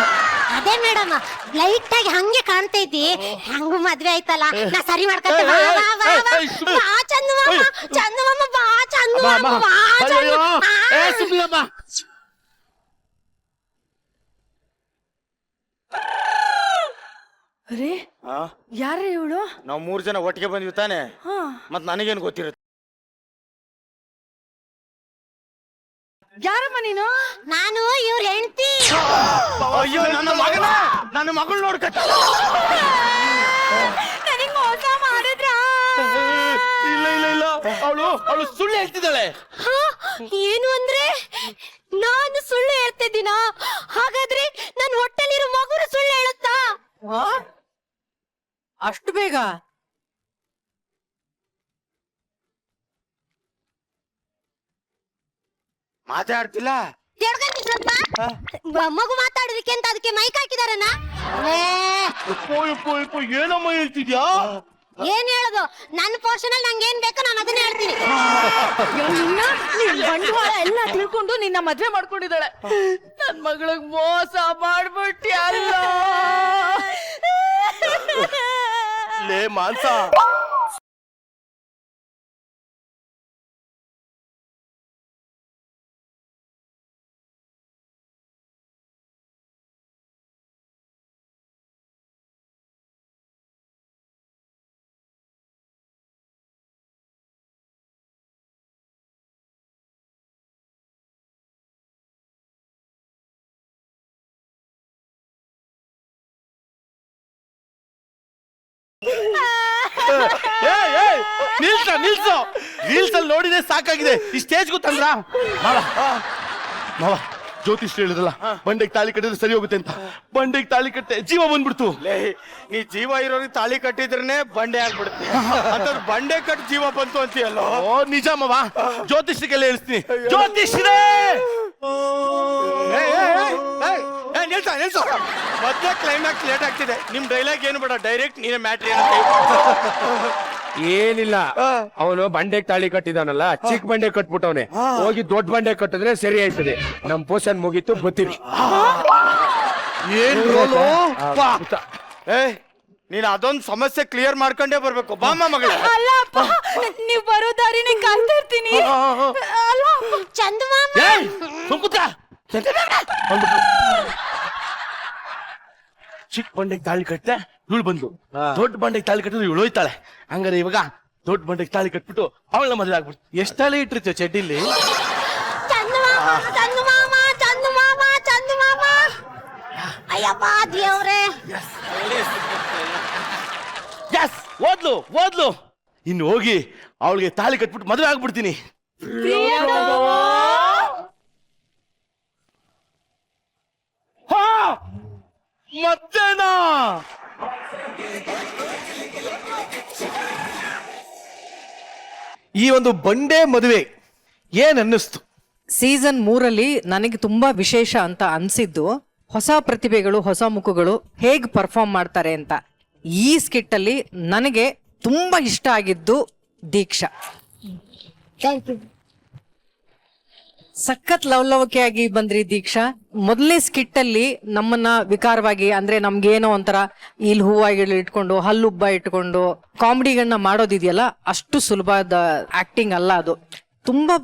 ಅದೇ ಮೇಡಮ್, ಲೈಟ್ ಆಗಿ ಹಂಗೆ ಕಾಣ್ತಾ ಇದ್ದಿ. ಹಂಗು ಮದ್ವೆ ಆಯ್ತಲ್ಲ, ನಾ ಸರಿ ಮಾಡ್ಕತ್ತೆ. ಬಾ ಬಾ ಬಾ ಬಾ ಚಂದಮಾಮ, ಚಂದಮಾಮ ಬಾ ಚಂದಮಾಮ ಬಾ ಚಂದಮಾಮ. ಅರೆ ಯಾರ ಇವಳು? ನಾವ್ 3 ಜನ ಒಟ್ಟಿಗೆ ಬಂದ್ವಿ ತಾನೆ, ಮತ್ ನನಗೇನ್ ಗೊತ್ತಿರುತ್ತೆ? ಯಾರಮ್ಮ ನೀನು? ನಾನು ಇವ್ರ ಹೆಂಡತಿ. ಅಯ್ಯೋ ನನ್ನ ಮಗನ, ನನ್ನ ಮಗಳು ನೋಡ್ಕತ್ತ. ನನಗ್ ಮೋಸ ಮಾಡಿದ್ರ? ಇಲ್ಲ ಇಲ್ಲ ಇಲ್ಲ, ಅವಳು ಸುಳ್ಳು ಹೇಳ್ತಿದ್ದಾಳೆ. ಏನು ಅಂದ್ರೆ ನಾನು ಸುಳ್ಳು ಹೇಳ್ತಿದ್ದೀನ? ಹಾಗಾದ್ರೆ ನನ್ನ ಹೊಟ್ಟೆಲಿರೋ ಮಗುರು ಸುಳ್ಳು ಹೇಳುತ್ತಾ? ಅಷ್ಟು ಬೇಗ? ಮಾತಾಡ್ತಿಲ್ಲ. ಮಗು ಮಾತಾಡೋದಕ್ಕೆ ಅಂತ ಅದಕ್ಕೆ ಮೈಕ್ ಹಾಕಿದಾರನ? ಏನಮ್ಮ ಹೇಳ್ತಿದ್ಯಾ? ಏನ್ ಹೇಳೋದು? ನನ್ನ ಪೋರ್ಷನ್ ಅಲ್ಲಿ ನಂಗೆ ಏನ್ ಬೇಕೋ ನಾನು ಅದನ್ನ ಹೇಳ್ತೀನಿ. ಬಂಡವಾಳ ಎಲ್ಲ ತಿಳ್ಕೊಂಡು ನಿನ್ನ ಮದ್ವೆ ಮಾಡ್ಕೊಂಡಿದ್ದಾಳೆ. ನನ್ ಮಗಳಿಗೆ ಮೋಸ ಮಾಡ್ಬಿಟ್ಟಿ ಅಲ್ಲ. ಲೇ ಮಾನ್ಸ, ನಿಲ್ಸು ರೀಲ್ಸ್ ಅಲ್ಲಿ ನೋಡಿದ್ರೆ ಸಾಕಾಗಿದೆ, ಈ ಸ್ಟೇಜ್ಗೂ ತಂದ್ರ. ಮಾವ ಜ್ಯೋತಿಷ್ ಹೇಳಿದ್ರಲ್ಲ ಬಂಡೆಗೆ ತಾಳಿ ಕಟ್ಟಿದ್ರೆ ಸರಿ ಹೋಗುತ್ತೆ ಅಂತ, ಬಂಡೆಗೆ ತಾಳಿ ಕಟ್ಟೆ ಜೀವ ಬಂದ್ಬಿಡ್ತು. ನೀ ಜೀವ ಇರೋರಿಗೆ ತಾಳಿ ಕಟ್ಟಿದ್ರೇನೆ ಬಂಡೆ ಆಗ್ಬಿಡುತ್ತೆ, ಅಂತ ಬಂಡೆ ಕಟ್ಟಿ ಜೀವ ಬಂತು ಅಂತೀಯಲ್ಲ. ಓ ನಿಜ ಮಾವ, ಜ್ಯೋತಿಷ್ರಿಗೆಲ್ಲ ಹೇಳ್ತೀನಿ. ಜ್ಯೋತಿಷ್ರೇ ನಿಲ್ಸು, ಮೊದ್ಲೇ ಕ್ಲೈಮ್ಯಾಕ್ಸ್ ಲೇಟ್ ಆಗ್ತಿದೆ. ನಿಮ್ ಡೈಲಾಗ್ ಏನು ಬೇಡ, ಡೈರೆಕ್ಟ್ ನೀನೇ ಮ್ಯಾಟ್ರಿ ಏನಿಲ್ಲ, ಅವನು ಬಂಡೆಗೆ ತಾಳಿ ಕಟ್ಟಿದಾನಲ್ಲ, ಚಿಕ್ಕ ಬಂಡೆ ಕಟ್ಬಿಟ್ಟವನೆ, ಹೋಗಿ ದೊಡ್ಡ ಬಂಡೆ ಕಟ್ಟಿದ್ರೆ ಸರಿ ಆಯ್ತದೆ. ನಮ್ ಪೋಷನ್ ಮುಗೀತು, ಬರ್ತೀವಿ. ನೀನ್ ಅದೊಂದ್ ಸಮಸ್ಯೆ ಕ್ಲಿಯರ್ ಮಾಡ್ಕೊಂಡೇ ಬರ್ಬೇಕು. ಬಾಮ್ಮ ಮಗಳ. ಅಲ್ಲ ಅಪ್ಪ, ನೀವ್ ಬರೋ ದಾರಿನೇ ಕಾಯ್ತಾ ಇರ್ತೀನಿ. ಅಲ್ಲ ಚಂದಮಾಮ. ಚಿಕ್ಕ ಬಂಡೆಗೆ ತಾಳಿ ಕಟ್ಟೆ ಇವಳು ಬಂದು, ದೊಡ್ಡ ಬಂಡೆಗೆ ತಾಳಿ ಕಟ್ಟಿದ್ರೆ ಇವಳು ಹೋಯ್ತಾಳೆ. ಹಂಗಾರೆ ಇವಾಗ ದೊಡ್ಡ ಬಂಡೆಗೆ ತಾಳಿ ಕಟ್ಬಿಟ್ಟು ಅವಳನ್ನ ಮದುವೆ ಆಗ್ಬಿಡ್ತು. ಎಷ್ಟು ತಾಳಿ ಇಟ್ಟಿರ್ತೀವಿ ಚಡ್ಡಿಲಿ? ಅಯ್ಯಪ್ಪ ದೇವ್ರೆ. ಓದ್ಲು ಇನ್ನು ಹೋಗಿ ಅವಳಿಗೆ ತಾಳಿ ಕಟ್ಬಿಟ್ಟು ಮದುವೆ ಆಗ್ಬಿಡ್ತೀನಿ. ಮತ್ತೇನಾ? ಈ ಒಂದು ಬಂಡೆ ಮದುವೆ ಏನ್ ಅನ್ನಿಸ್ತು? ಸೀಸನ್ 3 ನನಗೆ ತುಂಬಾ ವಿಶೇಷ ಅಂತ ಅನ್ಸಿದ್ದು ಹೊಸ ಪ್ರತಿಭೆಗಳು, ಹೊಸ ಮುಖಗಳು ಹೇಗ್ ಪರ್ಫಾರ್ಮ್ ಮಾಡ್ತಾರೆ ಅಂತ. ಈ ಸ್ಕಿಟ್ ಅಲ್ಲಿ ನನಗೆ ತುಂಬಾ ಇಷ್ಟ ಆಗಿದ್ದು ದೀಕ್ಷಾ. ಸಖತ್ ಲವಲವಿಕೆಯಾಗಿ ಬಂದ್ರಿ ದೀಕ್ಷಾ. ಮೊದಲನೇ ಸ್ಕಿಟ್ ಅಲ್ಲಿ ನಮ್ಮನ್ನ ವಿಕಾರವಾಗಿ, ಅಂದ್ರೆ ನಮ್ಗೇನೋ ಒಂಥರ ಇಲ್ಲಿ ಹೂವಾಗಿ ಇಟ್ಕೊಂಡು ಹಲ್ಲುಬ್ಬ ಇಟ್ಕೊಂಡು ಕಾಮಿಡಿಗಳನ್ನ ಮಾಡೋದಿದೆಯಲ್ಲ, ಅಷ್ಟು ಸುಲಭದ ಆಕ್ಟಿಂಗ್ ಅಲ್ಲ ಅದು. ತುಂಬಾ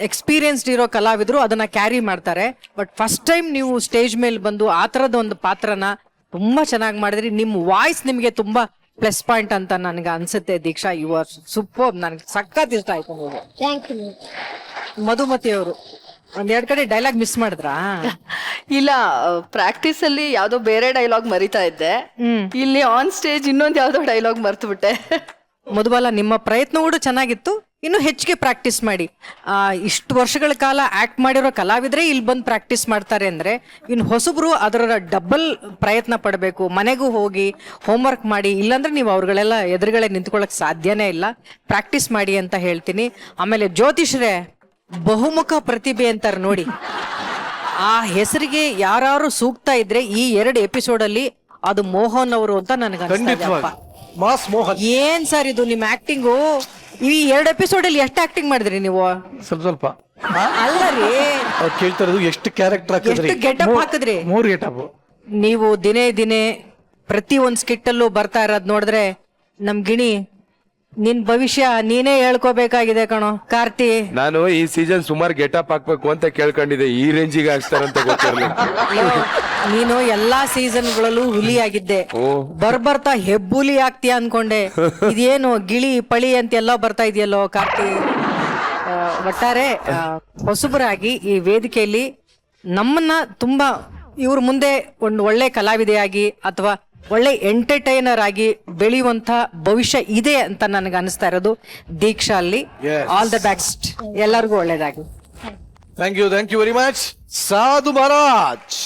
ಎಕ್ಸ್ಪೀರಿಯನ್ಸ್ಡ್ ಇರೋ ಕಲಾವಿದರು ಅದನ್ನ ಕ್ಯಾರಿ ಮಾಡ್ತಾರೆ. ಬಟ್ ಫಸ್ಟ್ ಟೈಮ್ ನೀವು ಸ್ಟೇಜ್ ಮೇಲೆ ಬಂದು ಆ ತರದ ಒಂದು ಪಾತ್ರನ ತುಂಬಾ ಚೆನ್ನಾಗಿ ಮಾಡಿದ್ರಿ. ನಿಮ್ ವಾಯ್ಸ್ ನಿಮ್ಗೆ ತುಂಬಾ ಪ್ಲಸ್ ಪಾಯಿಂಟ್ ಅಂತ ನನಗೆ ಅನ್ಸುತ್ತೆ ದೀಕ್ಷಾ. You are super. ನನಗೆ ಸಖತ್ ಇಷ್ಟ ಆಯ್ತು. ಮಧುಮತಿ ಅವರು ಒಂದೆರಡು ಕಡೆ ಡೈಲಾಗ್ ಮಿಸ್ ಮಾಡಿದ್ರಾ? ಇಲ್ಲ, ಪ್ರಾಕ್ಟೀಸ್ ಅಲ್ಲಿ ಯಾವ್ದೋ ಬೇರೆ ಡೈಲಾಗ್ ಮರಿತಾ ಇದ್ದೆ. ಇಲ್ಲಿ ಆನ್ ಸ್ಟೇಜ್ ಇನ್ನೊಂದ್ ಯಾವ್ದೋ ಡೈಲಾಗ್ ಮರ್ತು ಬಿಟ್ಟೆ. ಮಧುಬಾಲ, ನಿಮ್ಮ ಪ್ರಯತ್ನ ಕೂಡ ಚೆನ್ನಾಗಿತ್ತು. ಇನ್ನು ಹೆಚ್ಚಿಗೆ ಪ್ರಾಕ್ಟೀಸ್ ಮಾಡಿ. ಇಷ್ಟು ವರ್ಷಗಳ ಕಾಲ ಆಕ್ಟ್ ಮಾಡಿರೋ ಕಲಾವಿದ್ರೆ ಇಲ್ಲಿ ಬಂದು ಪ್ರಾಕ್ಟೀಸ್ ಮಾಡ್ತಾರೆ ಅಂದ್ರೆ, ಇನ್ನು ಹೊಸಬ್ರು ಅದರ ಡಬಲ್ ಪ್ರಯತ್ನ ಪಡಬೇಕು. ಮನೆಗೂ ಹೋಗಿ ಹೋಮ್ವರ್ಕ್ ಮಾಡಿ, ಇಲ್ಲಾಂದ್ರೆ ನೀವು ಅವ್ರುಗಳೆಲ್ಲ ಎದುರುಗಡೆ ನಿಂತ್ಕೊಳ್ಳಕ್ ಸಾಧ್ಯನೇ ಇಲ್ಲ. ಪ್ರಾಕ್ಟೀಸ್ ಮಾಡಿ ಅಂತ ಹೇಳ್ತೀನಿ. ಆಮೇಲೆ ಜ್ಯೋತಿಷ್ರೆ ಬಹುಮುಖ ಪ್ರತಿಭೆ ಅಂತಾರೆ ನೋಡಿ, ಆ ಹೆಸರಿಗೆ ಯಾರು ಸೂಕ್ತ ಇದ್ರೆ ಈ 2 ಎಪಿಸೋಡ್ ಅಲ್ಲಿ ಅದು ಮೋಹನ್ ಅವರು ಅಂತ ನನಗೆ ಮಾಸ್ ಮೋಹನ್. ಏನ್ ಸರ್ ಇದು ನಿಮ್ಮ ಆಕ್ಟಿಂಗು? ಈ 2 ಎಪಿಸೋಡ್ ಅಲ್ಲಿ ಎಷ್ಟು ಆಕ್ಟಿಂಗ್ ಮಾಡಿದ್ರಿ ನೀವು? ಸ್ವಲ್ಪ ಅಲ್ಲ ರೀ, ಅವ್ರು ಕೇಳ್ತಾ ಇರೋದು ಎಷ್ಟು ಕ್ಯಾರೆಕ್ಟರ್ ಹಾಕಿದ್ರಿ? ಎಷ್ಟು ಗೆಟಪ್ ಹಾಕಿದ್ರಿ? 3 ಗೆಟಪ್. ನೀವು ದಿನೇ ಪ್ರತಿ ಒಂದ್ ಸ್ಕಿಟ್ ಅಲ್ಲೂ ಬರ್ತಾ ಇರೋದ್ ನೋಡಿದ್ರೆ ನಮ್ ಗಿಣಿ ನಿನ್ ಭವಿಷ್ಯ ನೀನೇ ಹೇಳ್ಕೋಬೇಕಾಗಿದೆ ಕಣೋ ಕಾರ್ತಿ. ನಾನು ಈ ಸೀಸನ್ ಸುಮಾರು ಗೆಟಪ್ ಹಾಕ್ಬೇಕು ಅಂತ ಕೇಳ್ಕೊಂಡಿದ್ದೆ, ಈ ರೇಂಜಿಗೆ ಹಾಕ್ತಾರಂತ ಗೊತ್ತಿರಲಿಲ್ಲ. ನೀನು ಎಲ್ಲಾ ಸೀಸನ್ಗಳಲ್ಲೂ ಹುಲಿ ಆಗಿದ್ದೆ, ಬರ್ತಾ ಹೆಬ್ಬುಲಿ ಆಗ್ತೀಯ ಅನ್ಕೊಂಡೆ. ಇದೇನು ಗಿಳಿ ಪಳಿ ಅಂತ ಎಲ್ಲ ಬರ್ತಾ ಇದೆಯಲ್ಲೋ ಕಾರ್ತಿ. ಒಟ್ಟಾರೆ ಹೊಸಬರಾಗಿ ಈ ವೇದಿಕೆಯಲ್ಲಿ ನಮ್ಮನ್ನ ತುಂಬಾ ಇವ್ರ ಮುಂದೆ ಒಂದು ಒಳ್ಳೆ ಕಲಾವಿದೆಯಾಗಿ ಅಥವಾ ಒಳ್ಳೆ ಎಂಟರ್ಟೈನರ್ ಆಗಿ ಬೆಳೆಯುವಂತ ಭವಿಷ್ಯ ಇದೆ ಅಂತ ನನಗೆ ಅನಿಸ್ತಾ ಇರೋದು ದೀಕ್ಷಾ ಅಲ್ಲಿ. ಆಲ್ ದ ಬೆಸ್ಟ್, ಎಲ್ಲರಿಗೂ ಒಳ್ಳೇದಾಗಿ. Thank you very much. Sadhu Maharaj,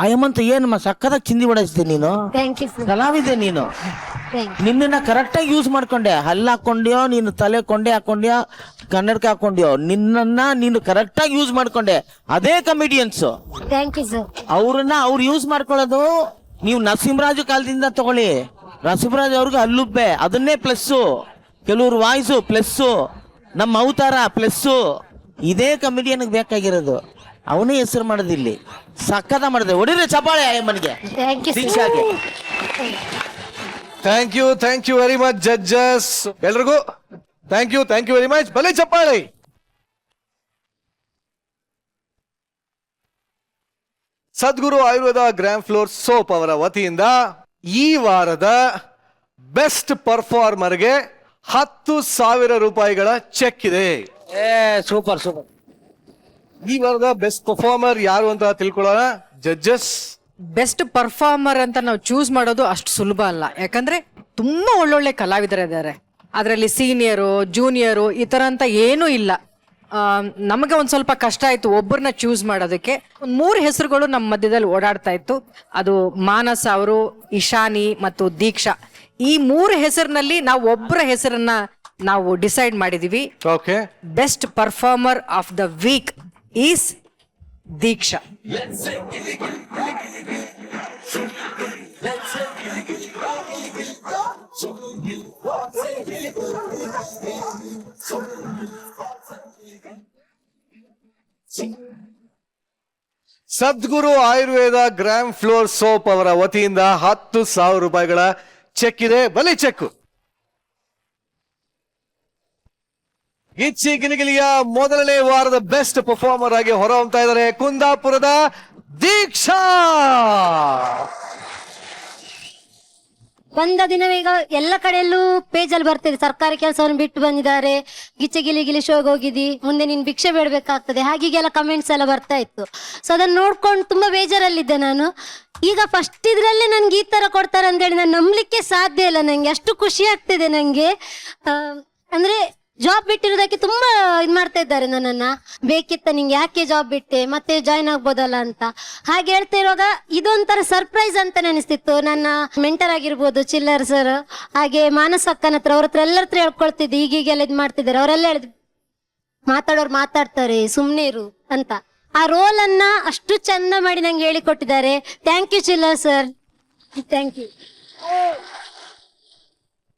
ಆಯಮ್ಮಂತ ಏನಮ್ಮ ಸಕ್ಕದಾಗ ಚಿಂದಿ ಹೊಡೆಸ್ತೀನಿ ನೀನು. ಕಲಾವಿದೆ ನೀನು. ನಿನ್ನ ಕರೆಕ್ಟ್ ಆಗಿ ಯೂಸ್ ಮಾಡ್ಕೊಂಡೆ. ಹಲ್ಲ ಹಾಕೊಂಡ್ಯೋ, ನೀನು ತಲೆ ಕೊಂಡೆ ಹಾಕೊಂಡ್ಯೋ, ಕನ್ನಡಕ ಹಾಕೊಂಡ್ಯೋ, ನಿನ್ನನ್ನ ನೀನು ಕರೆಕ್ಟ್ ಆಗಿ ಯೂಸ್ ಮಾಡ್ಕೊಂಡೆ. ಅದೇ ಕಮಿಡಿಯನ್ಸ್ ಅವ್ರನ್ನ ಅವ್ರು ಯೂಸ್ ಮಾಡ್ಕೊಳ್ಳೋದು. ನೀವು ನರಸಿಂಹರಾಜು ಕಾಲದಿಂದ ತಗೊಳ್ಳಿ, ನರಸಿಂಹರಾಜ್ ಅವ್ರಿಗೆ ಹಲ್ಲುಬ್ಬೆ ಅದನ್ನೇ ಪ್ಲಸ್ಸು, ಕೆಲವ್ರು ವಾಯ್ಸು ಪ್ಲಸ್ಸು, ನಮ್ಮ ಅವತಾರ ಪ್ಲಸ್ಸು. ಇದೇ ಕಮಿಡಿಯನ್ ಬೇಕಾಗಿರೋದು. ಅವನೇ ಹೆಸರು ಮಾಡೋದಿಲ್ಲಿ. ಸಕ್ಕದ ಮಾಡಿದೆ. ಹೊಡಿರಿ ಚಪ್ಪಾಳೆ ಮನೆಗೆ ದೀಕ್ಷಾಗೆ. Thank you very much judges. ಎಲ್ರಿಗೂ ಥ್ಯಾಂಕ್ ಯು ವೆರಿ ಮಚ್. ಬಲೆ ಚಪ್ಪಾಳೆ. Sadguru Ayurveda grand floor soap ಅವರ ವತಿಯಿಂದ ಈ ವಾರದ ಬೆಸ್ಟ್ ಪರ್ಫಾರ್ಮರ್ಗೆ 10,000 ರೂಪಾಯಿಗಳ ಚೆಕ್ ಇದೆ. ಸೂಪರ್. ಈ ವಾರದ ಬೆಸ್ಟ್ ಪರ್ಫಾರ್ಮರ್ ಯಾರು ಅಂತ ತಿಳ್ಕೊಳ್ಳೋಣ. ಜಡ್ಜಸ್, ಬೆಸ್ಟ್ ಪರ್ಫಾರ್ಮರ್ ಅಂತ ನಾವು ಚೂಸ್ ಮಾಡೋದು ಅಷ್ಟು ಸುಲಭ ಅಲ್ಲ. ಯಾಕಂದ್ರೆ ತುಂಬಾ ಒಳ್ಳೊಳ್ಳೆ ಕಲಾವಿದರಿದ್ದಾರೆ. ಅದರಲ್ಲಿ ಸೀನಿಯರು, ಜೂನಿಯರು ಈ ತರ ಅಂತ ಏನೂ ಇಲ್ಲ. ನಮಗೆ ಒಂದ್ ಸ್ವಲ್ಪ ಕಷ್ಟ ಆಯ್ತು ಒಬ್ಬರನ್ನ ಚೂಸ್ ಮಾಡೋದಕ್ಕೆ. 3 ಹೆಸರುಗಳು ನಮ್ಮ ಮಧ್ಯದಲ್ಲಿ ಓಡಾಡ್ತಾ ಇತ್ತು. ಅದು ಮಾನಸ ಅವರು, ಇಶಾನಿ ಮತ್ತು ದೀಕ್ಷಾ. ಈ 3 ಹೆಸರಿನಲ್ಲಿ ನಾವು ಒಬ್ಬರ ಹೆಸರನ್ನ ನಾವು ಡಿಸೈಡ್ ಮಾಡಿದೀವಿ. Okay. Best performer of the week is Deeksha. Sadguru Ayurveda gram flour soap ಅವರ ವತಿಯಿಂದ 10,000 ರೂಪಾಯಿಗಳ ಚೆಕ್ ಇದೆ. ಬಲಿ ಚೆಕ್. ಗಿಚ್ಚಿ ಗಿಲಿಗಿಲಿಯ ಮೊದಲನೇ ವಾರದ ಬೆಸ್ಟ್ ಪರ್ಫಾರ್ಮರ್ ಆಗಿ ಹೊರಹೊಮ್ತಾ ಇದ್ದಾರೆ ಕುಂದಾಪುರದ ದೀಕ್ಷಾ. ಬಂದ ದಿನವೇ ಈಗ ಎಲ್ಲ ಕಡೆಯಲ್ಲೂ ಪೇಜಲ್ಲಿ ಬರ್ತಿದೆ, ಸರ್ಕಾರಿ ಕೆಲಸವನ್ನು ಬಿಟ್ಟು ಬಂದಿದ್ದಾರೆ, ಗಿಚ್ಚೆ ಗಿಲಿ ಶೋಗೆ ಹೋಗಿದ್ದಿ, ಮುಂದೆ ನೀನು ಭಿಕ್ಷೆ ಬೇಡಬೇಕಾಗ್ತದೆ, ಹಾಗೀಗೆಲ್ಲ ಕಮೆಂಟ್ಸ್ ಎಲ್ಲ ಬರ್ತಾ ಇತ್ತು. ಸೊ ಅದನ್ನ ನೋಡ್ಕೊಂಡು ತುಂಬಾ ಬೇಜಾರಲ್ಲಿದ್ದೆ ನಾನು. ಈಗ ಫಸ್ಟ್ ಇದ್ರಲ್ಲೇ ನನ್ಗೆ ಈ ತರ ಕೊಡ್ತಾರೆ ಅಂತೇಳಿ ನಾನು ನಂಬಲಿಕ್ಕೆ ಸಾಧ್ಯ ಇಲ್ಲ. ನಂಗೆ ಅಷ್ಟು ಖುಷಿ ಆಗ್ತಿದೆ. ನಂಗೆ ಅಂದ್ರೆ ಜಾಬ್ ಬಿಟ್ಟಿರೋದಕ್ಕೆ ತುಂಬಾ ಇದ್ ಮಾಡ್ತಾ ಇದ್ದಾರೆ ನನ್ನನ್ನ. ಬೇಕಿತ್ತ ನಿಂಗೆ, ಯಾಕೆ ಜಾಬ್ ಬಿಟ್ಟೆ, ಮತ್ತೆ ಜಾಯ್ನ್ ಆಗ್ಬೋದಲ್ಲ ಅಂತ ಹಾಗೆ ಹೇಳ್ತಾ ಇರುವಾಗ ಇದೊಂಥರ ಸರ್ಪ್ರೈಸ್ ಅಂತ ಅನಿಸ್ತಿತ್ತು. ನನ್ನ ಮೆಂಟರ್ ಆಗಿರ್ಬೋದು ಚಿಲ್ಲರ್ ಸರ್, ಹಾಗೆ ಮಾನಸ ಅಕ್ಕನ ಹತ್ರ, ಅವ್ರ ಹತ್ರ ಎಲ್ಲರ ಹತ್ರ ಹೇಳ್ಕೊಳ್ತಿದ್ದೆ, ಈಗೀಗೆಲ್ಲ ಇದ್ ಮಾಡ್ತಿದ್ದಾರೆ. ಅವರೆಲ್ಲ ಹೇಳಿದ್ರು ಮಾತಾಡೋರು ಮಾತಾಡ್ತಾರೆ, ಸುಮ್ನೆ ಇರು ಅಂತ. ಆ ರೋಲ್ ಅನ್ನ ಅಷ್ಟು ಚಂದ ಮಾಡಿ ನಂಗೆ ಹೇಳಿಕೊಟ್ಟಿದ್ದಾರೆ. ಥ್ಯಾಂಕ್ ಯು ಚಿಲ್ಲರ್ ಸರ್, ಥ್ಯಾಂಕ್ ಯು.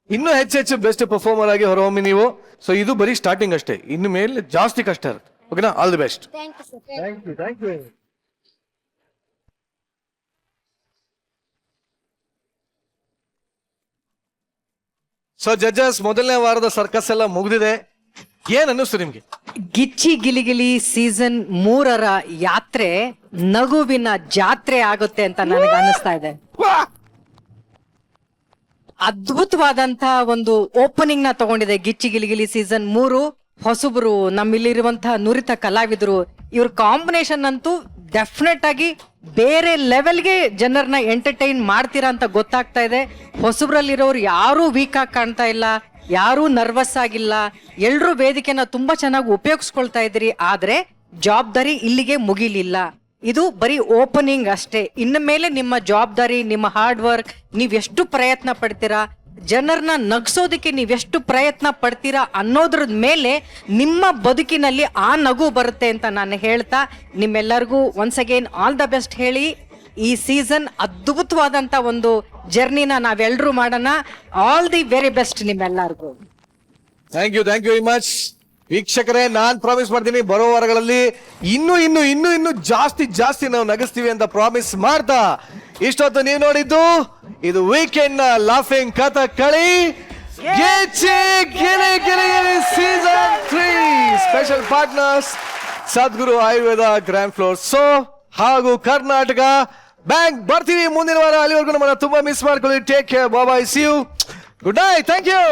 ಇನ್ನೂ ಹೆಚ್ಚೆಚ್ಚು ಬೆಸ್ಟ್ ಪರ್ಫಾರ್ಮರ್ ಆಗಿ ಹೊರಹೊಮ್ಮಿ ನೀವು. ಸೊ ಇದು ಬರೀ ಸ್ಟಾರ್ಟಿಂಗ್ ಅಷ್ಟೇ, ಇನ್ನು ಮೇಲೆ ಜಾಸ್ತಿ ಕಷ್ಟ ಇರುತ್ತೆ. ಓಕೆನಾ? All the best. Thank you sir. Thank you. So judges, ಮೊದಲನೇ ವಾರದ ಸರ್ಕಸ್ ಎಲ್ಲ ಮುಗಿದಿದೆ. ಏನ್ ಅನ್ನಿಸ್ತು ನಿಮ್ಗೆ? ಗಿಚ್ಚಿ ಗಿಲಿಗಿಲಿ ಸೀಸನ್ 3ರ ಯಾತ್ರೆ ನಗುವಿನ ಜಾತ್ರೆ ಆಗುತ್ತೆ ಅಂತ ನನಗೆ ಅನಿಸ್ತಾ ಇದೆ. ಅದ್ಭುತವಾದಂತ ಒಂದು ಓಪನಿಂಗ್ ನ ತಗೊಂಡಿದೆ ಗಿಚ್ಚಿ ಗಿಲಿಗಿಲಿ ಸೀಸನ್ 3. ಹೊಸಬರು, ನಮ್ಮಲ್ಲಿರುವಂತಹ ನುರಿತ ಕಲಾವಿದರು, ಇವ್ರ ಕಾಂಬಿನೇಷನ್ ಅಂತೂ ಡೆಫಿನೆಟ್ ಆಗಿ ಬೇರೆ ಲೆವೆಲ್ಗೆ ಜನರನ್ನ ಎಂಟರ್ಟೈನ್ ಮಾಡ್ತೀರಾ ಅಂತ ಗೊತ್ತಾಗ್ತಾ ಇದೆ. ಹೊಸಬ್ರಲ್ಲಿರೋರು ಯಾರೂ ವೀಕ್ ಆಗಿ ಕಾಣ್ತಾ ಇಲ್ಲ, ಯಾರೂ ನರ್ವಸ್ ಆಗಿಲ್ಲ, ಎಲ್ರೂ ವೇದಿಕೆನ ತುಂಬಾ ಚೆನ್ನಾಗಿ ಉಪಯೋಗಿಸ್ಕೊಳ್ತಾ ಇದ್ರಿ. ಆದ್ರೆ ಜವಾಬ್ದಾರಿ ಇಲ್ಲಿಗೆ ಮುಗಿಲಿಲ್ಲ, ಇದು ಬರೀ ಓಪನಿಂಗ್ ಅಷ್ಟೇ. ಇನ್ನು ಮೇಲೆ ನಿಮ್ಮ ಜವಾಬ್ದಾರಿ, ನಿಮ್ಮ ಹಾರ್ಡ್ ವರ್ಕ್, ನೀವೆಷ್ಟು ಪ್ರಯತ್ನ ಪಡ್ತೀರಾ, ಜನರನ್ನ ನಗ್ಸೋದಕ್ಕೆ ನೀವೆಷ್ಟು ಪ್ರಯತ್ನ ಪಡ್ತೀರಾ ಅನ್ನೋದ್ರ ಮೇಲೆ ನಿಮ್ಮ ಬದುಕಿನಲ್ಲಿ ಆ ನಗು ಬರುತ್ತೆ ಅಂತ ನಾನು ಹೇಳ್ತಾ, ನಿಮ್ಮೆಲ್ಲರಿಗೂ once again all the best ಹೇಳಿ, ಈ ಸೀಸನ್ ಅದ್ಭುತವಾದಂತ ಒಂದು ಜರ್ನಿನ ನಾವೆಲ್ಲರೂ ಮಾಡೋಣ. ಆಲ್ ದಿ ವೆರಿ ಬೆಸ್ಟ್ ನಿಮ್ಮೆಲ್ಲರಿಗೂ. Thank you very much. ವೀಕ್ಷಕರೇ, ನಾನ್ ಪ್ರಾಮಿಸ್ ಮಾಡ್ತೀನಿ ಬರೋ ವಾರಗಳಲ್ಲಿ ಇನ್ನೂ ಜಾಸ್ತಿ ನಾವು ನಗಿಸ್ತೀವಿ ಅಂತ ಪ್ರಾಮಿಸ್ ಮಾಡ್ತಾ, ಇಷ್ಟೊತ್ತು ನೀವು ನೋಡಿದ್ದು ಇದು ವೀಕೆಂಡ್ ನ ಲಾಫಿಂಗ್ ಕಥಕಳಿ ಗಿಚ್ಚಿ ಗಿಲಿಗಿಲಿ ಸೀಸನ್ 3. ಸ್ಪೆಷಲ್ ಪಾರ್ಟ್ನರ್ಸ್ ಸದ್ಗುರು ಆಯುರ್ವೇದ ಗ್ರ್ಯಾಂಡ್ ಫ್ಲೋರ್ ಸೋಪ್ ಹಾಗೂ ಕರ್ನಾಟಕ ಬ್ಯಾಂಕ್. ಬರ್ತೀವಿ ಮುಂದಿನ ವಾರ, ಅಲ್ಲಿವರೆಗೂ ನಮ್ಮನ್ನ ತುಂಬಾ ಮಿಸ್ ಮಾಡ್ಕೊಳ್ಳಿ. Take care, bye bye, see you, good night, thank you.